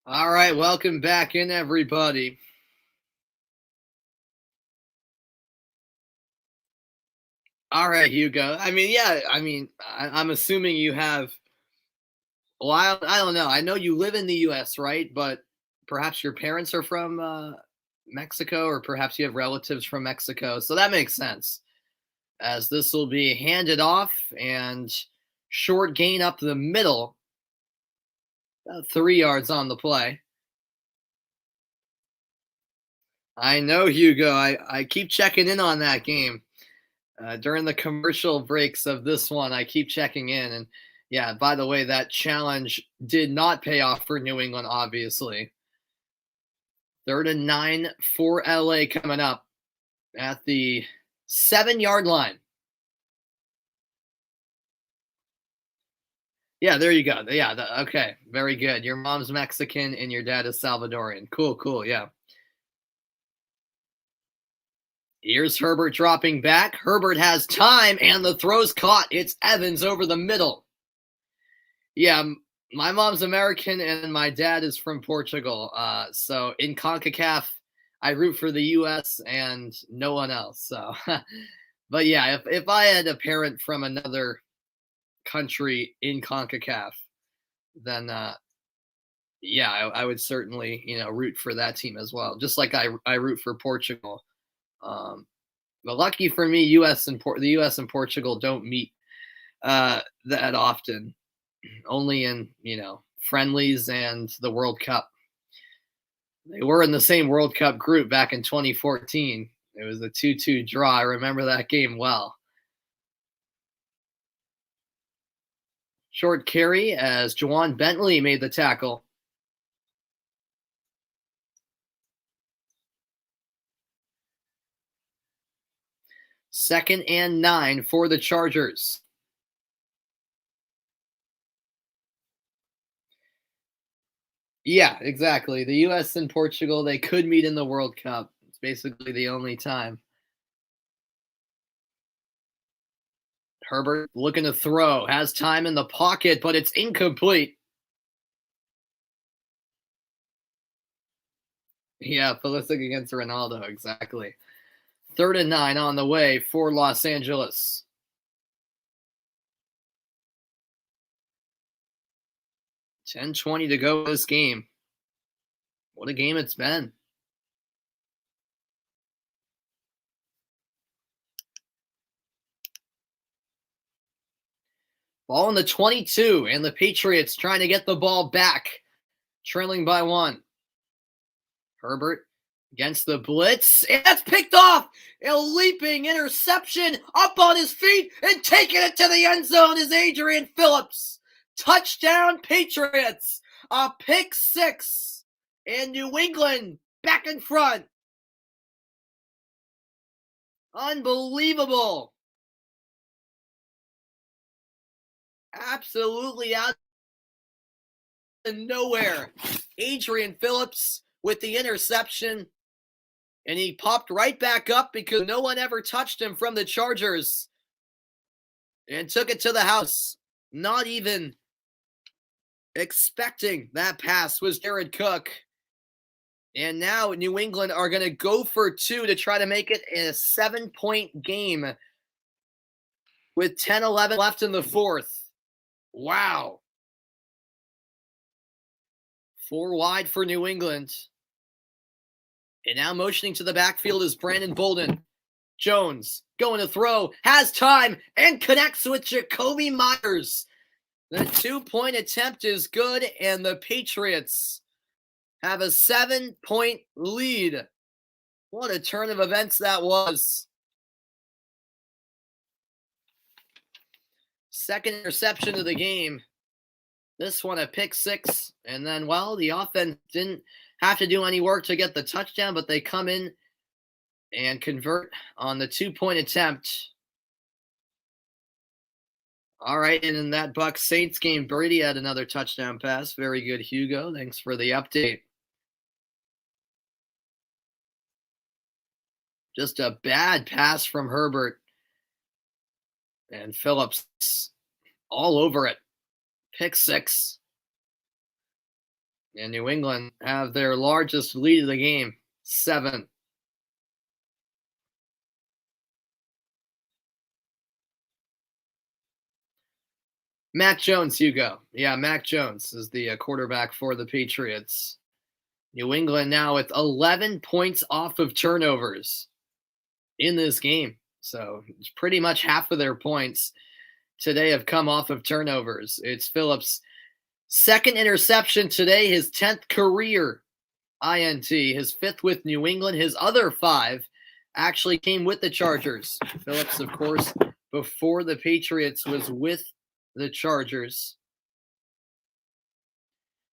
All right, welcome back in, everybody. All right, Hugo. I mean, yeah. I mean, I'm assuming you have. Well, I don't know. I know you live in the U.S., right? But perhaps your parents are from Mexico, or perhaps you have relatives from Mexico. So that makes sense, as this will be handed off and short gain up the middle, about 3 yards on the play. I know, Hugo. I keep checking in on that game. During the commercial breaks of this one, I keep checking in. And yeah, by the way, that challenge did not pay off for New England, obviously. 3rd and 9 for LA coming up at the 7-yard line. Yeah, there you go. Yeah, okay. Very good. Your mom's Mexican and your dad is Salvadorian. Cool, cool. Yeah. Here's Herbert dropping back. Herbert has time, and the throw's caught. It's Evans over the middle. Yeah, my mom's American, and my dad is from Portugal. So in CONCACAF, I root for the U.S. and no one else. So, but yeah, if I had a parent from another country in CONCACAF, then yeah, I would certainly root for that team as well. Just like I root for Portugal. But lucky for me, the U.S. and Portugal don't meet that often. Only in friendlies and the World Cup. They were in the same World Cup group back in 2014. It was a 2-2 draw. I remember that game well. Short carry as Juwan Bentley made the tackle. Second and 9 for the Chargers. Yeah, exactly. The U.S. and Portugal, they could meet in the World Cup. It's basically the only time. Herbert looking to throw, has time in the pocket, but it's incomplete. Yeah, Pulisic against Ronaldo, exactly. 3rd and 9 on the way for Los Angeles. 10:20 to go in this game. What a game it's been. Ball in the 22, and the Patriots trying to get the ball back, trailing by 1. Herbert against the blitz, and that's picked off. A leaping interception up on his feet and taking it to the end zone is Adrian Phillips. Touchdown Patriots. A pick 6. And New England back in front. Unbelievable. Absolutely out of nowhere. Adrian Phillips with the interception. And he popped right back up because no one ever touched him from the Chargers. And took it to the house. Not even expecting that pass was Jared Cook. And now New England are going to go for 2 to try to make it a 7-point game with 10-11 left in the 4th. Wow. 4 wide for New England. And now motioning to the backfield is Brandon Bolden. Jones going to throw, has time, and connects with Jacoby Myers. The 2-point attempt is good, and the Patriots have a 7-point lead. What a turn of events that was. Second interception of the game. This one a pick 6. And then, well, the offense didn't have to do any work to get the touchdown, but they come in and convert on the 2-point attempt. All right, and in that Bucs Saints game, Brady had another touchdown pass. Very good, Hugo. Thanks for the update. Just a bad pass from Herbert. And Phillips all over it. Pick 6. And New England have their largest lead of the game, 7. Mac Jones, Hugo. Yeah, Mac Jones is the quarterback for the Patriots. New England now with 11 points off of turnovers in this game. So pretty much half of their points today have come off of turnovers. It's Phillips' second interception today, his 10th career INT, his 5th with New England. His other 5 actually came with the Chargers. Phillips, of course, before the Patriots was with the Chargers.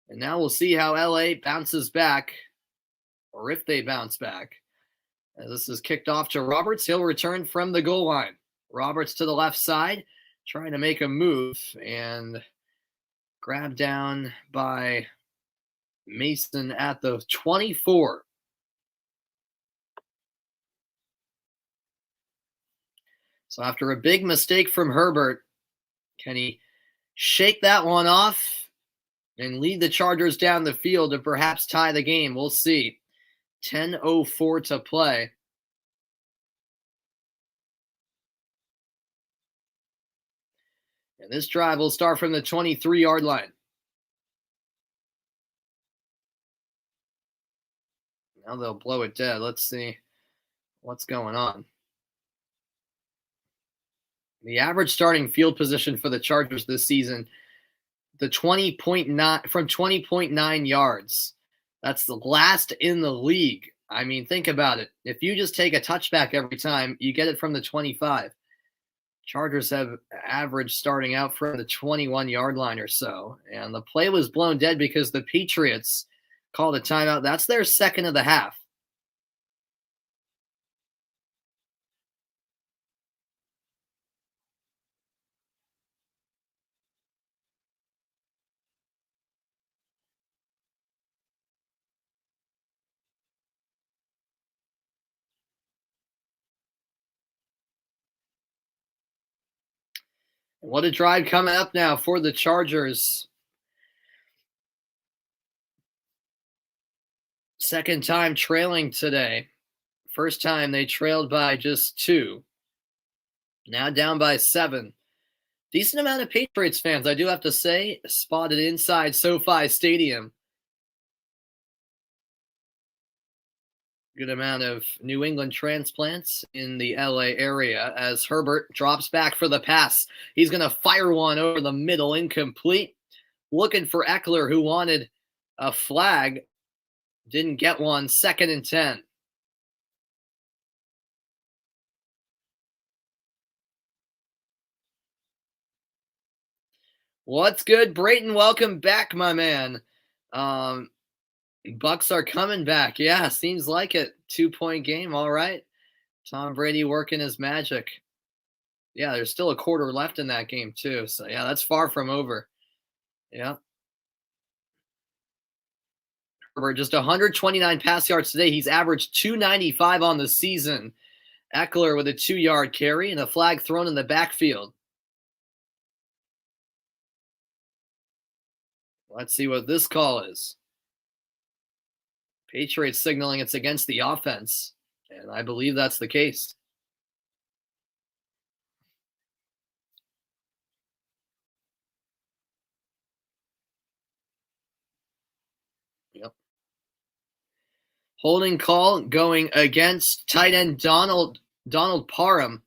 And now we'll see how LA bounces back, or if they bounce back. As this is kicked off to Roberts, he'll return from the goal line. Roberts to the left side, trying to make a move, and grabbed down by Mason at the 24. So after a big mistake from Herbert, can he shake that one off and lead the Chargers down the field to perhaps tie the game? We'll see. 10:04 to play. And this drive will start from the 23-yard line. Now they'll blow it dead. Let's see what's going on. The average starting field position for the Chargers this season, the 20.9 from 20.9 yards. That's the last in the league. I mean, think about it. If you just take a touchback every time, you get it from the 25. Chargers have average starting out from the 21-yard line or so. And the play was blown dead because the Patriots called a timeout. That's their second of the half. What a drive coming up now for the Chargers. Second time trailing today. First time they trailed by just 2. Now down by 7. Decent amount of Patriots fans, I do have to say, spotted inside SoFi Stadium. Good amount of New England transplants in the LA area as Herbert drops back for the pass. He's going to fire one over the middle, incomplete. Looking for Aguilar, who wanted a flag. Didn't get one. 2nd and 10. What's good, Brayton? Welcome back, my man. Bucks are coming back. Yeah, seems like it. 2-point game. All right. Tom Brady working his magic. Yeah, there's still a quarter left in that game, too. So, yeah, that's far from over. Yeah. Herbert, just 129 pass yards today. He's averaged 295 on the season. Aguilar with a 2-yard carry and a flag thrown in the backfield. Let's see what this call is. Patriots signaling it's against the offense, and I believe that's the case. Yep. Holding call going against tight end Donald Parham.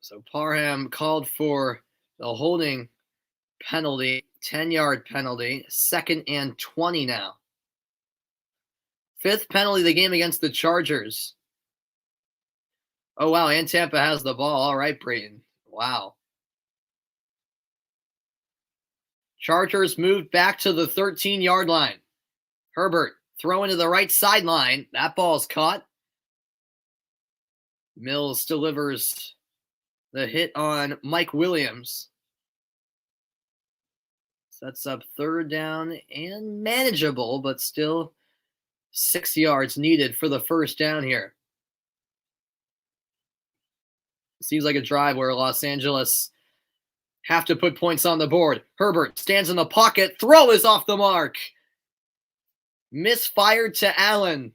So Parham called for the holding penalty, 10-yard penalty, 2nd and 20 now. 5th penalty of the game against the Chargers. Oh, wow, and Tampa has the ball. All right, Brayton. Wow. Chargers moved back to the 13-yard line. Herbert throwing to the right sideline. That ball's caught. Mills delivers the hit on Mike Williams. Sets up 3rd down and manageable, but still 6 yards needed for the first down here. Seems like a drive where Los Angeles have to put points on the board. Herbert stands in the pocket. Throw is off the mark. Misfired to Allen.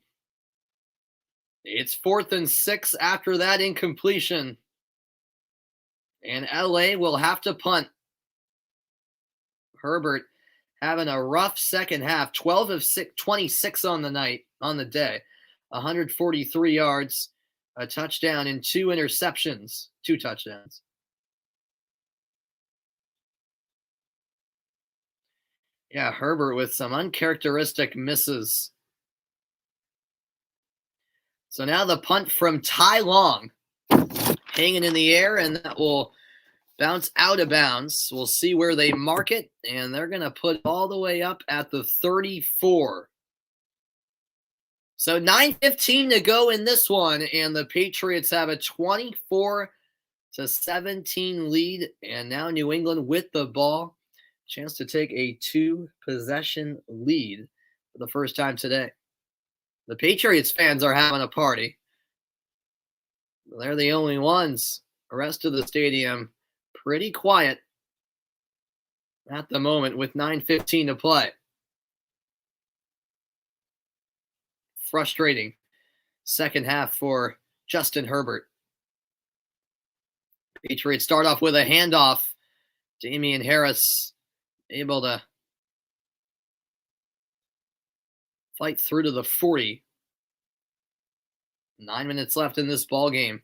It's 4th and 6 after that incompletion. And LA will have to punt. Herbert having a rough second half, 12 of 26 on the day, 143 yards, a touchdown, and two touchdowns. Yeah, Herbert with some uncharacteristic misses. So now the punt from Ty Long, hanging in the air, and that will bounce out of bounds. We'll see where they mark it, and they're going to put all the way up at the 34. So 9:15 to go in this one, and the Patriots have a 24-17 lead, and now New England with the ball. Chance to take a 2-possession lead for the first time today. The Patriots fans are having a party. They're the only ones. The rest of the stadium pretty quiet at the moment with 9:15 to play. Frustrating second half for Justin Herbert. Patriots start off with a handoff. Damien Harris able to fight through to the 40. 9 minutes left in this ball game.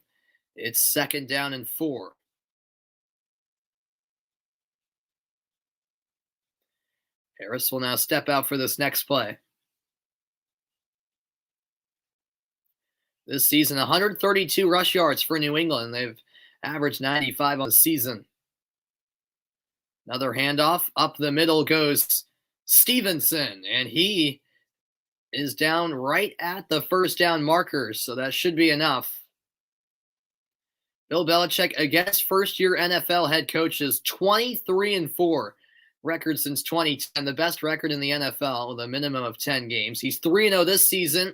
It's 2nd down and 4. Harris will now step out for this next play. This season, 132 rush yards for New England. They've averaged 95 on the season. Another handoff. Up the middle goes Stevenson, and he is down right at the first down markers, so that should be enough. Bill Belichick against first-year NFL head coaches, 23-4 record since 2010, the best record in the NFL with a minimum of 10 games. He's 3-0 this season,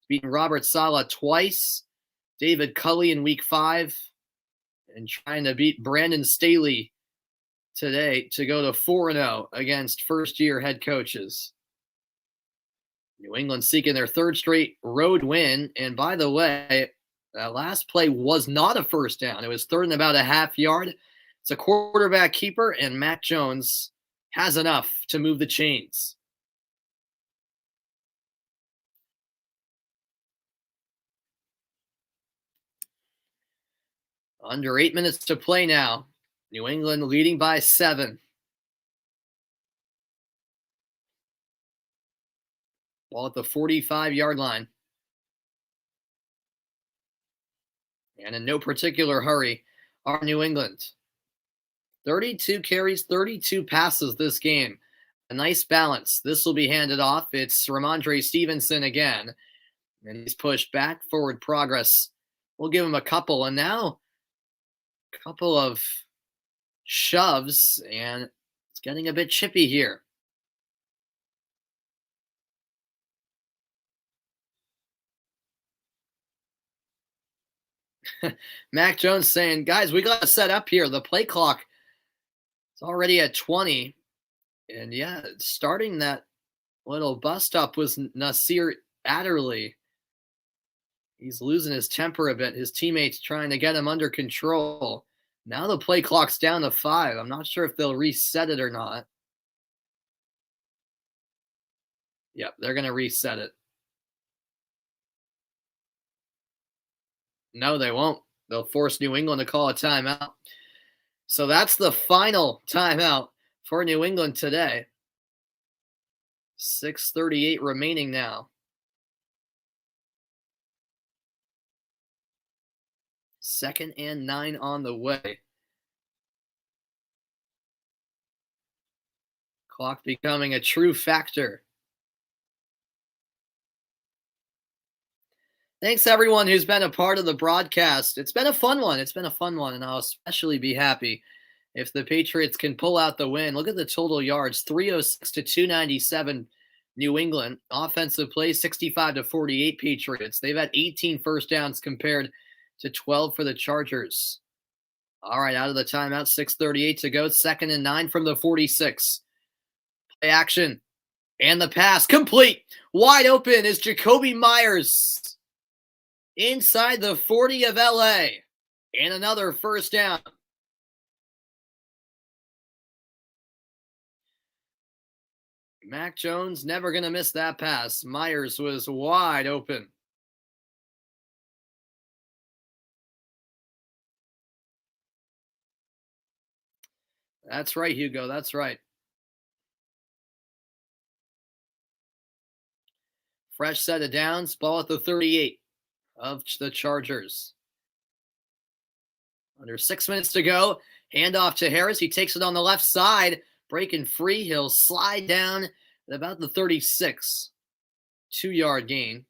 beating Robert Saleh twice, David Culley in Week 5, and trying to beat Brandon Staley today to go to 4-0 against first-year head coaches. New England seeking their 3rd straight road win. And by the way, that last play was not a first down. It was 3rd and about a half yard. It's a quarterback keeper, and Mac Jones has enough to move the chains. Under 8 minutes to play now. New England leading by 7. Ball at the 45-yard line. And in no particular hurry are New England. 32 carries, 32 passes this game. A nice balance. This will be handed off. It's Ramondre Stevenson again. And he's pushed back. Forward progress. We'll give him a couple. And now a couple of shoves. And it's getting a bit chippy here. Mac Jones saying, guys, we got to set up here. The play clock is already at 20. And yeah, starting that little bust up was Nasir Adderley. He's losing his temper a bit. His teammates trying to get him under control. Now the play clock's down to 5. I'm not sure if they'll reset it or not. Yep, they're going to reset it. No, they won't. They'll force New England to call a timeout. So that's the final timeout for New England today. 6:38 remaining now. 2nd and 9 on the way. Clock becoming a true factor. Thanks, everyone who's been a part of the broadcast. It's been a fun one. And I'll especially be happy if the Patriots can pull out the win. Look at the total yards, 306 to 297 New England. Offensive plays, 65 to 48 Patriots. They've had 18 first downs compared to 12 for the Chargers. All right, out of the timeout, 6:38 to go. 2nd and 9 from the 46. Play action. And the pass complete. Wide open is Jacoby Myers. Inside the 40 of LA. And another first down. Mac Jones never going to miss that pass. Myers was wide open. That's right, Hugo. That's right. Fresh set of downs. Ball at the 38 of the Chargers. Under 6 minutes to go. Handoff to Harris. He takes it on the left side. Breaking free. He'll slide down at about the 36. 2-yard gain.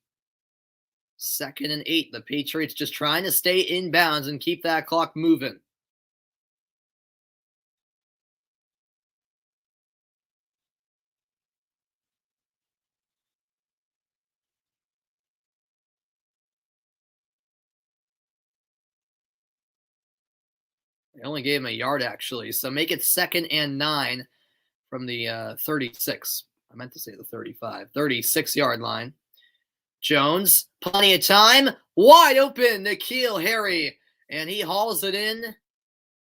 2nd and 8. The Patriots just trying to stay in bounds and keep that clock moving. They only gave him a yard, actually. So make it 2nd and 9 from the 36. I meant to say the 35. 36-yard line. Jones, plenty of time. Wide open, N'Keal Harry. And he hauls it in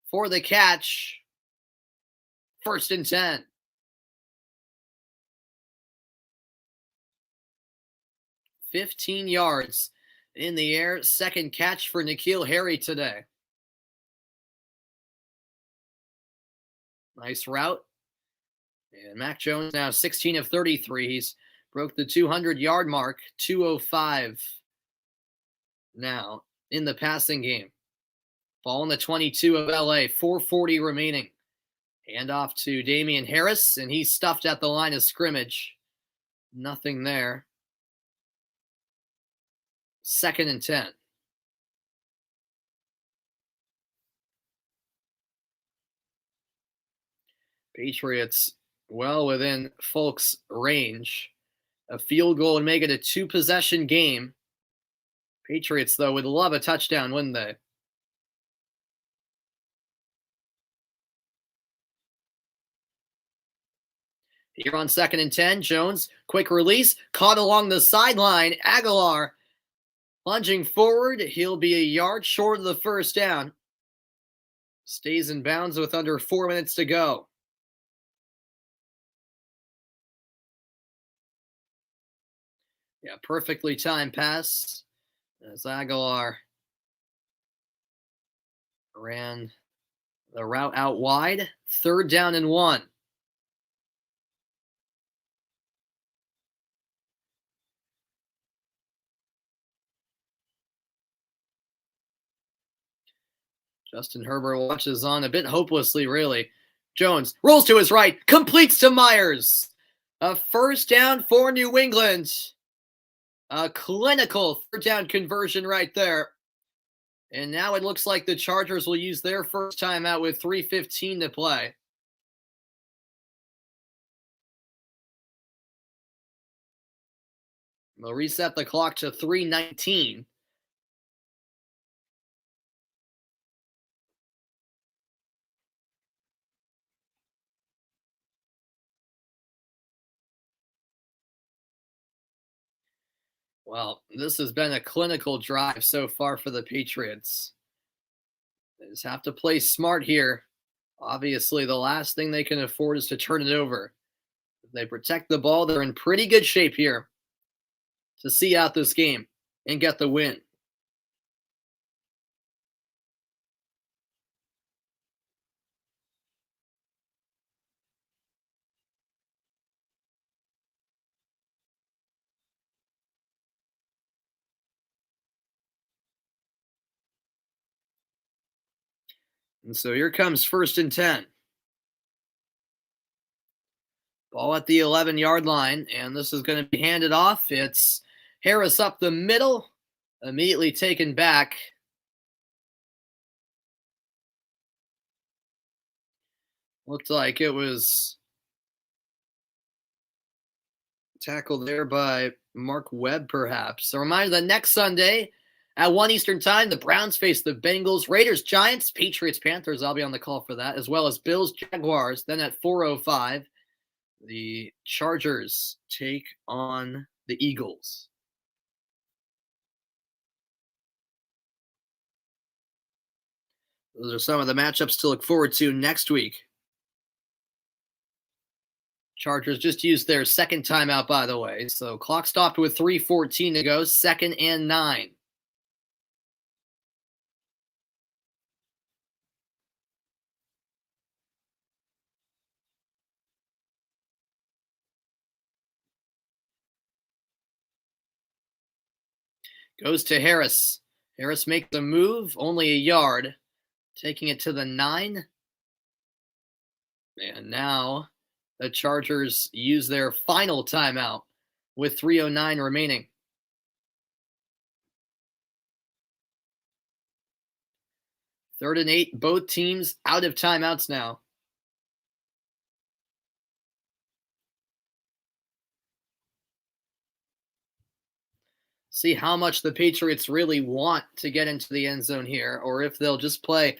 for the catch. 1st and 10. $15 yards in the air. 2nd catch for N'Keal Harry today. Nice route. And Mac Jones now 16 of 33. He's broke the 200-yard mark. 205 now in the passing game. Ball in the 22 of LA. 4:40 remaining. Hand off to Damien Harris, and he's stuffed at the line of scrimmage. Nothing there. 2nd and 10. Patriots well within Folk's range. A field goal would make it a 2-possession game. Patriots, though, would love a touchdown, wouldn't they? Here on 2nd and 10, Jones, quick release, caught along the sideline. Aguilar lunging forward. He'll be a yard short of the 1st down. Stays in bounds with under 4 minutes to go. Yeah, perfectly timed pass as Aguilar ran the route out wide. 3rd down and 1. Justin Herbert watches on a bit hopelessly, really. Jones rolls to his right, completes to Myers. A 1st down for New England. A clinical 3rd down conversion right there. And now it looks like the Chargers will use their first timeout with 3:15 to play. They'll reset the clock to 3:19. Well, this has been a clinical drive so far for the Patriots. They just have to play smart here. Obviously, the last thing they can afford is to turn it over. If they protect the ball, they're in pretty good shape here to see out this game and get the win. And so here comes 1st and 10. Ball at the 11-yard line, and this is going to be handed off. It's Harris up the middle, immediately taken back. Looked like it was tackled there by Mark Webb, perhaps. A reminder that next Sunday at 1 Eastern time, the Browns face the Bengals, Raiders, Giants, Patriots, Panthers. I'll be on the call for that, as well as Bills, Jaguars. Then at 4:05, the Chargers take on the Eagles. Those are some of the matchups to look forward to next week. Chargers just used their second timeout, by the way. So clock stopped with 3:14 to go, 2nd and 9. Goes to Harris. Harris makes the move, only a yard, taking it to the 9. And now the Chargers use their final timeout with 3:09 remaining. Third and 8, both teams out of timeouts now. See how much the Patriots really want to get into the end zone here, or if they'll just play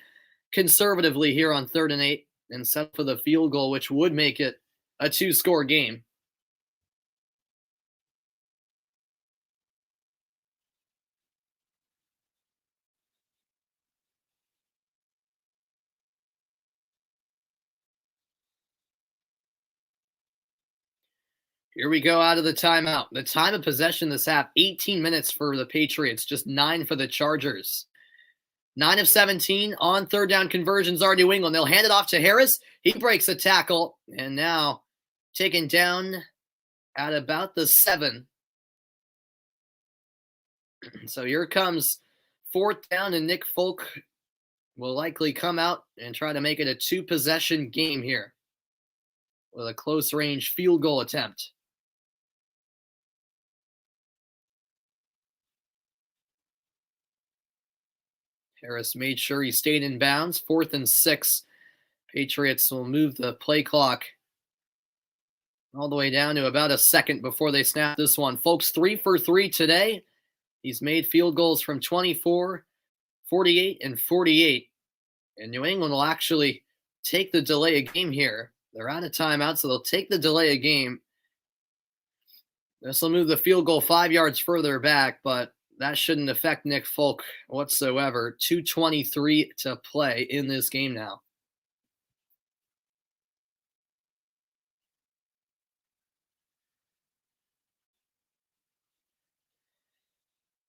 conservatively here on 3rd and 8 and set for the field goal, which would make it a 2-score game. Here we go out of the timeout. The time of possession this half, 18 minutes for the Patriots, just 9 for the Chargers. 9 of 17 on third down conversions are New England. They'll hand it off to Harris. He breaks a tackle and now taken down at about the 7. So here comes 4th down, and Nick Folk will likely come out and try to make it a 2-possession game here with a close-range field goal attempt. Harris made sure he stayed in bounds. 4th and 6. Patriots will move the play clock all the way down to about a second before they snap this one. Folks, 3 for 3 today. He's made field goals from 24, 48, and 48. And New England will actually take the delay of game here. They're out of timeout, so they'll take the delay of game. This will move the field goal 5 yards further back, but that shouldn't affect Nick Folk whatsoever. 2:23 to play in this game now.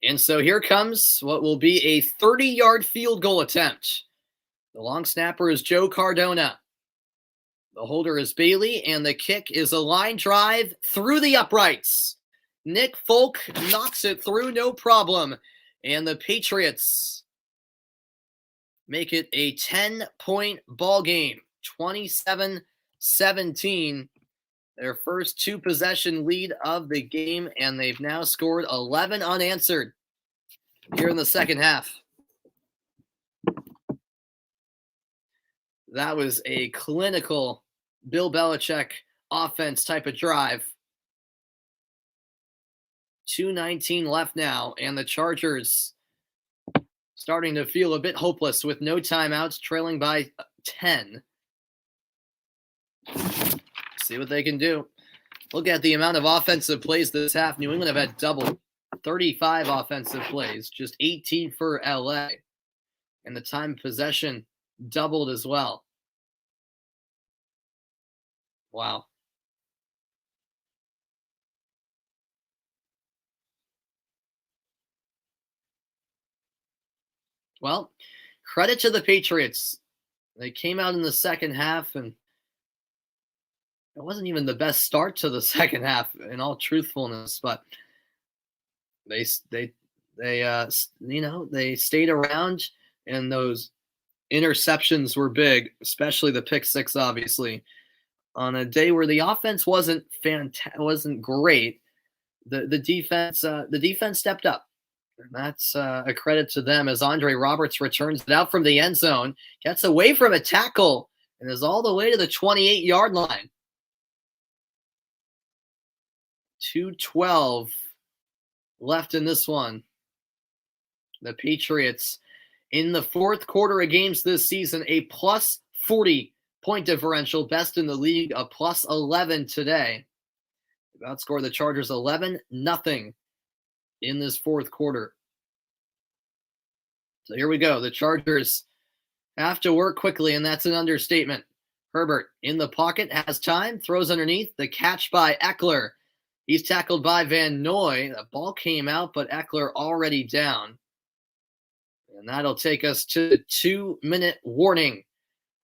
And so here comes what will be a 30-yard field goal attempt. The long snapper is Joe Cardona. The holder is Bailey, and the kick is a line drive through the uprights. Nick Folk knocks it through, no problem. And the Patriots make it a 10-point ball game, 27-17. Their first 2-possession lead of the game, and they've now scored 11 unanswered here in the second half. That was a clinical Bill Belichick offense type of drive. 2:19 left now, and the Chargers starting to feel a bit hopeless with no timeouts, trailing by 10. See what they can do. Look at the amount of offensive plays this half. New England have had double, 35 offensive plays, just 18 for LA. And the time of possession doubled as well. Wow. Well, credit to the Patriots. They came out in the second half, and it wasn't even the best start to the second half, in all truthfulness. But they stayed around, and those interceptions were big, especially the pick six, obviously. On a day where the offense wasn't great, the defense stepped up. And that's a credit to them, as Andre Roberts returns it out from the end zone, gets away from a tackle, and is all the way to the 28-yard line. 2:12 left in this one. The Patriots, in the fourth quarter of games this season, a plus 40 point differential, best in the league, a plus 11 today. They've outscored the Chargers 11-0 in this fourth quarter. So here we go. The Chargers have to work quickly, and that's an understatement. Herbert in the pocket, has time, throws underneath. The catch by Eguilar. He's tackled by Van Noy. The ball came out, but Eguilar already down. And that'll take us to the 2-minute warning.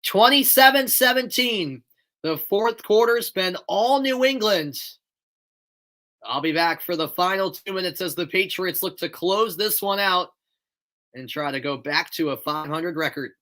27-17. The fourth quarter's been all New England. I'll be back for the final 2 minutes as the Patriots look to close this one out and try to go back to a 500 record.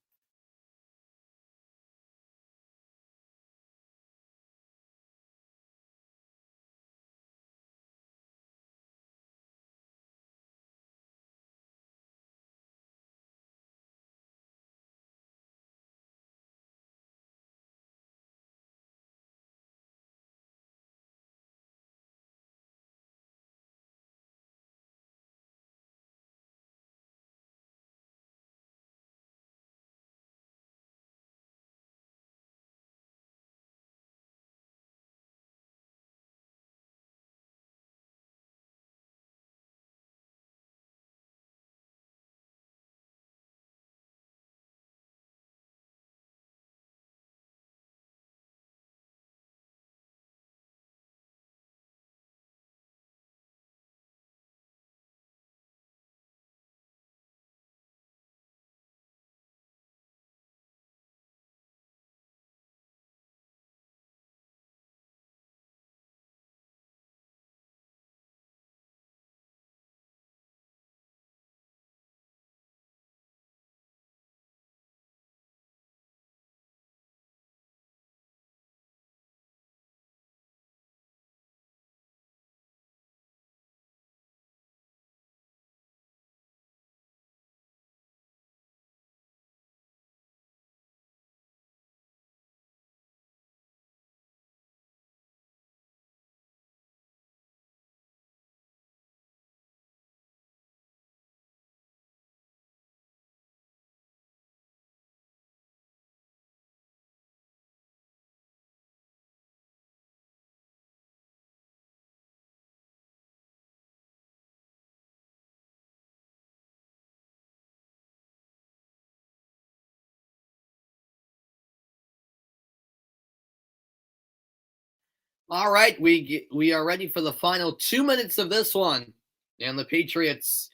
All right, we are ready for the final 2 minutes of this one. And the Patriots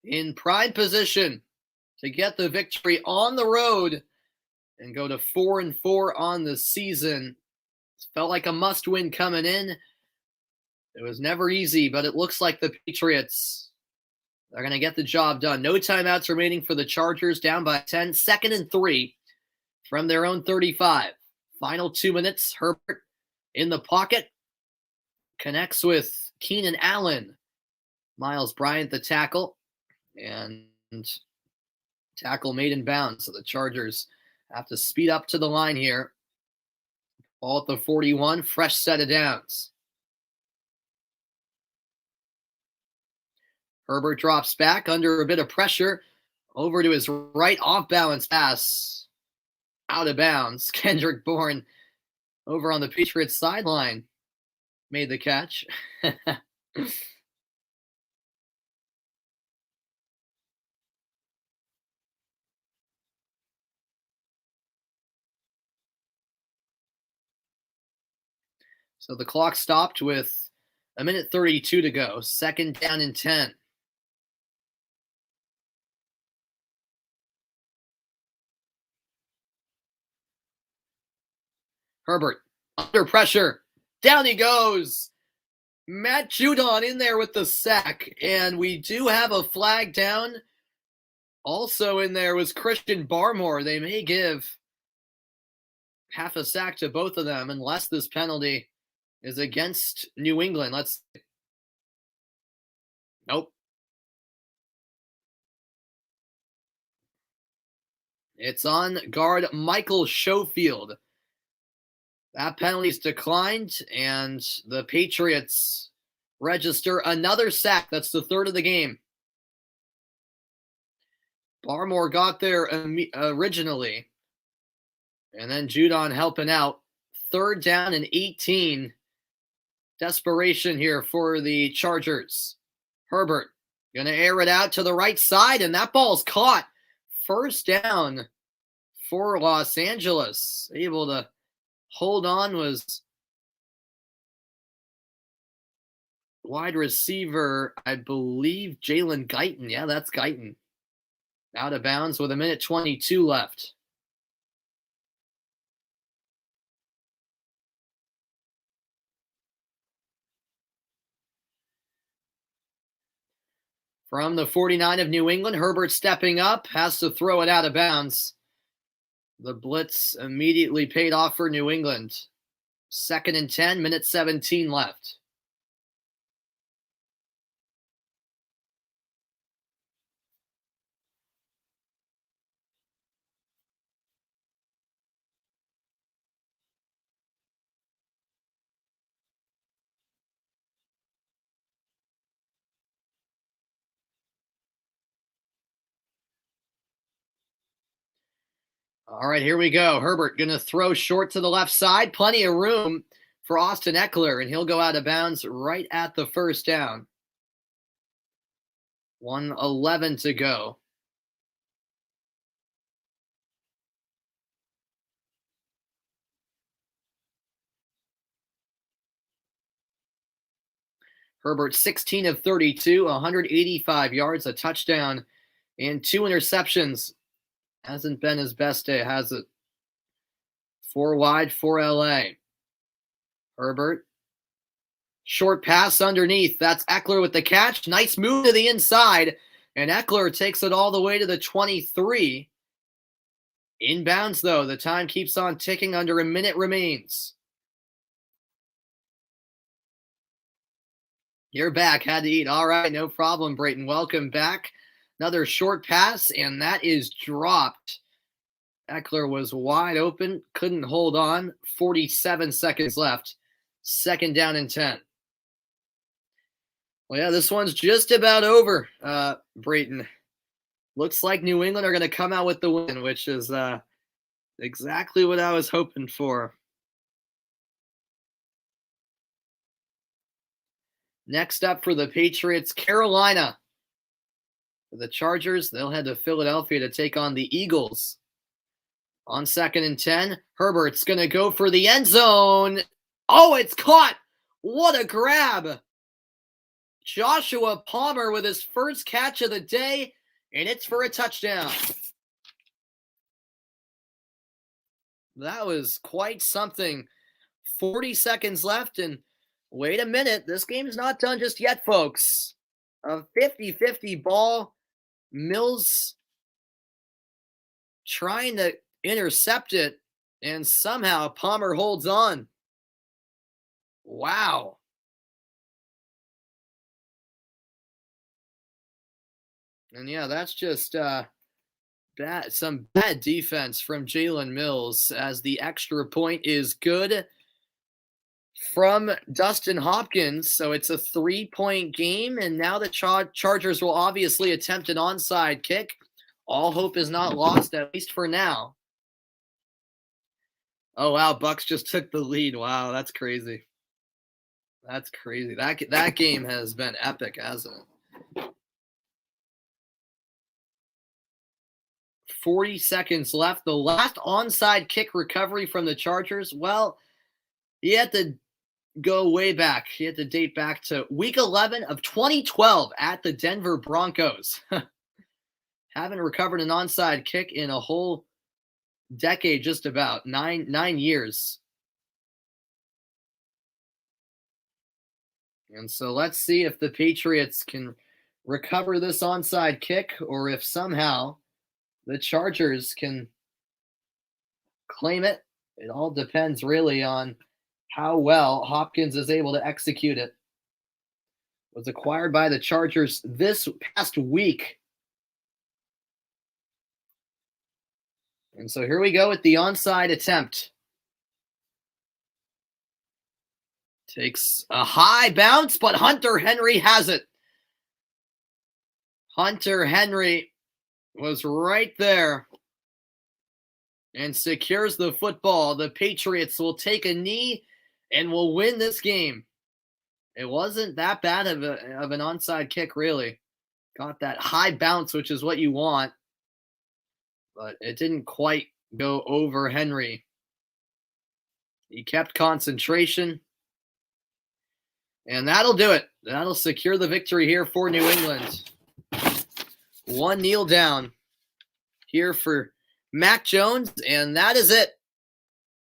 in prime position to get the victory on the road and go to 4-4 on the season. It felt like a must-win coming in. It was never easy, but it looks like the Patriots are going to get the job done. No timeouts remaining for the Chargers, down by 10, 2nd and 3 from their own 35. Final 2 minutes. Herbert in the pocket, connects with Keenan Allen. Miles Bryant the tackle, and tackle made in bounds. So the Chargers have to speed up to the line here. Ball at the 41, fresh set of downs. Herbert drops back under a bit of pressure. Over to his right, off-balance pass. Out of bounds. Kendrick Bourne over on the Patriots sideline made the catch. So the clock stopped with 1:32 to go. 2nd down and 10. Herbert under pressure. Down he goes. Matt Judon in there with the sack. And we do have a flag down. Also in there was Christian Barmore. They may give half a sack to both of them unless this penalty is against New England. Let's. Nope. It's on guard Michael Schofield. That penalty's declined, and the Patriots register another sack. That's the 3rd of the game. Barmore got there originally, and then Judon helping out. 3rd down and 18. Desperation here for the Chargers. Herbert going to air it out to the right side, and that ball's caught. 1st down for Los Angeles. Able to hold on was wide receiver, I believe, Jalen Guyton. Yeah, that's Guyton. Out of bounds with 1:22 left. From the 49 of New England, Herbert stepping up, has to throw it out of bounds. The blitz immediately paid off for New England. 2nd and 10, 1:17 left. All right, here we go. Herbert going to throw short to the left side. Plenty of room for Austin Eckler, and he'll go out of bounds right at the first down. 1:11 to go. Herbert 16 of 32, 185 yards, a touchdown, and 2 interceptions. Hasn't been his best day, has it? 4 wide for LA. Herbert. Short pass underneath. That's Eckler with the catch. Nice move to the inside. And Eckler takes it all the way to the 23. Inbounds, though. The time keeps on ticking. Under a minute remains. You're back. Had to eat. All right. No problem, Brayton. Welcome back. Another short pass, and that is dropped. Eckler was wide open. Couldn't hold on. 47 seconds left. 2nd down and 10. Well, yeah, this one's just about over, Brayton. Looks like New England are going to come out with the win, which is exactly what I was hoping for. Next up for the Patriots, Carolina. For the Chargers, they'll head to Philadelphia to take on the Eagles. On 2nd and 10, Herbert's going to go for the end zone. Oh, it's caught. What a grab. Joshua Palmer with his first catch of the day, and it's for a touchdown. That was quite something. 40 seconds left, and wait a minute. This game's not done just yet, folks. A 50-50 ball. Mills trying to intercept it, and somehow Palmer holds on. Wow. And yeah, that's just some bad defense from Jalen Mills, as the extra point is good from Dustin Hopkins. So it's a 3-point game, and now the Chargers will obviously attempt an onside kick. All hope is not lost, at least for now. Oh, wow, Bucks just took the lead. Wow, that's crazy. That's crazy. That game has been epic, hasn't it? 40 seconds left. The last onside kick recovery from the Chargers, well, he had to go way back. He had to date back to week 11 of 2012 at the Denver Broncos. Haven't recovered an onside kick in a whole decade, just about 9 years. And so let's see if the Patriots can recover this onside kick, or if somehow the Chargers can claim it. It all depends really on how well Hopkins is able to execute it. Was acquired by the Chargers this past week. And so here we go with the onside attempt. Takes a high bounce, but Hunter Henry has it. Hunter Henry was right there and secures the football. The Patriots will take a knee and will win this game. It wasn't that bad of an onside kick, really. Got that high bounce, which is what you want, but it didn't quite go over Henry. He kept concentration. And that'll do it. That'll secure the victory here for New England. One kneel down here for Mac Jones, and that is it.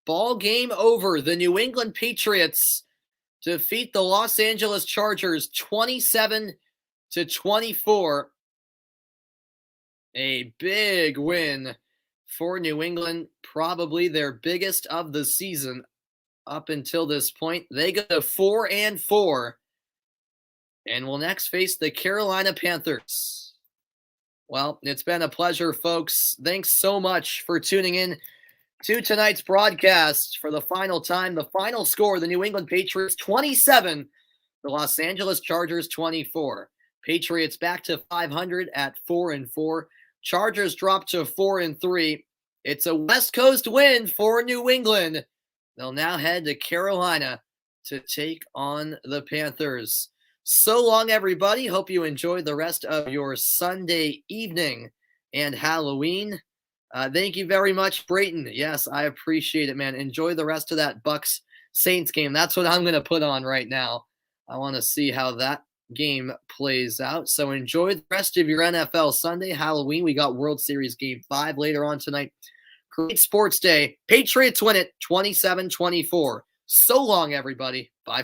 Ball game over. The New England Patriots defeat the Los Angeles Chargers 27-24. A big win for New England, probably their biggest of the season up until this point. They go to 4-4 and will next face the Carolina Panthers. Well, it's been a pleasure, folks. Thanks so much for tuning in to tonight's broadcast. For the final time, the final score, the New England Patriots 27, the Los Angeles Chargers 24. Patriots back to 500 at 4-4. Chargers drop to 4-3. It's a West Coast win for New England. They'll now head to Carolina to take on the Panthers. So long, everybody. Hope you enjoy the rest of your Sunday evening and Halloween. Thank you very much, Brayton. Yes, I appreciate it, man. Enjoy the rest of that Bucs-Saints game. That's what I'm going to put on right now. I want to see how that game plays out. So enjoy the rest of your NFL Sunday, Halloween. We got World Series Game 5 later on tonight. Great sports day. Patriots win it 27-24. So long, everybody.